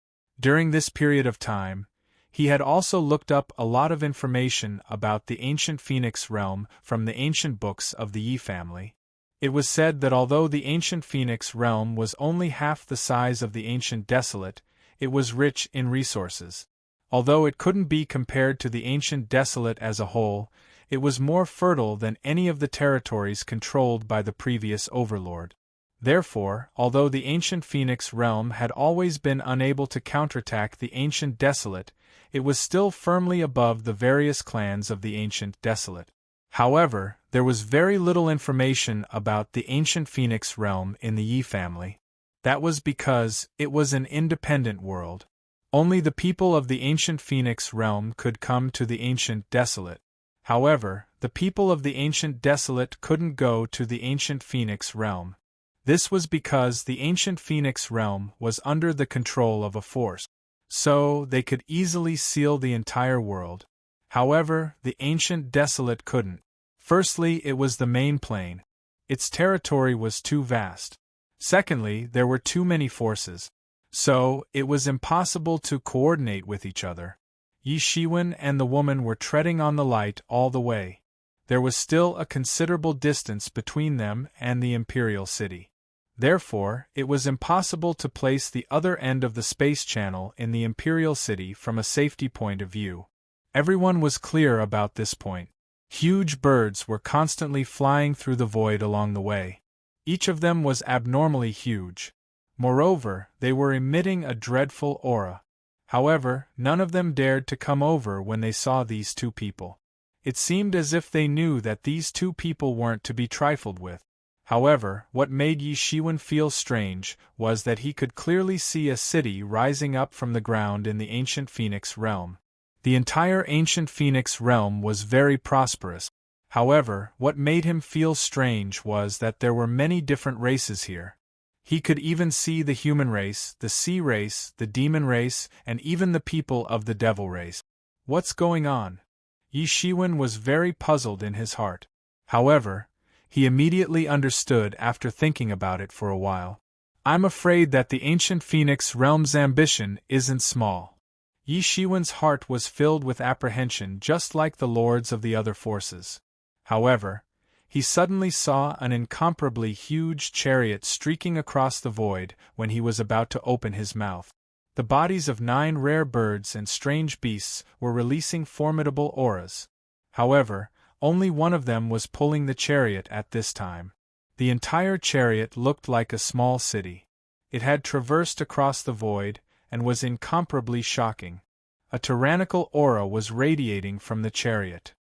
During this period of time, he had also looked up a lot of information about the ancient Phoenix Realm from the ancient books of the Yi family. It was said that although the ancient Phoenix Realm was only half the size of the ancient Desolate, it was rich in resources. Although it couldn't be compared to the ancient Desolate as a whole, it was more fertile than any of the territories controlled by the previous overlord. Therefore, although the ancient Phoenix Realm had always been unable to counterattack the ancient Desolate, it was still firmly above the various clans of the ancient Desolate. However, there was very little information about the ancient Phoenix Realm in the Yi family. That was because it was an independent world. Only the people of the ancient Phoenix Realm could come to the ancient Desolate. However, the people of the ancient Desolate couldn't go to the ancient Phoenix Realm. This was because the ancient Phoenix Realm was under the control of a force, so they could easily seal the entire world. However, the ancient Desolate couldn't. Firstly, it was the main plane. Its territory was too vast. Secondly, there were too many forces, so it was impossible to coordinate with each other. Yi Shiwen and the woman were treading on the light all the way. There was still a considerable distance between them and the Imperial City. Therefore, it was impossible to place the other end of the space channel in the Imperial City from a safety point of view. Everyone was clear about this point. Huge birds were constantly flying through the void along the way. Each of them was abnormally huge. Moreover, they were emitting a dreadful aura. However, none of them dared to come over when they saw these two people. It seemed as if they knew that these two people weren't to be trifled with. However, what made Yi Shiwen feel strange was that he could clearly see a city rising up from the ground in the ancient Phoenix Realm. The entire ancient Phoenix Realm was very prosperous. However, what made him feel strange was that there were many different races here. He could even see the human race, the sea race, the demon race, and even the people of the devil race. What's going on? Yi Shiwen was very puzzled in his heart. However, he immediately understood after thinking about it for a while. I'm afraid that the ancient Phoenix Realm's ambition isn't small. Yi Shiwen's heart was filled with apprehension just like the lords of the other forces. However, he suddenly saw an incomparably huge chariot streaking across the void when he was about to open his mouth. The bodies of 9 rare birds and strange beasts were releasing formidable auras. However, only one of them was pulling the chariot at this time. The entire chariot looked like a small city. It had traversed across the void and was incomparably shocking. A tyrannical aura was radiating from the chariot.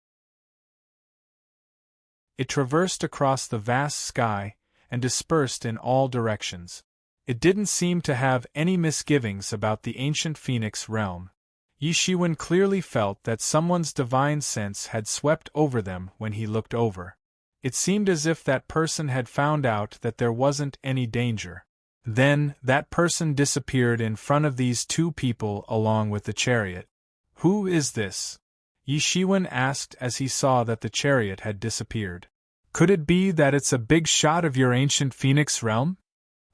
It traversed across the vast sky and dispersed in all directions. It didn't seem to have any misgivings about the ancient Phoenix Realm. Yi Shiwen clearly felt that someone's divine sense had swept over them when he looked over. It seemed as if that person had found out that there wasn't any danger. Then, that person disappeared in front of these two people along with the chariot. Who is this? Yi Shiwen asked as he saw that the chariot had disappeared. Could it be that it's a big shot of your ancient Phoenix Realm?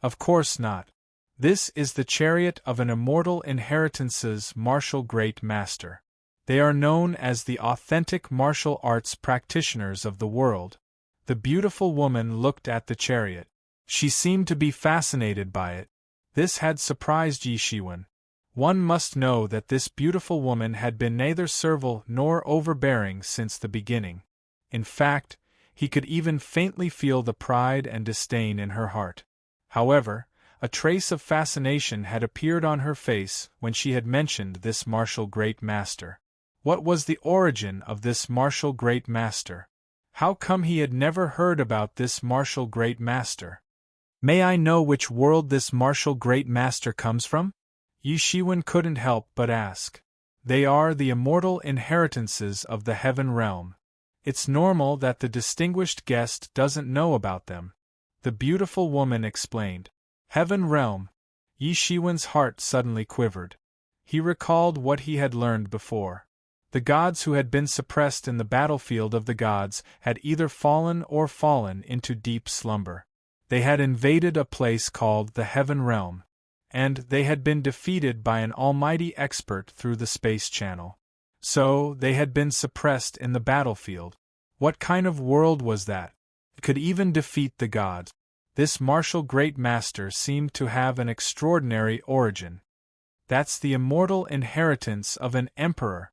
Of course not. This is the chariot of an immortal inheritance's martial great master. They are known as the authentic martial arts practitioners of the world. The beautiful woman looked at the chariot. She seemed to be fascinated by it. This had surprised Yi Shiwen. One must know that this beautiful woman had been neither servile nor overbearing since the beginning. In fact, he could even faintly feel the pride and disdain in her heart. However, a trace of fascination had appeared on her face when she had mentioned this martial great master. What was the origin of this martial great master? How come he had never heard about this martial great master? May I know which world this martial great master comes from? Yi Shiwen couldn't help but ask. They are the immortal inheritances of the heaven realm. It's normal that the distinguished guest doesn't know about them, the beautiful woman explained. Heaven realm. Yi Shiwen's heart suddenly quivered. He recalled what he had learned before. The gods who had been suppressed in the battlefield of the gods had either fallen or fallen into deep slumber. They had invaded a place called the Heaven Realm, and they had been defeated by an almighty expert through the space channel. So, they had been suppressed in the battlefield. What kind of world was that? It could even defeat the gods. This martial great master seemed to have an extraordinary origin. That's the immortal inheritance of an emperor.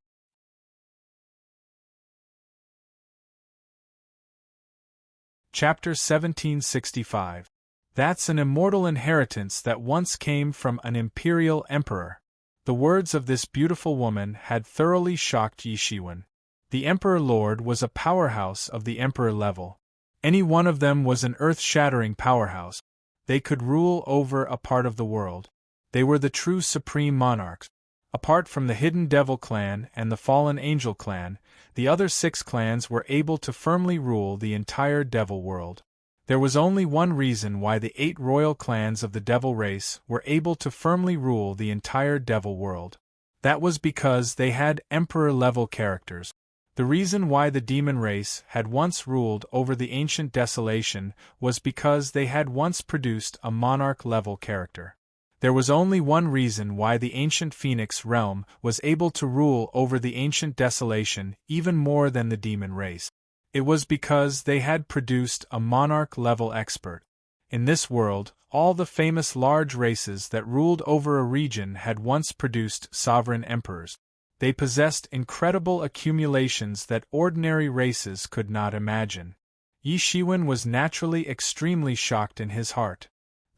Chapter 1765. That's an immortal inheritance that once came from an imperial emperor. The words of this beautiful woman had thoroughly shocked Yi Shiwen. The Emperor Lord was a powerhouse of the emperor level. Any one of them was an earth-shattering powerhouse. They could rule over a part of the world. They were the true supreme monarchs. Apart from the hidden devil clan and the fallen angel clan, the other 6 clans were able to firmly rule the entire devil world. There was only one reason why the 8 royal clans of the devil race were able to firmly rule the entire devil world. That was because they had emperor-level characters. The reason why the demon race had once ruled over the ancient desolation was because they had once produced a monarch-level character. There was only one reason why the ancient Phoenix realm was able to rule over the ancient desolation even more than the demon race. It was because they had produced a monarch-level expert. In this world, all the famous large races that ruled over a region had once produced sovereign emperors. They possessed incredible accumulations that ordinary races could not imagine. Yi Shiwen was naturally extremely shocked in his heart.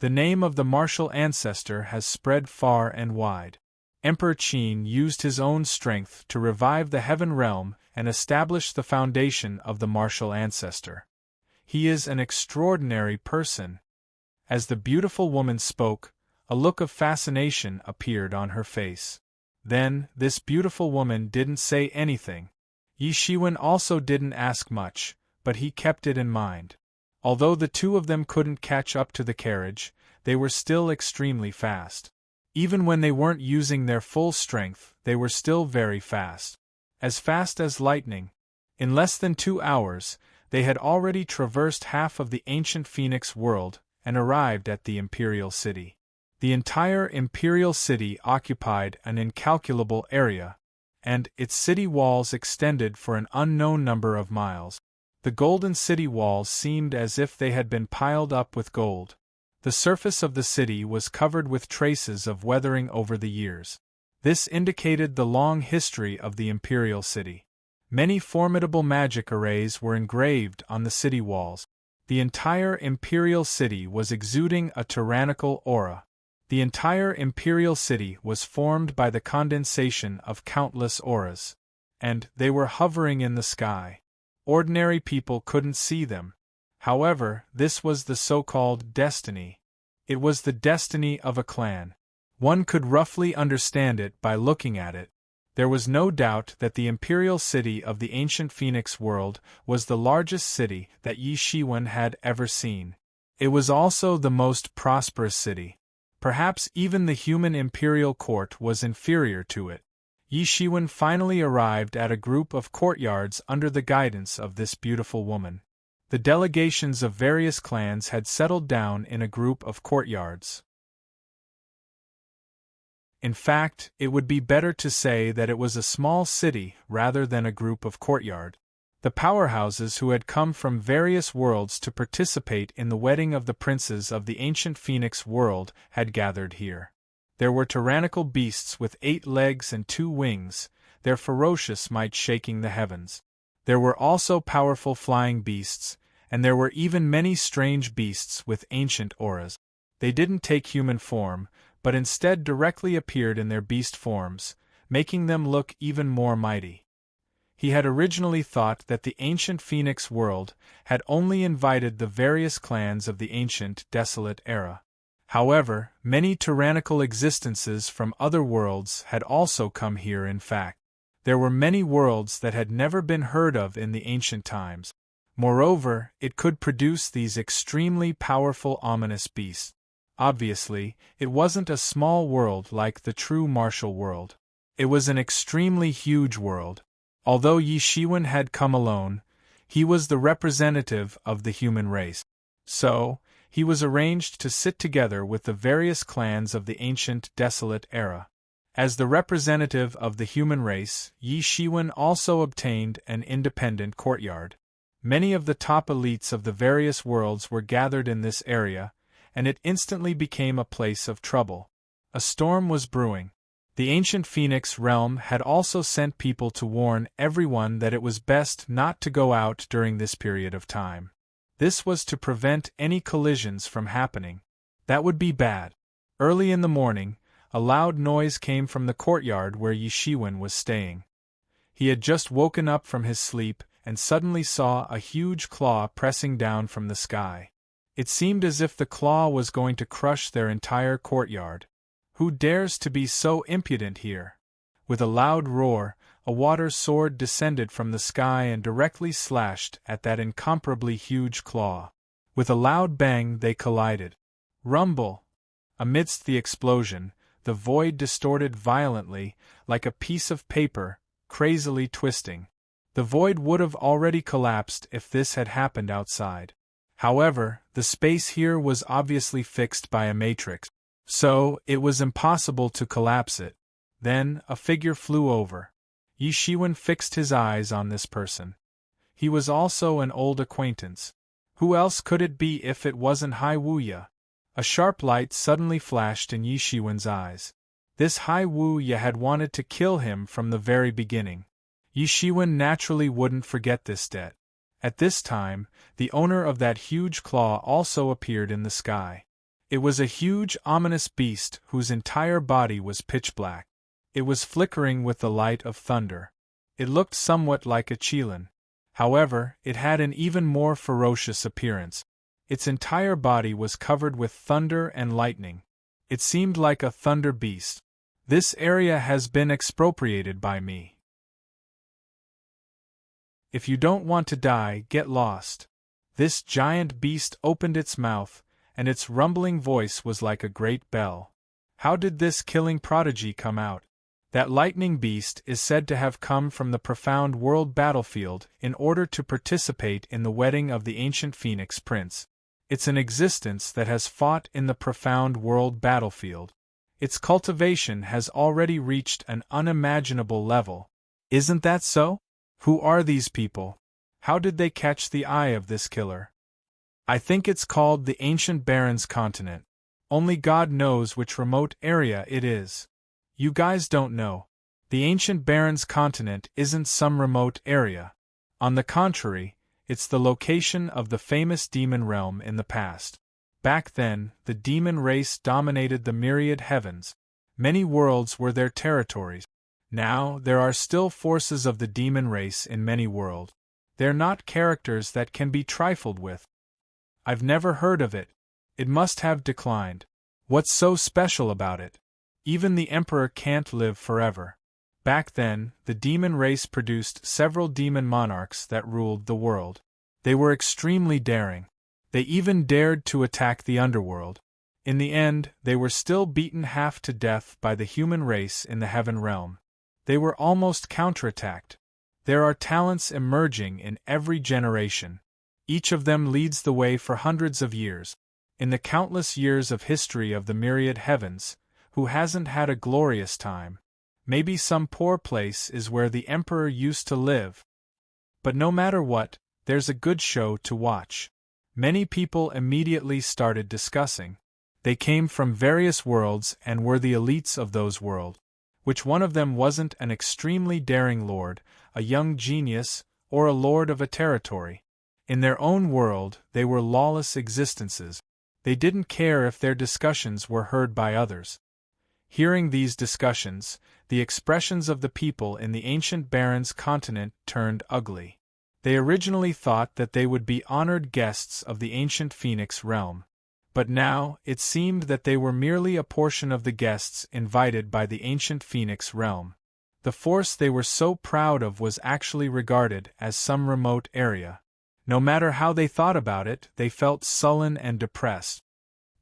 The name of the martial ancestor has spread far and wide. Emperor Qin used his own strength to revive the heaven realm and establish the foundation of the martial ancestor. He is an extraordinary person. As the beautiful woman spoke, a look of fascination appeared on her face. Then, this beautiful woman didn't say anything. Yi Shiwen also didn't ask much, but he kept it in mind. Although the 2 of them couldn't catch up to the carriage, they were still extremely fast. Even when they weren't using their full strength, they were still very fast. As fast as lightning. In less than 2 hours, they had already traversed half of the ancient Phoenix world and arrived at the Imperial City. The entire Imperial City occupied an incalculable area, and its city walls extended for an unknown number of miles. The golden city walls seemed as if they had been piled up with gold. The surface of the city was covered with traces of weathering over the years. This indicated the long history of the Imperial City. Many formidable magic arrays were engraved on the city walls. The entire Imperial City was exuding a tyrannical aura. The entire Imperial City was formed by the condensation of countless auras, and they were hovering in the sky. Ordinary people couldn't see them. However, this was the so-called destiny. It was the destiny of a clan. One could roughly understand it by looking at it. There was no doubt that the Imperial City of the ancient Phoenix world was the largest city that Yi Shiwen had ever seen. It was also the most prosperous city. Perhaps even the human imperial court was inferior to it. Yi Shiwen finally arrived at a group of courtyards under the guidance of this beautiful woman. The delegations of various clans had settled down in a group of courtyards. In fact, it would be better to say that it was a small city rather than a group of courtyards. The powerhouses who had come from various worlds to participate in the wedding of the princes of the ancient Phoenix world had gathered here. There were tyrannical beasts with 8 legs and 2 wings, their ferocious might shaking the heavens. There were also powerful flying beasts, and there were even many strange beasts with ancient auras. They didn't take human form, but instead directly appeared in their beast forms, making them look even more mighty. He had originally thought that the ancient Phoenix world had only invited the various clans of the ancient desolate era. However, many tyrannical existences from other worlds had also come here. In fact, there were many worlds that had never been heard of in the ancient times. Moreover, it could produce these extremely powerful ominous beasts. Obviously, it wasn't a small world like the true martial world. It was an extremely huge world. Although Yi Shiwen had come alone, he was the representative of the human race. So, he was arranged to sit together with the various clans of the ancient desolate era. As the representative of the human race, Yi Shiwen also obtained an independent courtyard. Many of the top elites of the various worlds were gathered in this area, and it instantly became a place of trouble. A storm was brewing. The ancient Phoenix realm had also sent people to warn everyone that it was best not to go out during this period of time. This was to prevent any collisions from happening. That would be bad. Early in the morning, a loud noise came from the courtyard where Yi Shiwen was staying. He had just woken up from his sleep and suddenly saw a huge claw pressing down from the sky. It seemed as if the claw was going to crush their entire courtyard. Who dares to be so impudent here? With a loud roar, a water sword descended from the sky and directly slashed at that incomparably huge claw. With a loud bang they collided. Rumble! Amidst the explosion, the void distorted violently, like a piece of paper, crazily twisting. The void would have already collapsed if this had happened outside. However, the space here was obviously fixed by a matrix, so it was impossible to collapse it. Then, a figure flew over. Yi Shiwen fixed his eyes on this person. He was also an old acquaintance. Who else could it be if it wasn't Hai Wuya? A sharp light suddenly flashed in Yi Shiwen's eyes. This Hai Wuya had wanted to kill him from the very beginning. Yi Shiwen naturally wouldn't forget this debt. At this time, the owner of that huge claw also appeared in the sky. It was a huge, ominous beast whose entire body was pitch black. It was flickering with the light of thunder. It looked somewhat like a qilin. However, it had an even more ferocious appearance. Its entire body was covered with thunder and lightning. It seemed like a thunder beast. This area has been expropriated by me. If you don't want to die, get lost. This giant beast opened its mouth, and its rumbling voice was like a great bell. How did this killing prodigy come out? That lightning beast is said to have come from the profound world battlefield in order to participate in the wedding of the ancient Phoenix Prince. It's an existence that has fought in the profound world battlefield. Its cultivation has already reached an unimaginable level. Isn't that so? Who are these people? How did they catch the eye of this killer? I think it's called the Ancient Barrens Continent. Only God knows which remote area it is. You guys don't know. The Ancient Barrens Continent isn't some remote area. On the contrary, it's the location of the famous demon realm in the past. Back then, the demon race dominated the myriad heavens. Many worlds were their territories. Now, there are still forces of the demon race in many worlds. They're not characters that can be trifled with. I've never heard of it. It must have declined. What's so special about it? Even the emperor can't live forever. Back then, the demon race produced several demon monarchs that ruled the world. They were extremely daring. They even dared to attack the underworld. In the end, they were still beaten half to death by the human race in the heaven realm. They were almost counterattacked. There are talents emerging in every generation. Each of them leads the way for hundreds of years. In the countless years of history of the myriad heavens, who hasn't had a glorious time? Maybe some poor place is where the emperor used to live. But no matter what, there's a good show to watch. Many people immediately started discussing. They came from various worlds and were the elites of those worlds. Which one of them wasn't an extremely daring lord, a young genius, or a lord of a territory? In their own world, they were lawless existences. They didn't care if their discussions were heard by others. Hearing these discussions, the expressions of the people in the ancient Baron's continent turned ugly. They originally thought that they would be honored guests of the ancient Phoenix realm. But now, it seemed that they were merely a portion of the guests invited by the ancient Phoenix realm. The force they were so proud of was actually regarded as some remote area. No matter how they thought about it, they felt sullen and depressed.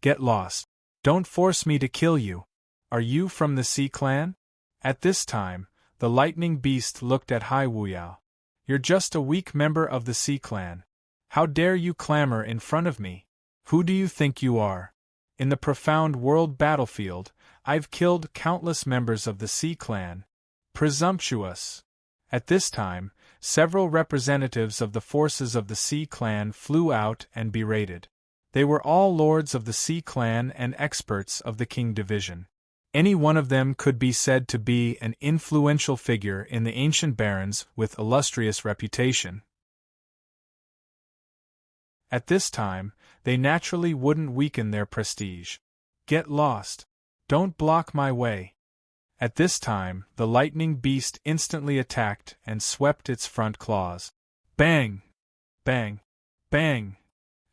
Get lost. Don't force me to kill you. Are you from the Sea Clan? At this time, the lightning beast looked at Hai Wuyao. You're just a weak member of the Sea Clan. How dare you clamor in front of me? Who do you think you are? In the profound world battlefield, I've killed countless members of the Sea Clan. Presumptuous! At this time, several representatives of the forces of the Sea Clan flew out and berated. They were all lords of the Sea Clan and experts of the King Division. Any one of them could be said to be an influential figure in the ancient barons with illustrious reputation. At this time, they naturally wouldn't weaken their prestige. Get lost. Don't block my way. At this time, the lightning beast instantly attacked and swept its front claws. Bang! Bang! Bang!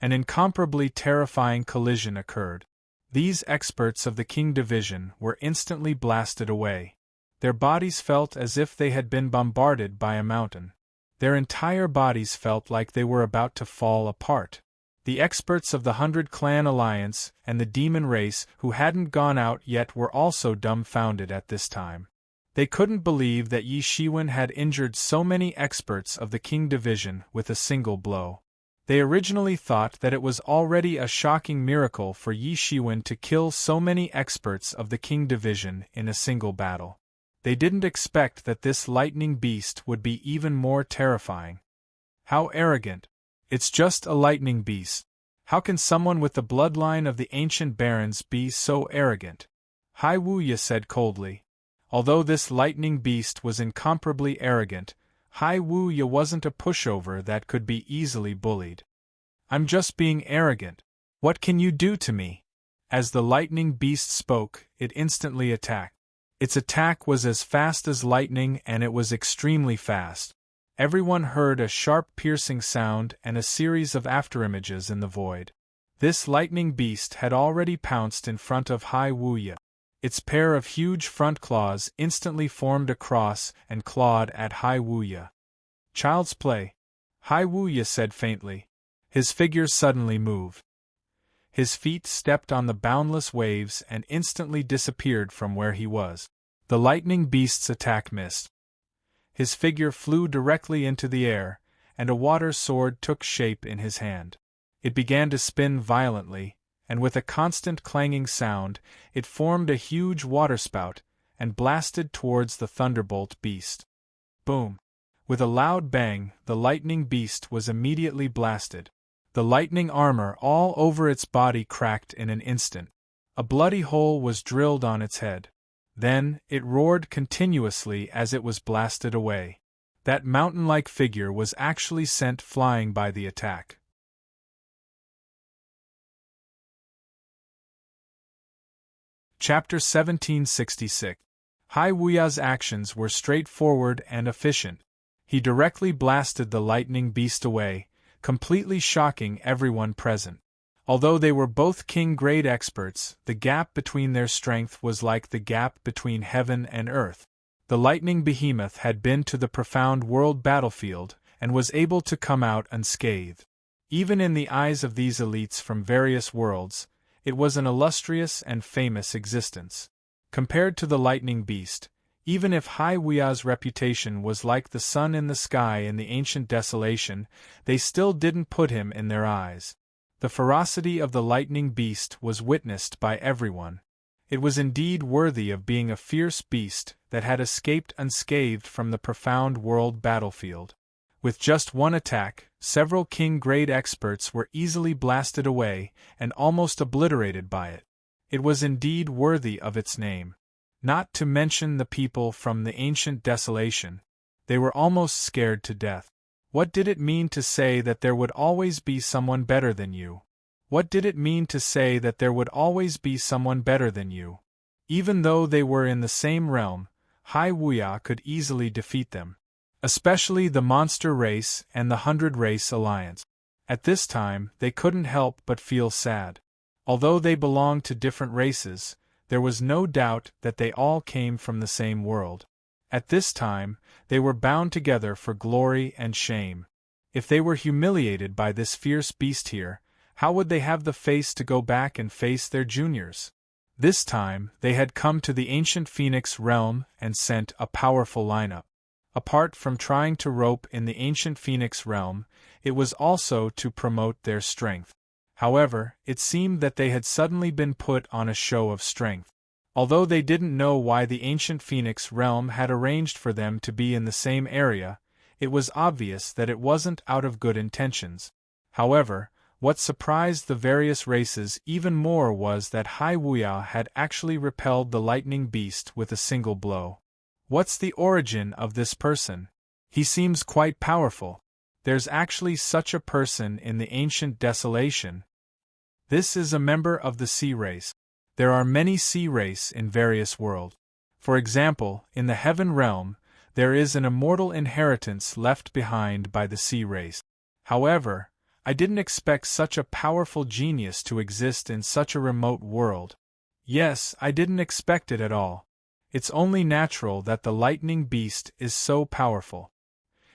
An incomparably terrifying collision occurred. These experts of the King Division were instantly blasted away. Their bodies felt as if they had been bombarded by a mountain. Their entire bodies felt like they were about to fall apart. The experts of the 100 Clan Alliance and the demon race who hadn't gone out yet were also dumbfounded at this time. They couldn't believe that Yi Shiwen had injured so many experts of the King Division with a single blow. They originally thought that it was already a shocking miracle for Yi Shiwen to kill so many experts of the King Division in a single battle. They didn't expect that this lightning beast would be even more terrifying. How arrogant! It's just a lightning beast. How can someone with the bloodline of the ancient barons be so arrogant? Hai Wuya said coldly. Although this lightning beast was incomparably arrogant, Hai Wuya wasn't a pushover that could be easily bullied. I'm just being arrogant. What can you do to me? As the lightning beast spoke, it instantly attacked. Its attack was as fast as lightning, and it was extremely fast. Everyone heard a sharp piercing sound and a series of afterimages in the void. This lightning beast had already pounced in front of Hai Wuya. Its pair of huge front claws instantly formed a cross and clawed at Hai Wuya. Child's play, Hai Wuya said faintly. His figure suddenly moved. His feet stepped on the boundless waves and instantly disappeared from where he was. The lightning beast's attack missed. His figure flew directly into the air, and a water sword took shape in his hand. It began to spin violently, and with a constant clanging sound, it formed a huge waterspout and blasted towards the thunderbolt beast. Boom! With a loud bang, the lightning beast was immediately blasted. The lightning armor all over its body cracked in an instant. A bloody hole was drilled on its head. Then, it roared continuously as it was blasted away. That mountain-like figure was actually sent flying by the attack. Chapter 1766. Hai Wuya's actions were straightforward and efficient. He directly blasted the lightning beast away, completely shocking everyone present. Although they were both king-grade experts, the gap between their strength was like the gap between heaven and earth. The lightning behemoth had been to the profound world battlefield, and was able to come out unscathed. Even in the eyes of these elites from various worlds, it was an illustrious and famous existence. Compared to the lightning beast, even if Hai Wuya's reputation was like the sun in the sky in the ancient desolation, they still didn't put him in their eyes. The ferocity of the lightning beast was witnessed by everyone. It was indeed worthy of being a fierce beast that had escaped unscathed from the profound world battlefield. With just one attack, several king-grade experts were easily blasted away and almost obliterated by it. It was indeed worthy of its name. Not to mention the people from the ancient desolation. They were almost scared to death. What did it mean to say that there would always be someone better than you? What did it mean to say that there would always be someone better than you? Even though they were in the same realm, Hai Wuya could easily defeat them. Especially the monster race and the 100 race alliance. At this time, they couldn't help but feel sad. Although they belonged to different races, there was no doubt that they all came from the same world. At this time, they were bound together for glory and shame. If they were humiliated by this fierce beast here, how would they have the face to go back and face their juniors? This time, they had come to the ancient Phoenix realm and sent a powerful lineup. Apart from trying to rope in the ancient Phoenix realm, it was also to promote their strength. However, it seemed that they had suddenly been put on a show of strength. Although they didn't know why the ancient Phoenix realm had arranged for them to be in the same area, it was obvious that it wasn't out of good intentions. However, what surprised the various races even more was that Hai Wuya had actually repelled the lightning beast with a single blow. What's the origin of this person? He seems quite powerful. There's actually such a person in the ancient desolation. This is a member of the sea race. There are many sea race in various worlds. For example, in the heaven realm, there is an immortal inheritance left behind by the sea race. However, I didn't expect such a powerful genius to exist in such a remote world. Yes, I didn't expect it at all. It's only natural that the lightning beast is so powerful.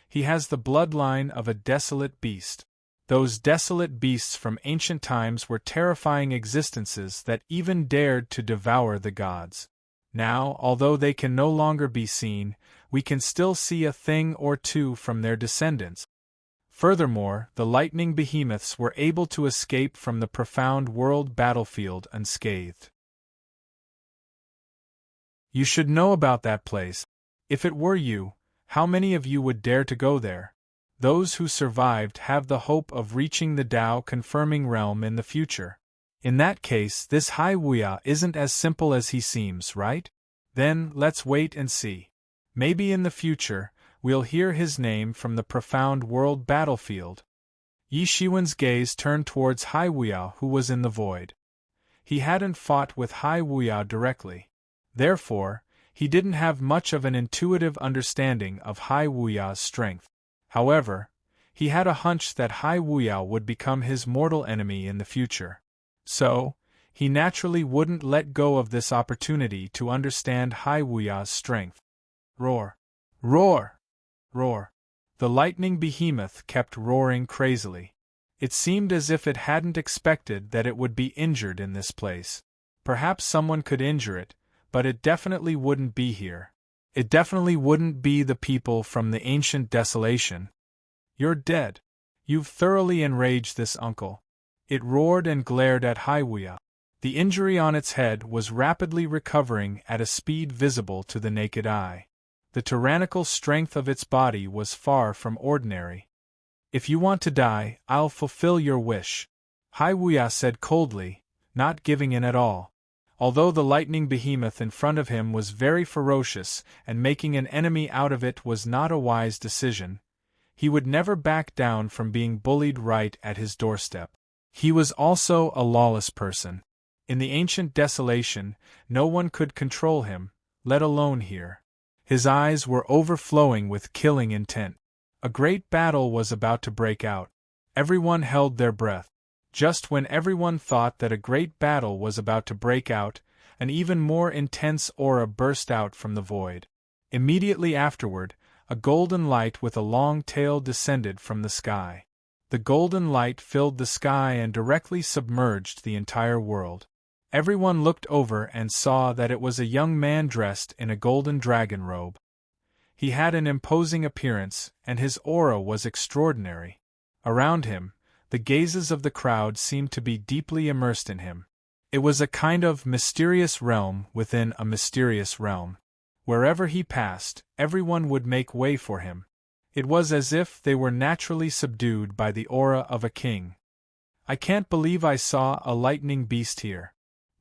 He has the bloodline of a desolate beast. Those desolate beasts from ancient times were terrifying existences that even dared to devour the gods. Now, although they can no longer be seen, we can still see a thing or two from their descendants. Furthermore, the lightning behemoths were able to escape from the profound world battlefield unscathed. You should know about that place. If it were you, how many of you would dare to go there? Those who survived have the hope of reaching the Tao-confirming realm in the future. In that case, this Hai Wuya isn't as simple as he seems, right? Then, let's wait and see. Maybe in the future, we'll hear his name from the profound world battlefield. Yi Shiwen's gaze turned towards Hai Wuya, who was in the void. He hadn't fought with Hai Wuya directly. Therefore, he didn't have much of an intuitive understanding of Hai Wuya's strength. However, he had a hunch that Hai Wuya would become his mortal enemy in the future. So, he naturally wouldn't let go of this opportunity to understand Hai Wuya's strength. Roar! Roar! Roar! The lightning behemoth kept roaring crazily. It seemed as if it hadn't expected that it would be injured in this place. Perhaps someone could injure it, but it definitely wouldn't be here. It definitely wouldn't be the people from the ancient desolation. You're dead. You've thoroughly enraged this uncle. It roared and glared at Hai Wuya. The injury on its head was rapidly recovering at a speed visible to the naked eye. The tyrannical strength of its body was far from ordinary. If you want to die, I'll fulfill your wish, Hai Wuya said coldly, not giving in at all. Although the lightning behemoth in front of him was very ferocious and making an enemy out of it was not a wise decision, he would never back down from being bullied right at his doorstep. He was also a lawless person. In the ancient desolation, no one could control him, let alone here. His eyes were overflowing with killing intent. A great battle was about to break out. Everyone held their breath. Just when everyone thought that a great battle was about to break out, an even more intense aura burst out from the void. Immediately afterward, a golden light with a long tail descended from the sky. The golden light filled the sky and directly submerged the entire world. Everyone looked over and saw that it was a young man dressed in a golden dragon robe. He had an imposing appearance, and his aura was extraordinary. Around him, the gazes of the crowd seemed to be deeply immersed in him. It was a kind of mysterious realm within a mysterious realm. Wherever he passed, everyone would make way for him. It was as if they were naturally subdued by the aura of a king. I can't believe I saw a lightning beast here.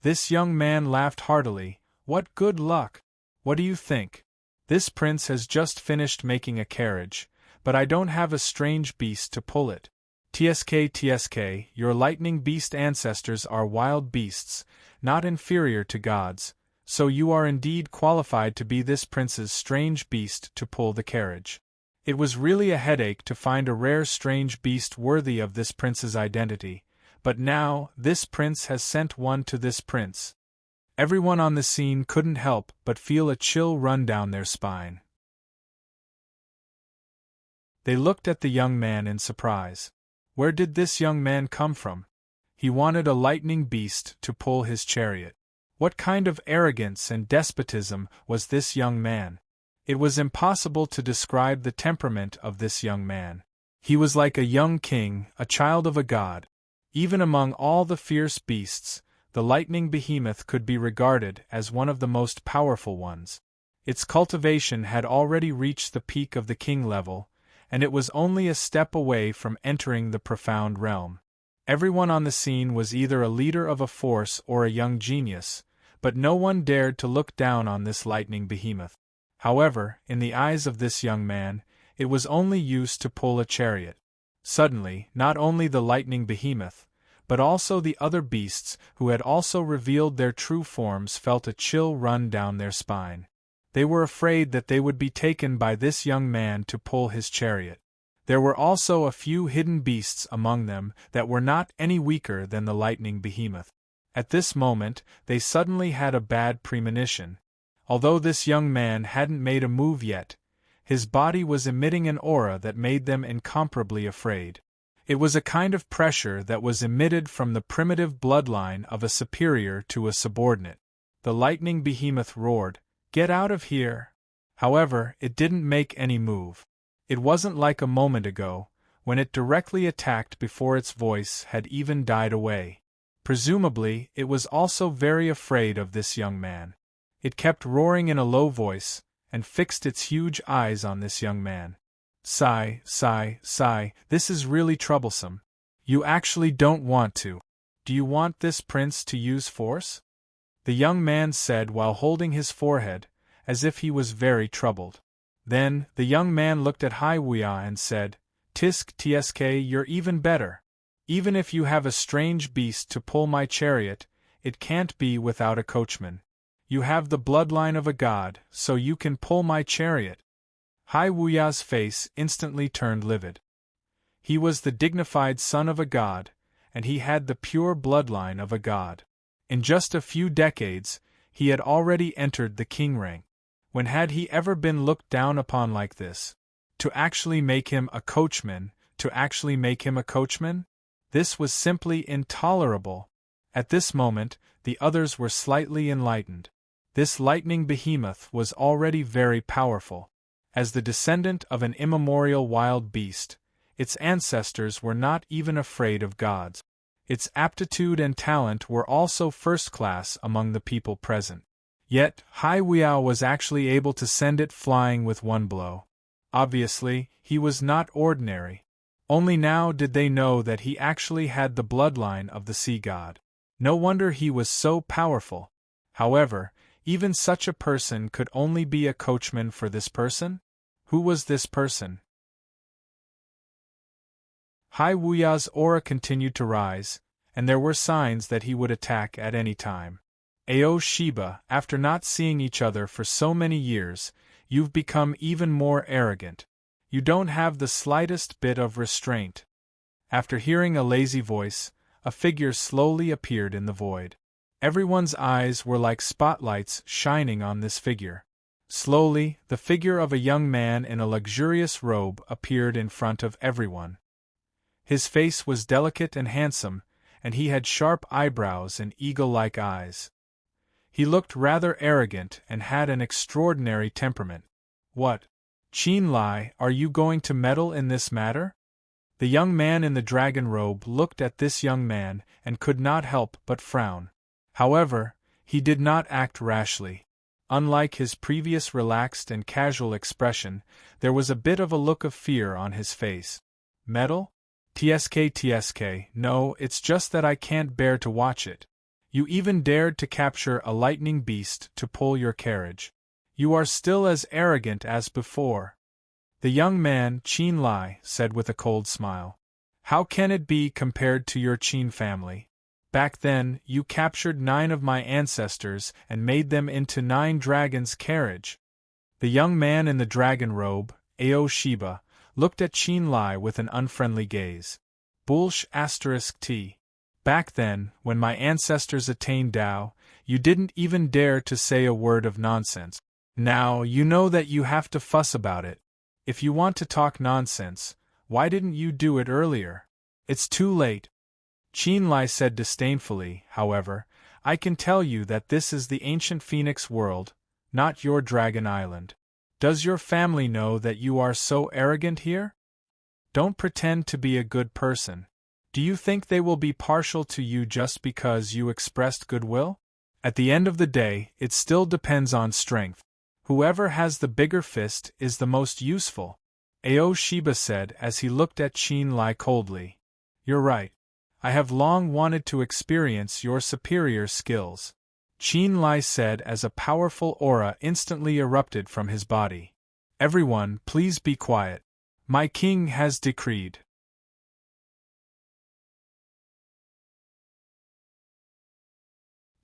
This young man laughed heartily. What good luck! What do you think? This prince has just finished making a carriage, but I don't have a strange beast to pull it. Tsk, your lightning beast ancestors are wild beasts, not inferior to gods, so you are indeed qualified to be this prince's strange beast to pull the carriage. It was really a headache to find a rare strange beast worthy of this prince's identity, but now this prince has sent one to this prince. Everyone on the scene couldn't help but feel a chill run down their spine. They looked at the young man in surprise. Where did this young man come from? He wanted a lightning beast to pull his chariot. What kind of arrogance and despotism was this young man? It was impossible to describe the temperament of this young man. He was like a young king, a child of a god. Even among all the fierce beasts, the lightning behemoth could be regarded as one of the most powerful ones. Its cultivation had already reached the peak of the king level, and it was only a step away from entering the profound realm. Everyone on the scene was either a leader of a force or a young genius, but no one dared to look down on this lightning behemoth. However, in the eyes of this young man, it was only used to pull a chariot. Suddenly, not only the lightning behemoth, but also the other beasts who had also revealed their true forms felt a chill run down their spine. They were afraid that they would be taken by this young man to pull his chariot. There were also a few hidden beasts among them that were not any weaker than the lightning behemoth. At this moment, they suddenly had a bad premonition. Although this young man hadn't made a move yet, his body was emitting an aura that made them incomparably afraid. It was a kind of pressure that was emitted from the primitive bloodline of a superior to a subordinate. The lightning behemoth roared, "Get out of here!" However, it didn't make any move. It wasn't like a moment ago, when it directly attacked before its voice had even died away. Presumably, it was also very afraid of this young man. It kept roaring in a low voice, and fixed its huge eyes on this young man. Sigh, this is really troublesome. You actually don't want to. Do you want this prince to use force? The young man said while holding his forehead, as if he was very troubled. Then, the young man looked at Haiwuya and said, Tsk, you're even better. Even if you have a strange beast to pull my chariot, it can't be without a coachman. You have the bloodline of a god, so you can pull my chariot. Haiwuya's face instantly turned livid. He was the dignified son of a god, and he had the pure bloodline of a god. In just a few decades, he had already entered the king rank. When had he ever been looked down upon like this? To actually make him a coachman, This was simply intolerable. At this moment, the others were slightly enlightened. This lightning behemoth was already very powerful. As the descendant of an immemorial wild beast, its ancestors were not even afraid of gods. Its aptitude and talent were also first class among the people present. Yet, Haiwuya was actually able to send it flying with one blow. Obviously, he was not ordinary. Only now did they know that he actually had the bloodline of the sea god. No wonder he was so powerful. However, even such a person could only be a coachman for this person? Who was this person? Haiwuya's aura continued to rise, and there were signs that he would attack at any time. Ao Shiba, after not seeing each other for so many years, you've become even more arrogant. You don't have the slightest bit of restraint. After hearing a lazy voice, a figure slowly appeared in the void. Everyone's eyes were like spotlights shining on this figure. Slowly, the figure of a young man in a luxurious robe appeared in front of everyone. His face was delicate and handsome, and he had sharp eyebrows and eagle-like eyes. He looked rather arrogant and had an extraordinary temperament. What? Qin Lai, are you going to meddle in this matter? The young man in the dragon robe looked at this young man and could not help but frown. However, he did not act rashly. Unlike his previous relaxed and casual expression, there was a bit of a look of fear on his face. Meddle? Tsk, no, it's just that I can't bear to watch it. You even dared to capture a lightning beast to pull your carriage. You are still as arrogant as before. The young man, Qin Lai, said with a cold smile. How can it be compared to your Qin family? Back then, you captured 9 of my ancestors and made them into 9 dragons' carriage. The young man in the dragon robe, Ao Shiba, looked at Qin Lai with an unfriendly gaze. Bullsh *t. Back then, when my ancestors attained Tao, you didn't even dare to say a word of nonsense. Now you know that you have to fuss about it. If you want to talk nonsense, why didn't you do it earlier? It's too late. Qin Lai said disdainfully, however, I can tell you that this is the ancient Phoenix world, not your Dragon Island. Does your family know that you are so arrogant here? Don't pretend to be a good person. Do you think they will be partial to you just because you expressed goodwill? At the end of the day, it still depends on strength. Whoever has the bigger fist is the most useful. Ao Shiba said as he looked at Qin Lai coldly. You're right. I have long wanted to experience your superior skills. Qin Lai said as a powerful aura instantly erupted from his body. Everyone, please be quiet. My king has decreed.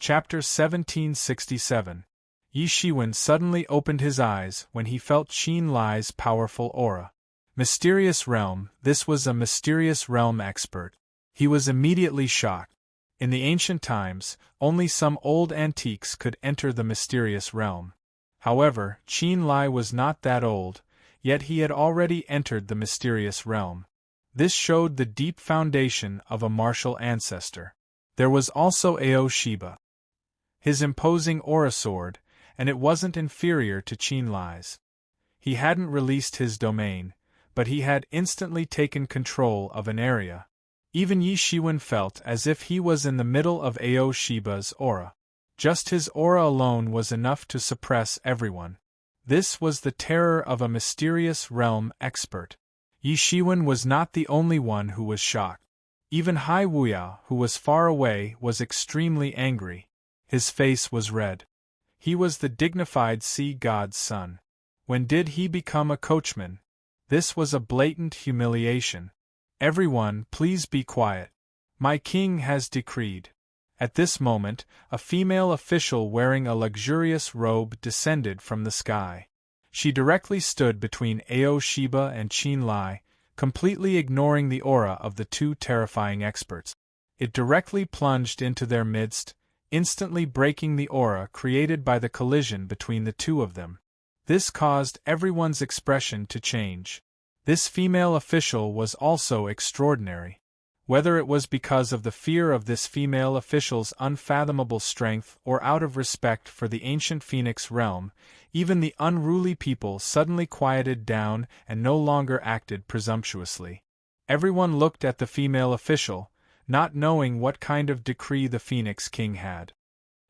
Chapter 1767. Yi Shiwen suddenly opened his eyes when he felt Qin Lai's powerful aura. Mysterious realm, this was a mysterious realm expert. He was immediately shocked. In the ancient times, only some old antiques could enter the mysterious realm. However, Qin Lai was not that old, yet he had already entered the mysterious realm. This showed the deep foundation of a martial ancestor. There was also Ao Shiba. His imposing aura sword, and it wasn't inferior to Qin Lai's. He hadn't released his domain, but he had instantly taken control of an area. Even Yi Shiwen felt as if he was in the middle of Ao Shiba's aura. Just his aura alone was enough to suppress everyone. This was the terror of a mysterious realm expert. Yi Shiwen was not the only one who was shocked. Even Hai Wuyao, who was far away, was extremely angry. His face was red. He was the dignified sea god's son. When did he become a coachman? This was a blatant humiliation. Everyone, please be quiet. My king has decreed. At this moment, a female official wearing a luxurious robe descended from the sky. She directly stood between Ao Shiba and Qin Lai, completely ignoring the aura of the 2 terrifying experts. It directly plunged into their midst, instantly breaking the aura created by the collision between the 2 of them. This caused everyone's expression to change. This female official was also extraordinary. Whether it was because of the fear of this female official's unfathomable strength or out of respect for the ancient Phoenix realm, even the unruly people suddenly quieted down and no longer acted presumptuously. Everyone looked at the female official, not knowing what kind of decree the Phoenix King had.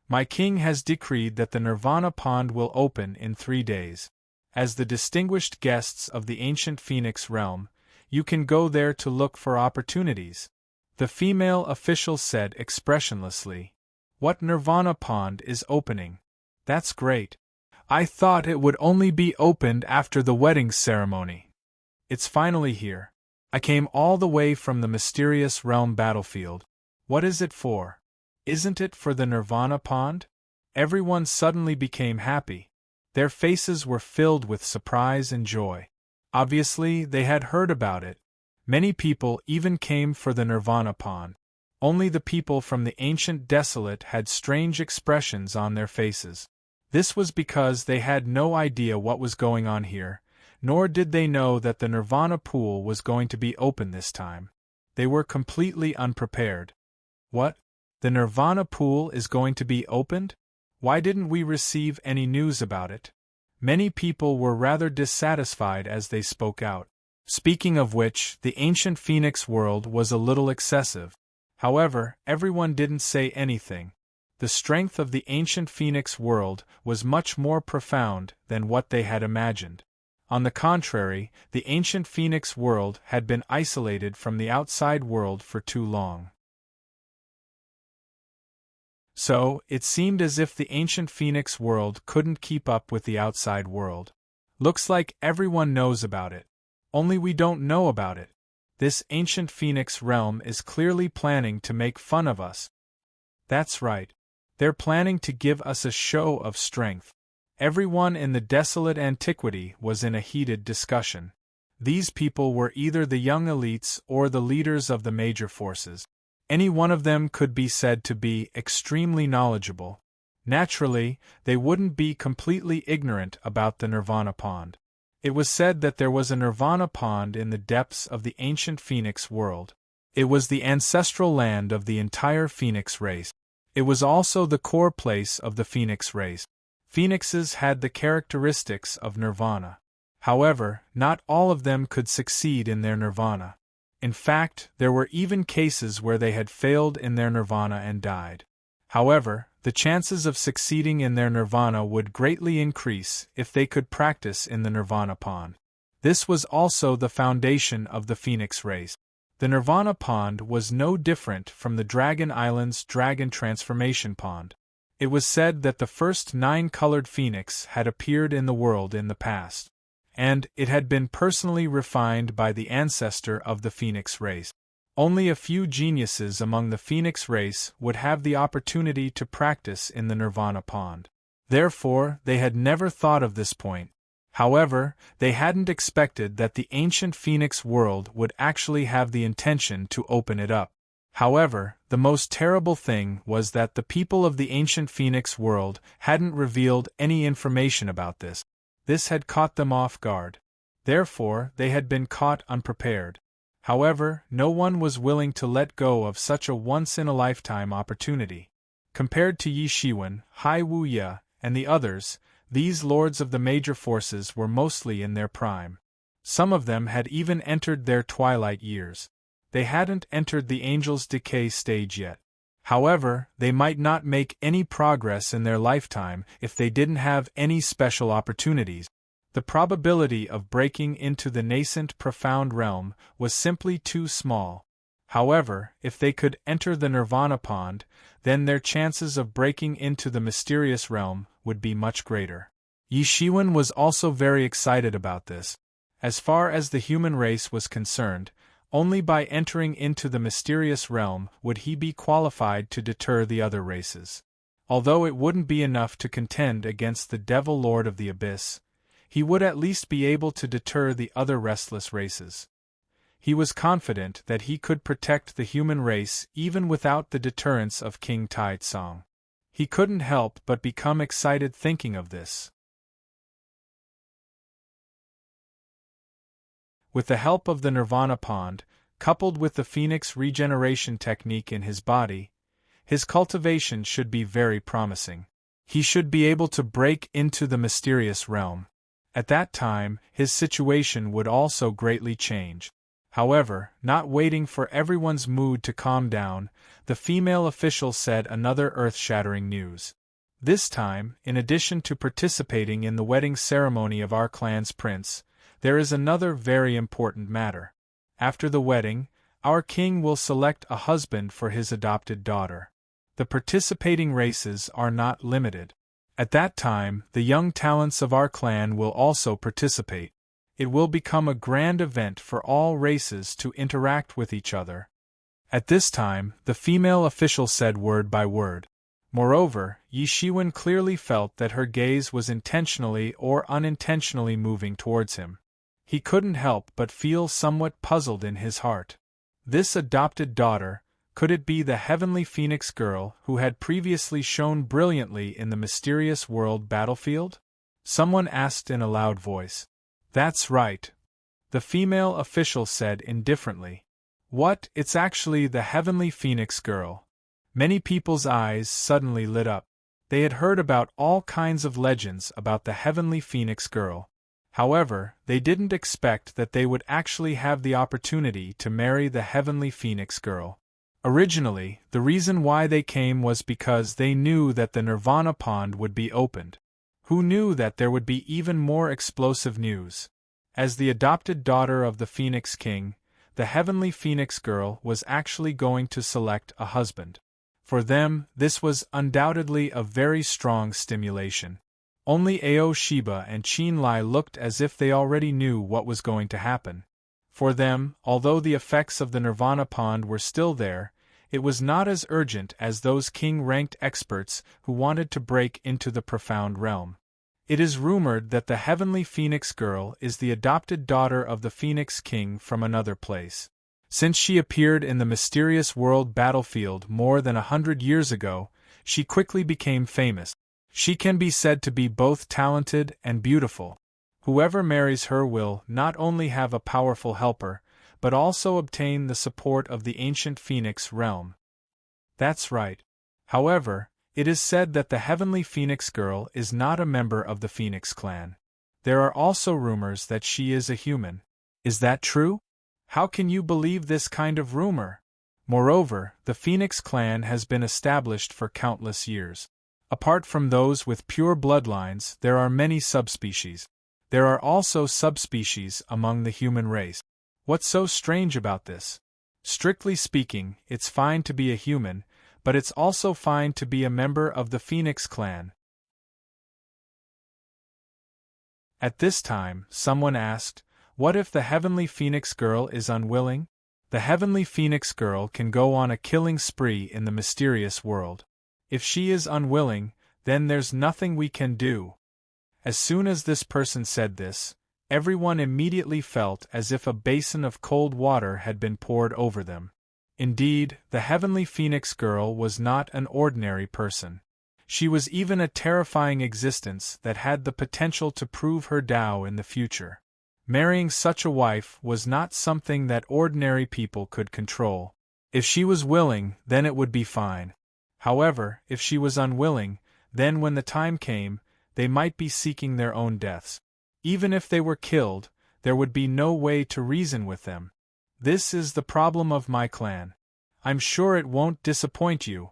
My king has decreed that the Nirvana Pond will open in 3 days. As the distinguished guests of the ancient Phoenix realm, you can go there to look for opportunities. The female official said expressionlessly. What Nirvana Pond is opening? That's great. I thought it would only be opened after the wedding ceremony. It's finally here. I came all the way from the mysterious realm battlefield. What is it for? Isn't it for the Nirvana Pond? Everyone suddenly became happy. Their faces were filled with surprise and joy. Obviously, they had heard about it. Many people even came for the Nirvana Pond. Only the people from the ancient desolate had strange expressions on their faces. This was because they had no idea what was going on here, nor did they know that the Nirvana pool was going to be open this time. They were completely unprepared. What? The Nirvana pool is going to be opened? Why didn't we receive any news about it? Many people were rather dissatisfied as they spoke out. Speaking of which, the ancient Phoenix world was a little excessive. However, everyone didn't say anything. The strength of the ancient Phoenix world was much more profound than what they had imagined. On the contrary, the ancient Phoenix world had been isolated from the outside world for too long. So, it seemed as if the ancient Phoenix world couldn't keep up with the outside world. Looks like everyone knows about it. Only we don't know about it. This ancient Phoenix realm is clearly planning to make fun of us. That's right. They're planning to give us a show of strength. Everyone in the desolate antiquity was in a heated discussion. These people were either the young elites or the leaders of the major forces. Any one of them could be said to be extremely knowledgeable. Naturally, they wouldn't be completely ignorant about the Nirvana Pond. It was said that there was a Nirvana Pond in the depths of the ancient Phoenix world. It was the ancestral land of the entire Phoenix race. It was also the core place of the Phoenix race. Phoenixes had the characteristics of Nirvana. However, not all of them could succeed in their Nirvana. In fact, there were even cases where they had failed in their Nirvana and died. However, the chances of succeeding in their Nirvana would greatly increase if they could practice in the Nirvana Pond. This was also the foundation of the Phoenix race. The Nirvana Pond was no different from the Dragon Island's Dragon Transformation Pond. It was said that the first 9 colored phoenix had appeared in the world in the past, and it had been personally refined by the ancestor of the Phoenix race. Only a few geniuses among the Phoenix race would have the opportunity to practice in the Nirvana Pond. Therefore, they had never thought of this point. However, they hadn't expected that the ancient Phoenix world would actually have the intention to open it up. However, the most terrible thing was that the people of the ancient Phoenix world hadn't revealed any information about this. This had caught them off guard. Therefore, they had been caught unprepared. However, no one was willing to let go of such a once-in-a-lifetime opportunity. Compared to Yi Shiwen, Hai Wuya, and the others, these lords of the major forces were mostly in their prime. Some of them had even entered their twilight years. They hadn't entered the angel's decay stage yet. However, they might not make any progress in their lifetime if they didn't have any special opportunities. The probability of breaking into the nascent profound realm was simply too small. However, if they could enter the Nirvana Pond, then their chances of breaking into the mysterious realm would be much greater. Yi Shiwen was also very excited about this. As far as the human race was concerned, only by entering into the mysterious realm would he be qualified to deter the other races. Although it wouldn't be enough to contend against the Devil Lord of the Abyss, he would at least be able to deter the other restless races. He was confident that he could protect the human race even without the deterrence of King Taizong. He couldn't help but become excited thinking of this. With the help of the Nirvana Pond, coupled with the Phoenix regeneration technique in his body, his cultivation should be very promising. He should be able to break into the mysterious realm. At that time, his situation would also greatly change. However, not waiting for everyone's mood to calm down, the female official said another earth-shattering news. This time, in addition to participating in the wedding ceremony of our clan's prince, there is another very important matter. After the wedding, our king will select a husband for his adopted daughter. The participating races are not limited. At that time, the young talents of our clan will also participate. It will become a grand event for all races to interact with each other. At this time, the female official said word by word. Moreover, Yi Shiwen clearly felt that her gaze was intentionally or unintentionally moving towards him. He couldn't help but feel somewhat puzzled in his heart. This adopted daughter, could it be the heavenly Phoenix girl who had previously shone brilliantly in the mysterious world battlefield? Someone asked in a loud voice. That's right. The female official said indifferently. What, it's actually the heavenly Phoenix girl. Many people's eyes suddenly lit up. They had heard about all kinds of legends about the heavenly Phoenix girl. However, they didn't expect that they would actually have the opportunity to marry the heavenly Phoenix girl. Originally, the reason why they came was because they knew that the Nirvana Pond would be opened. Who knew that there would be even more explosive news? As the adopted daughter of the Phoenix King, the heavenly Phoenix girl was actually going to select a husband. For them, this was undoubtedly a very strong stimulation. Only Aoshiba and Chinlai looked as if they already knew what was going to happen. For them, although the effects of the Nirvana pond were still there, it was not as urgent as those king-ranked experts who wanted to break into the profound realm. It is rumored that the heavenly Phoenix girl is the adopted daughter of the Phoenix King from another place. Since she appeared in the mysterious world battlefield more than 100 years ago, she quickly became famous. She can be said to be both talented and beautiful. Whoever marries her will not only have a powerful helper, but also obtain the support of the ancient Phoenix realm. That's right. However, it is said that the heavenly Phoenix girl is not a member of the Phoenix clan. There are also rumors that she is a human. Is that true? How can you believe this kind of rumor? Moreover, the Phoenix clan has been established for countless years. Apart from those with pure bloodlines, there are many subspecies. There are also subspecies among the human race. What's so strange about this? Strictly speaking, it's fine to be a human, but it's also fine to be a member of the Phoenix clan. At this time, someone asked, what if the heavenly Phoenix girl is unwilling? The heavenly Phoenix girl can go on a killing spree in the mysterious world. If she is unwilling, then there's nothing we can do. As soon as this person said this, everyone immediately felt as if a basin of cold water had been poured over them. Indeed, the heavenly Phoenix girl was not an ordinary person. She was even a terrifying existence that had the potential to prove her Tao in the future. Marrying such a wife was not something that ordinary people could control. If she was willing, then it would be fine. However, if she was unwilling, then when the time came, they might be seeking their own deaths. Even if they were killed, there would be no way to reason with them. This is the problem of my clan. I'm sure it won't disappoint you.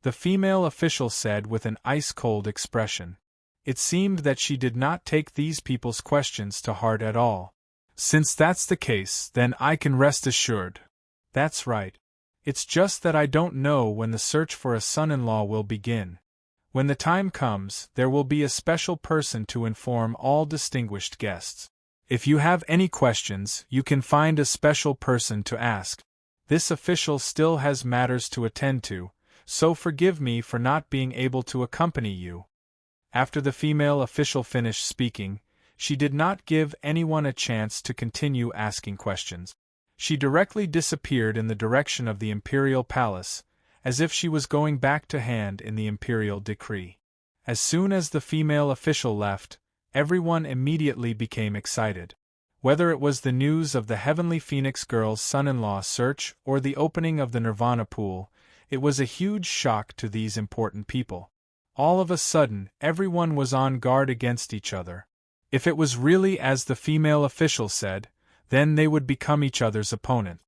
The female official said with an ice-cold expression. It seemed that she did not take these people's questions to heart at all. Since that's the case, then I can rest assured. That's right. It's just that I don't know when the search for a son-in-law will begin. When the time comes, there will be a special person to inform all distinguished guests. If you have any questions, you can find a special person to ask. This official still has matters to attend to, so forgive me for not being able to accompany you. After the female official finished speaking, she did not give anyone a chance to continue asking questions. She directly disappeared in the direction of the imperial palace, as if she was going back to hand in the imperial decree. As soon as the female official left, everyone immediately became excited. Whether it was the news of the heavenly Phoenix girl's son-in-law search or the opening of the Nirvana pool, it was a huge shock to these important people. All of a sudden, everyone was on guard against each other. If it was really as the female official said, then they would become each other's opponent.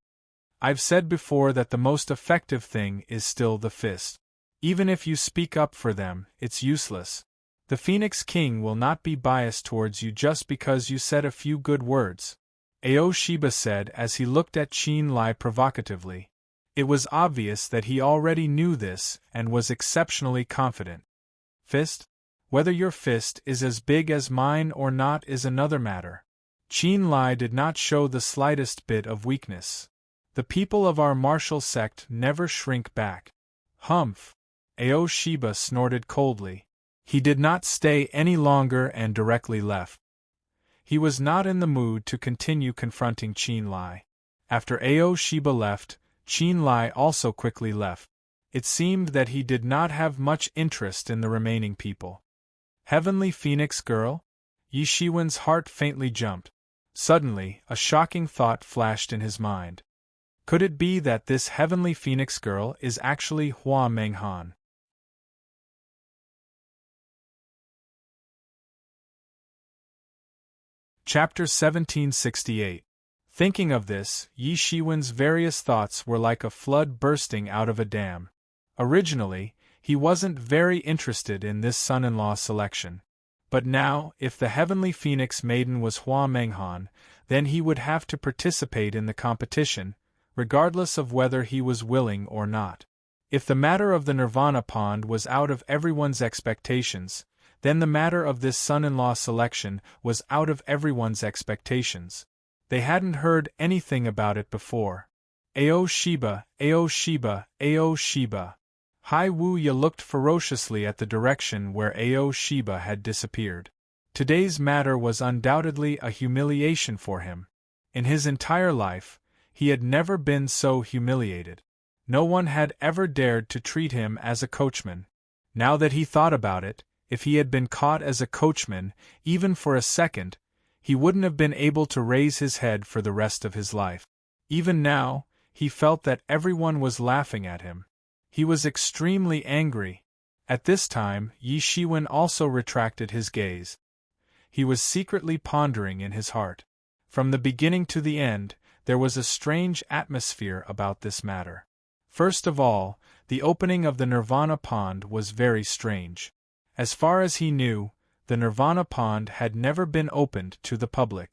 I've said before that the most effective thing is still the fist. Even if you speak up for them, it's useless. The Phoenix King will not be biased towards you just because you said a few good words. Aoshiba said as he looked at Chinlai provocatively. It was obvious that he already knew this and was exceptionally confident. Fist? Whether your fist is as big as mine or not is another matter. Chinlai did not show the slightest bit of weakness. The people of our martial sect never shrink back. Humph! Aoshiba snorted coldly. He did not stay any longer and directly left. He was not in the mood to continue confronting Chinlai. After Aoshiba left, Chinlai also quickly left. It seemed that he did not have much interest in the remaining people. Heavenly Phoenix girl? Yi Shiwen's heart faintly jumped. Suddenly, a shocking thought flashed in his mind. Could it be that this heavenly Phoenix girl is actually Hua Menghan? Chapter 1768. Thinking of this, Yi Shiwen's various thoughts were like a flood bursting out of a dam. Originally, he wasn't very interested in this son-in-law selection. But now, if the heavenly Phoenix maiden was Hua Menghan, then he would have to participate in the competition, regardless of whether he was willing or not. If the matter of the Nirvana pond was out of everyone's expectations, then the matter of this son-in-law selection was out of everyone's expectations. They hadn't heard anything about it before. Ao Sheba, Ao Sheba, Ao Sheba. Hai Wu-ya looked ferociously at the direction where Ao Sheba had disappeared. Today's matter was undoubtedly a humiliation for him. In his entire life, he had never been so humiliated. No one had ever dared to treat him as a coachman. Now that he thought about it, if he had been caught as a coachman, even for a second, he wouldn't have been able to raise his head for the rest of his life. Even now, he felt that everyone was laughing at him. He was extremely angry. At this time, Yi Shiwen also retracted his gaze. He was secretly pondering in his heart. From the beginning to the end, there was a strange atmosphere about this matter. First of all, the opening of the Nirvana pond was very strange. As far as he knew, the Nirvana pond had never been opened to the public.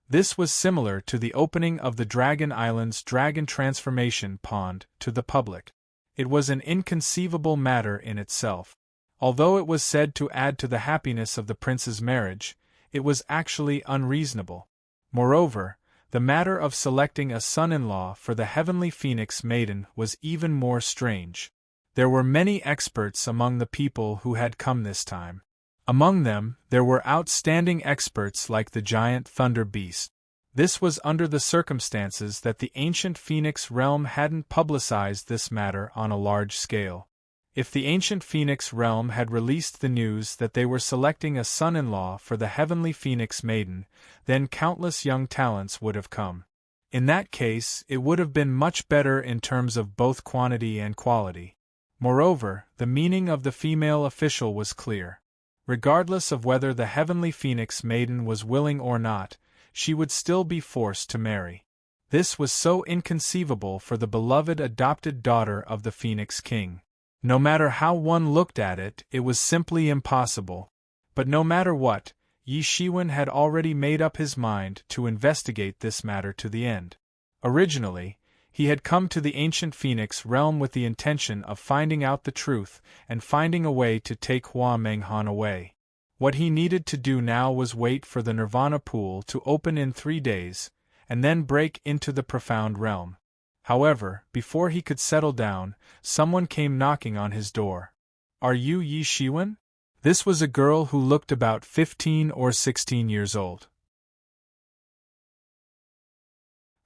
This was similar to the opening of the Dragon Island's Dragon Transformation pond to the public. It was an inconceivable matter in itself. Although it was said to add to the happiness of the prince's marriage, it was actually unreasonable. Moreover, the matter of selecting a son-in-law for the heavenly phoenix maiden was even more strange. There were many experts among the people who had come this time. Among them, there were outstanding experts like the giant thunder beast. This was under the circumstances that the ancient Phoenix realm hadn't publicized this matter on a large scale. If the ancient Phoenix realm had released the news that they were selecting a son-in-law for the heavenly Phoenix maiden, then countless young talents would have come. In that case, it would have been much better in terms of both quantity and quality. Moreover, the meaning of the female official was clear. Regardless of whether the heavenly Phoenix maiden was willing or not, she would still be forced to marry. This was so inconceivable for the beloved adopted daughter of the Phoenix King. No matter how one looked at it, it was simply impossible. But no matter what, Yi Shiwen had already made up his mind to investigate this matter to the end. Originally, he had come to the ancient Phoenix realm with the intention of finding out the truth and finding a way to take Hua Menghan away. What he needed to do now was wait for the Nirvana pool to open in 3 days, and then break into the profound realm. However, before he could settle down, someone came knocking on his door. "Are you Yi Shiwen?" This was a girl who looked about 15 or 16 years old.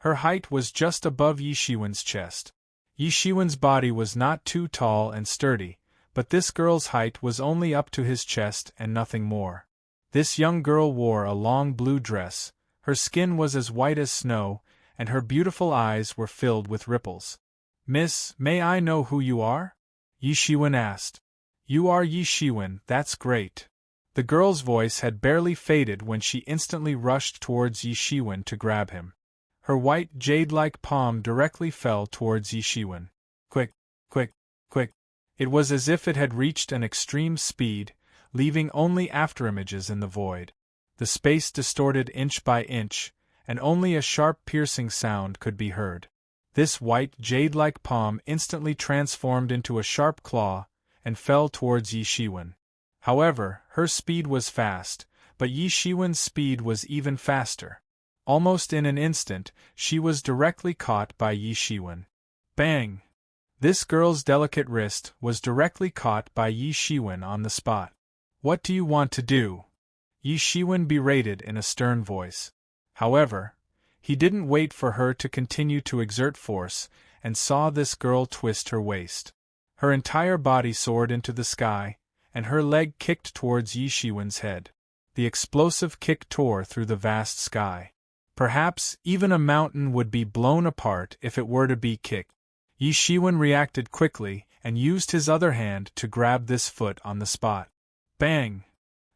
Her height was just above Yi Shiwen's chest. Yi Shiwen's body was not too tall and sturdy, but this girl's height was only up to his chest and nothing more. This young girl wore a long blue dress, her skin was as white as snow, and her beautiful eyes were filled with ripples. "Miss, may I know who you are?" Yi Shiwen asked. "You are Yi Shiwen, that's great." The girl's voice had barely faded when she instantly rushed towards Yi Shiwen to grab him. Her white jade-like palm directly fell towards Yi Shiwen. Quick, quick, quick. It was as if it had reached an extreme speed, leaving only afterimages in the void. The space distorted inch by inch, and only a sharp piercing sound could be heard. This white jade-like palm instantly transformed into a sharp claw, and fell towards Yi Shiwen. However, her speed was fast, but Yi Shiwen's speed was even faster. Almost in an instant, she was directly caught by Yi Shiwen. Bang! This girl's delicate wrist was directly caught by Yi Shiwen on the spot. "What do you want to do?" Yi Shiwen berated in a stern voice. However, he didn't wait for her to continue to exert force, and saw this girl twist her waist. Her entire body soared into the sky, and her leg kicked towards Yi Shiwen's head. The explosive kick tore through the vast sky. Perhaps even a mountain would be blown apart if it were to be kicked. Yi Shiwen reacted quickly and used his other hand to grab this foot on the spot. Bang!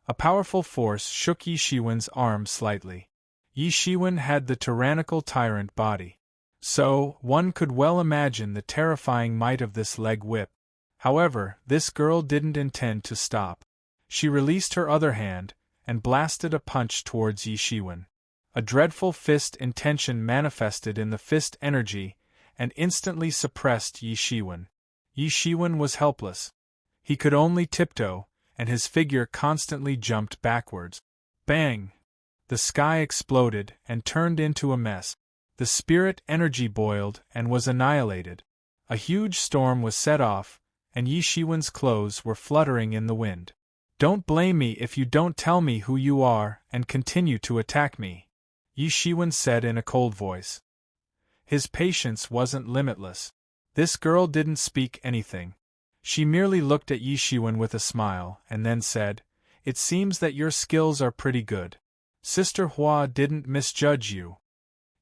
A powerful force shook Yi Shiwen's arm slightly. Yi Shiwen had the tyrannical tyrant body. So, one could well imagine the terrifying might of this leg whip. However, this girl didn't intend to stop. She released her other hand, and blasted a punch towards Yi Shiwen. A dreadful fist intention manifested in the fist energy, and instantly suppressed Yi Shiwen. Yi Shiwen was helpless. He could only tiptoe, and his figure constantly jumped backwards. Bang! The sky exploded and turned into a mess. The spirit energy boiled and was annihilated. A huge storm was set off, and Yi Shiwen's clothes were fluttering in the wind. Don't blame me if you don't tell me who you are and continue to attack me, Yi Shiwen said in a cold voice. His patience wasn't limitless. This girl didn't speak anything. She merely looked at Yi Shiwen with a smile and then said, "It seems that your skills are pretty good. Sister Hua didn't misjudge you."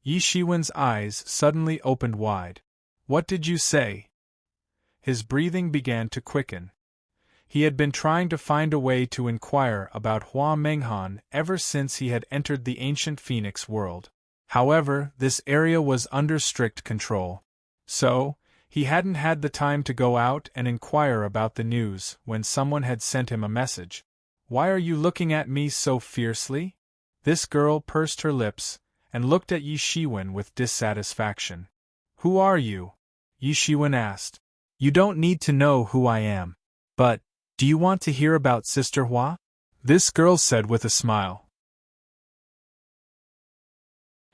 Yi Shiwen's eyes suddenly opened wide. "What did you say?" His breathing began to quicken. He had been trying to find a way to inquire about Hua Menghan ever since he had entered the ancient Phoenix world. However, this area was under strict control. So, he hadn't had the time to go out and inquire about the news when someone had sent him a message. "Why are you looking at me so fiercely?" This girl pursed her lips and looked at Yi Shiwen with dissatisfaction. "Who are you?" Yi Shiwen asked. "You don't need to know who I am. But, do you want to hear about Sister Hua?" This girl said with a smile.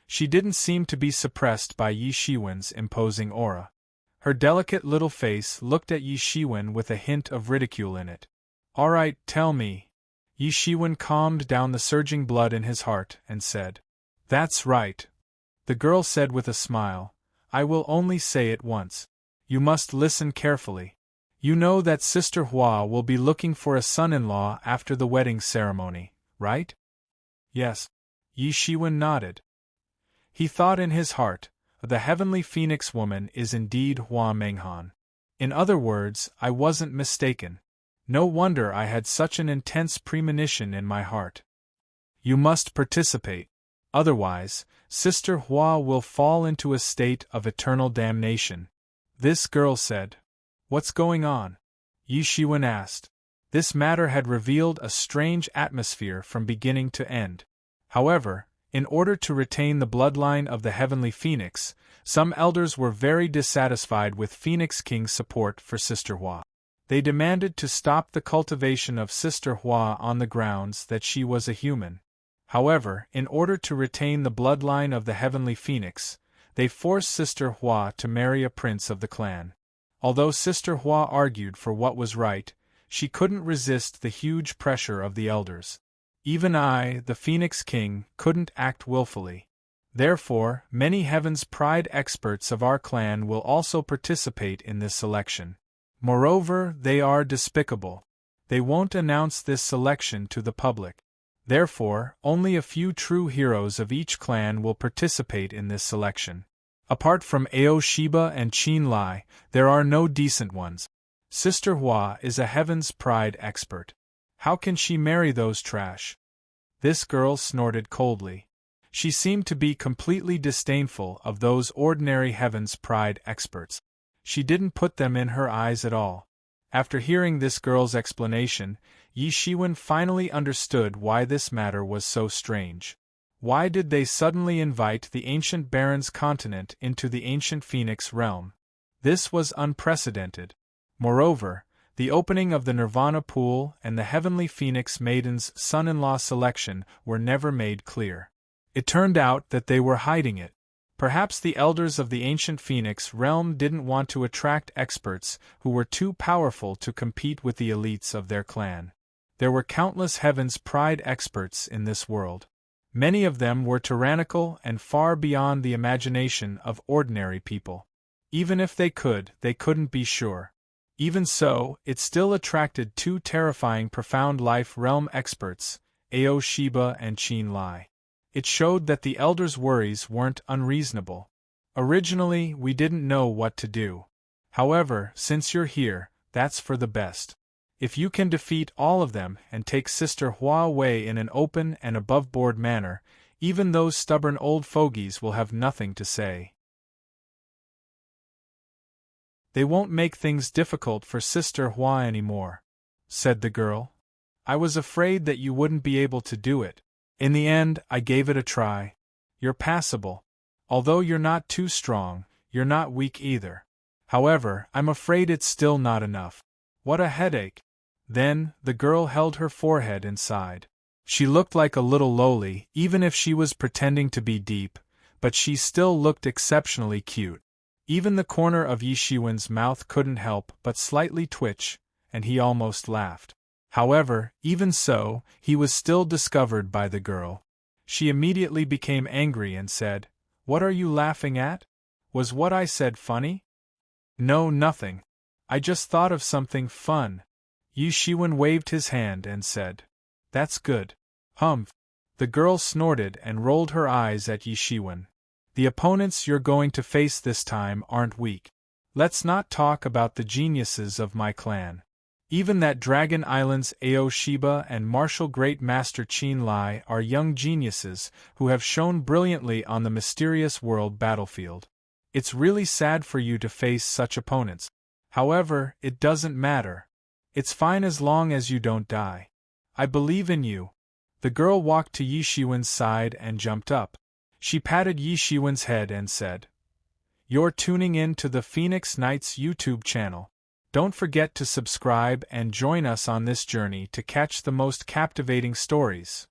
She didn't seem to be suppressed by Yi Shiwen's imposing aura. Her delicate little face looked at Yi Shiwen with a hint of ridicule in it. "All right, tell me." Yi Shiwen calmed down the surging blood in his heart and said, "That's right." The girl said with a smile, "I will only say it once. You must listen carefully. You know that Sister Hua will be looking for a son-in-law after the wedding ceremony, right?" "Yes." Yi Shiwen nodded. He thought in his heart, "The heavenly phoenix woman is indeed Hua Menghan. In other words, I wasn't mistaken. No wonder I had such an intense premonition in my heart. You must participate. Otherwise, Sister Hua will fall into a state of eternal damnation." This girl said. "What's going on?" Yi Shiwen asked. This matter had revealed a strange atmosphere from beginning to end. However, in order to retain the bloodline of the heavenly phoenix, some elders were very dissatisfied with Phoenix King's support for Sister Hua. They demanded to stop the cultivation of Sister Hua on the grounds that she was a human. However, in order to retain the bloodline of the heavenly phoenix, they forced Sister Hua to marry a prince of the clan. Although Sister Hua argued for what was right, she couldn't resist the huge pressure of the elders. Even I, the Phoenix King, couldn't act willfully. Therefore, many Heaven's Pride experts of our clan will also participate in this selection. Moreover, they are despicable. They won't announce this selection to the public. Therefore, only a few true heroes of each clan will participate in this selection. Apart from Aoshiba and Qin Lai, there are no decent ones. Sister Hua is a Heaven's Pride expert. How can she marry those trash? This girl snorted coldly. She seemed to be completely disdainful of those ordinary Heaven's Pride experts. She didn't put them in her eyes at all. After hearing this girl's explanation, Yi Shiwen finally understood why this matter was so strange. Why did they suddenly invite the ancient Baron's continent into the ancient Phoenix realm? This was unprecedented. Moreover, the opening of the Nirvana pool and the Heavenly Phoenix Maiden's son-in-law selection were never made clear. It turned out that they were hiding it. Perhaps the elders of the ancient Phoenix realm didn't want to attract experts who were too powerful to compete with the elites of their clan. There were countless Heaven's Pride experts in this world. Many of them were tyrannical and far beyond the imagination of ordinary people. Even if they couldn't be sure. Even so, it still attracted two terrifying profound life realm experts, Aoshiba and Qin Lai. It showed that the elders' worries weren't unreasonable. Originally, we didn't know what to do. However, since you're here, that's for the best. If you can defeat all of them and take Sister Hua away in an open and above-board manner, even those stubborn old fogies will have nothing to say. They won't make things difficult for Sister Hua anymore, said the girl. I was afraid that you wouldn't be able to do it. In the end, I gave it a try. You're passable. Although you're not too strong, you're not weak either. However, I'm afraid it's still not enough. What a headache. Then, the girl held her forehead and sighed. She looked like a little lowly, even if she was pretending to be deep, but she still looked exceptionally cute. Even the corner of Yi Shiwen's mouth couldn't help but slightly twitch, and he almost laughed. However, even so, he was still discovered by the girl. She immediately became angry and said, "What are you laughing at? Was what I said funny?" "No, nothing. I just thought of something fun." Yi Shiwen waved his hand and said, "That's good." Humph. The girl snorted and rolled her eyes at Yi Shiwen. "The opponents you're going to face this time aren't weak. Let's not talk about the geniuses of my clan. Even that Dragon Island's Aoshiba and martial Great Master Qin Lai are young geniuses who have shone brilliantly on the mysterious world battlefield. It's really sad for you to face such opponents. However, it doesn't matter. It's fine as long as you don't die. I believe in you." The girl walked to Yi Shiwen's side and jumped up. She patted Yi Shiwen's head and said, "You're tuning in to the Phoenix Knights YouTube channel. Don't forget to subscribe and join us on this journey to catch the most captivating stories."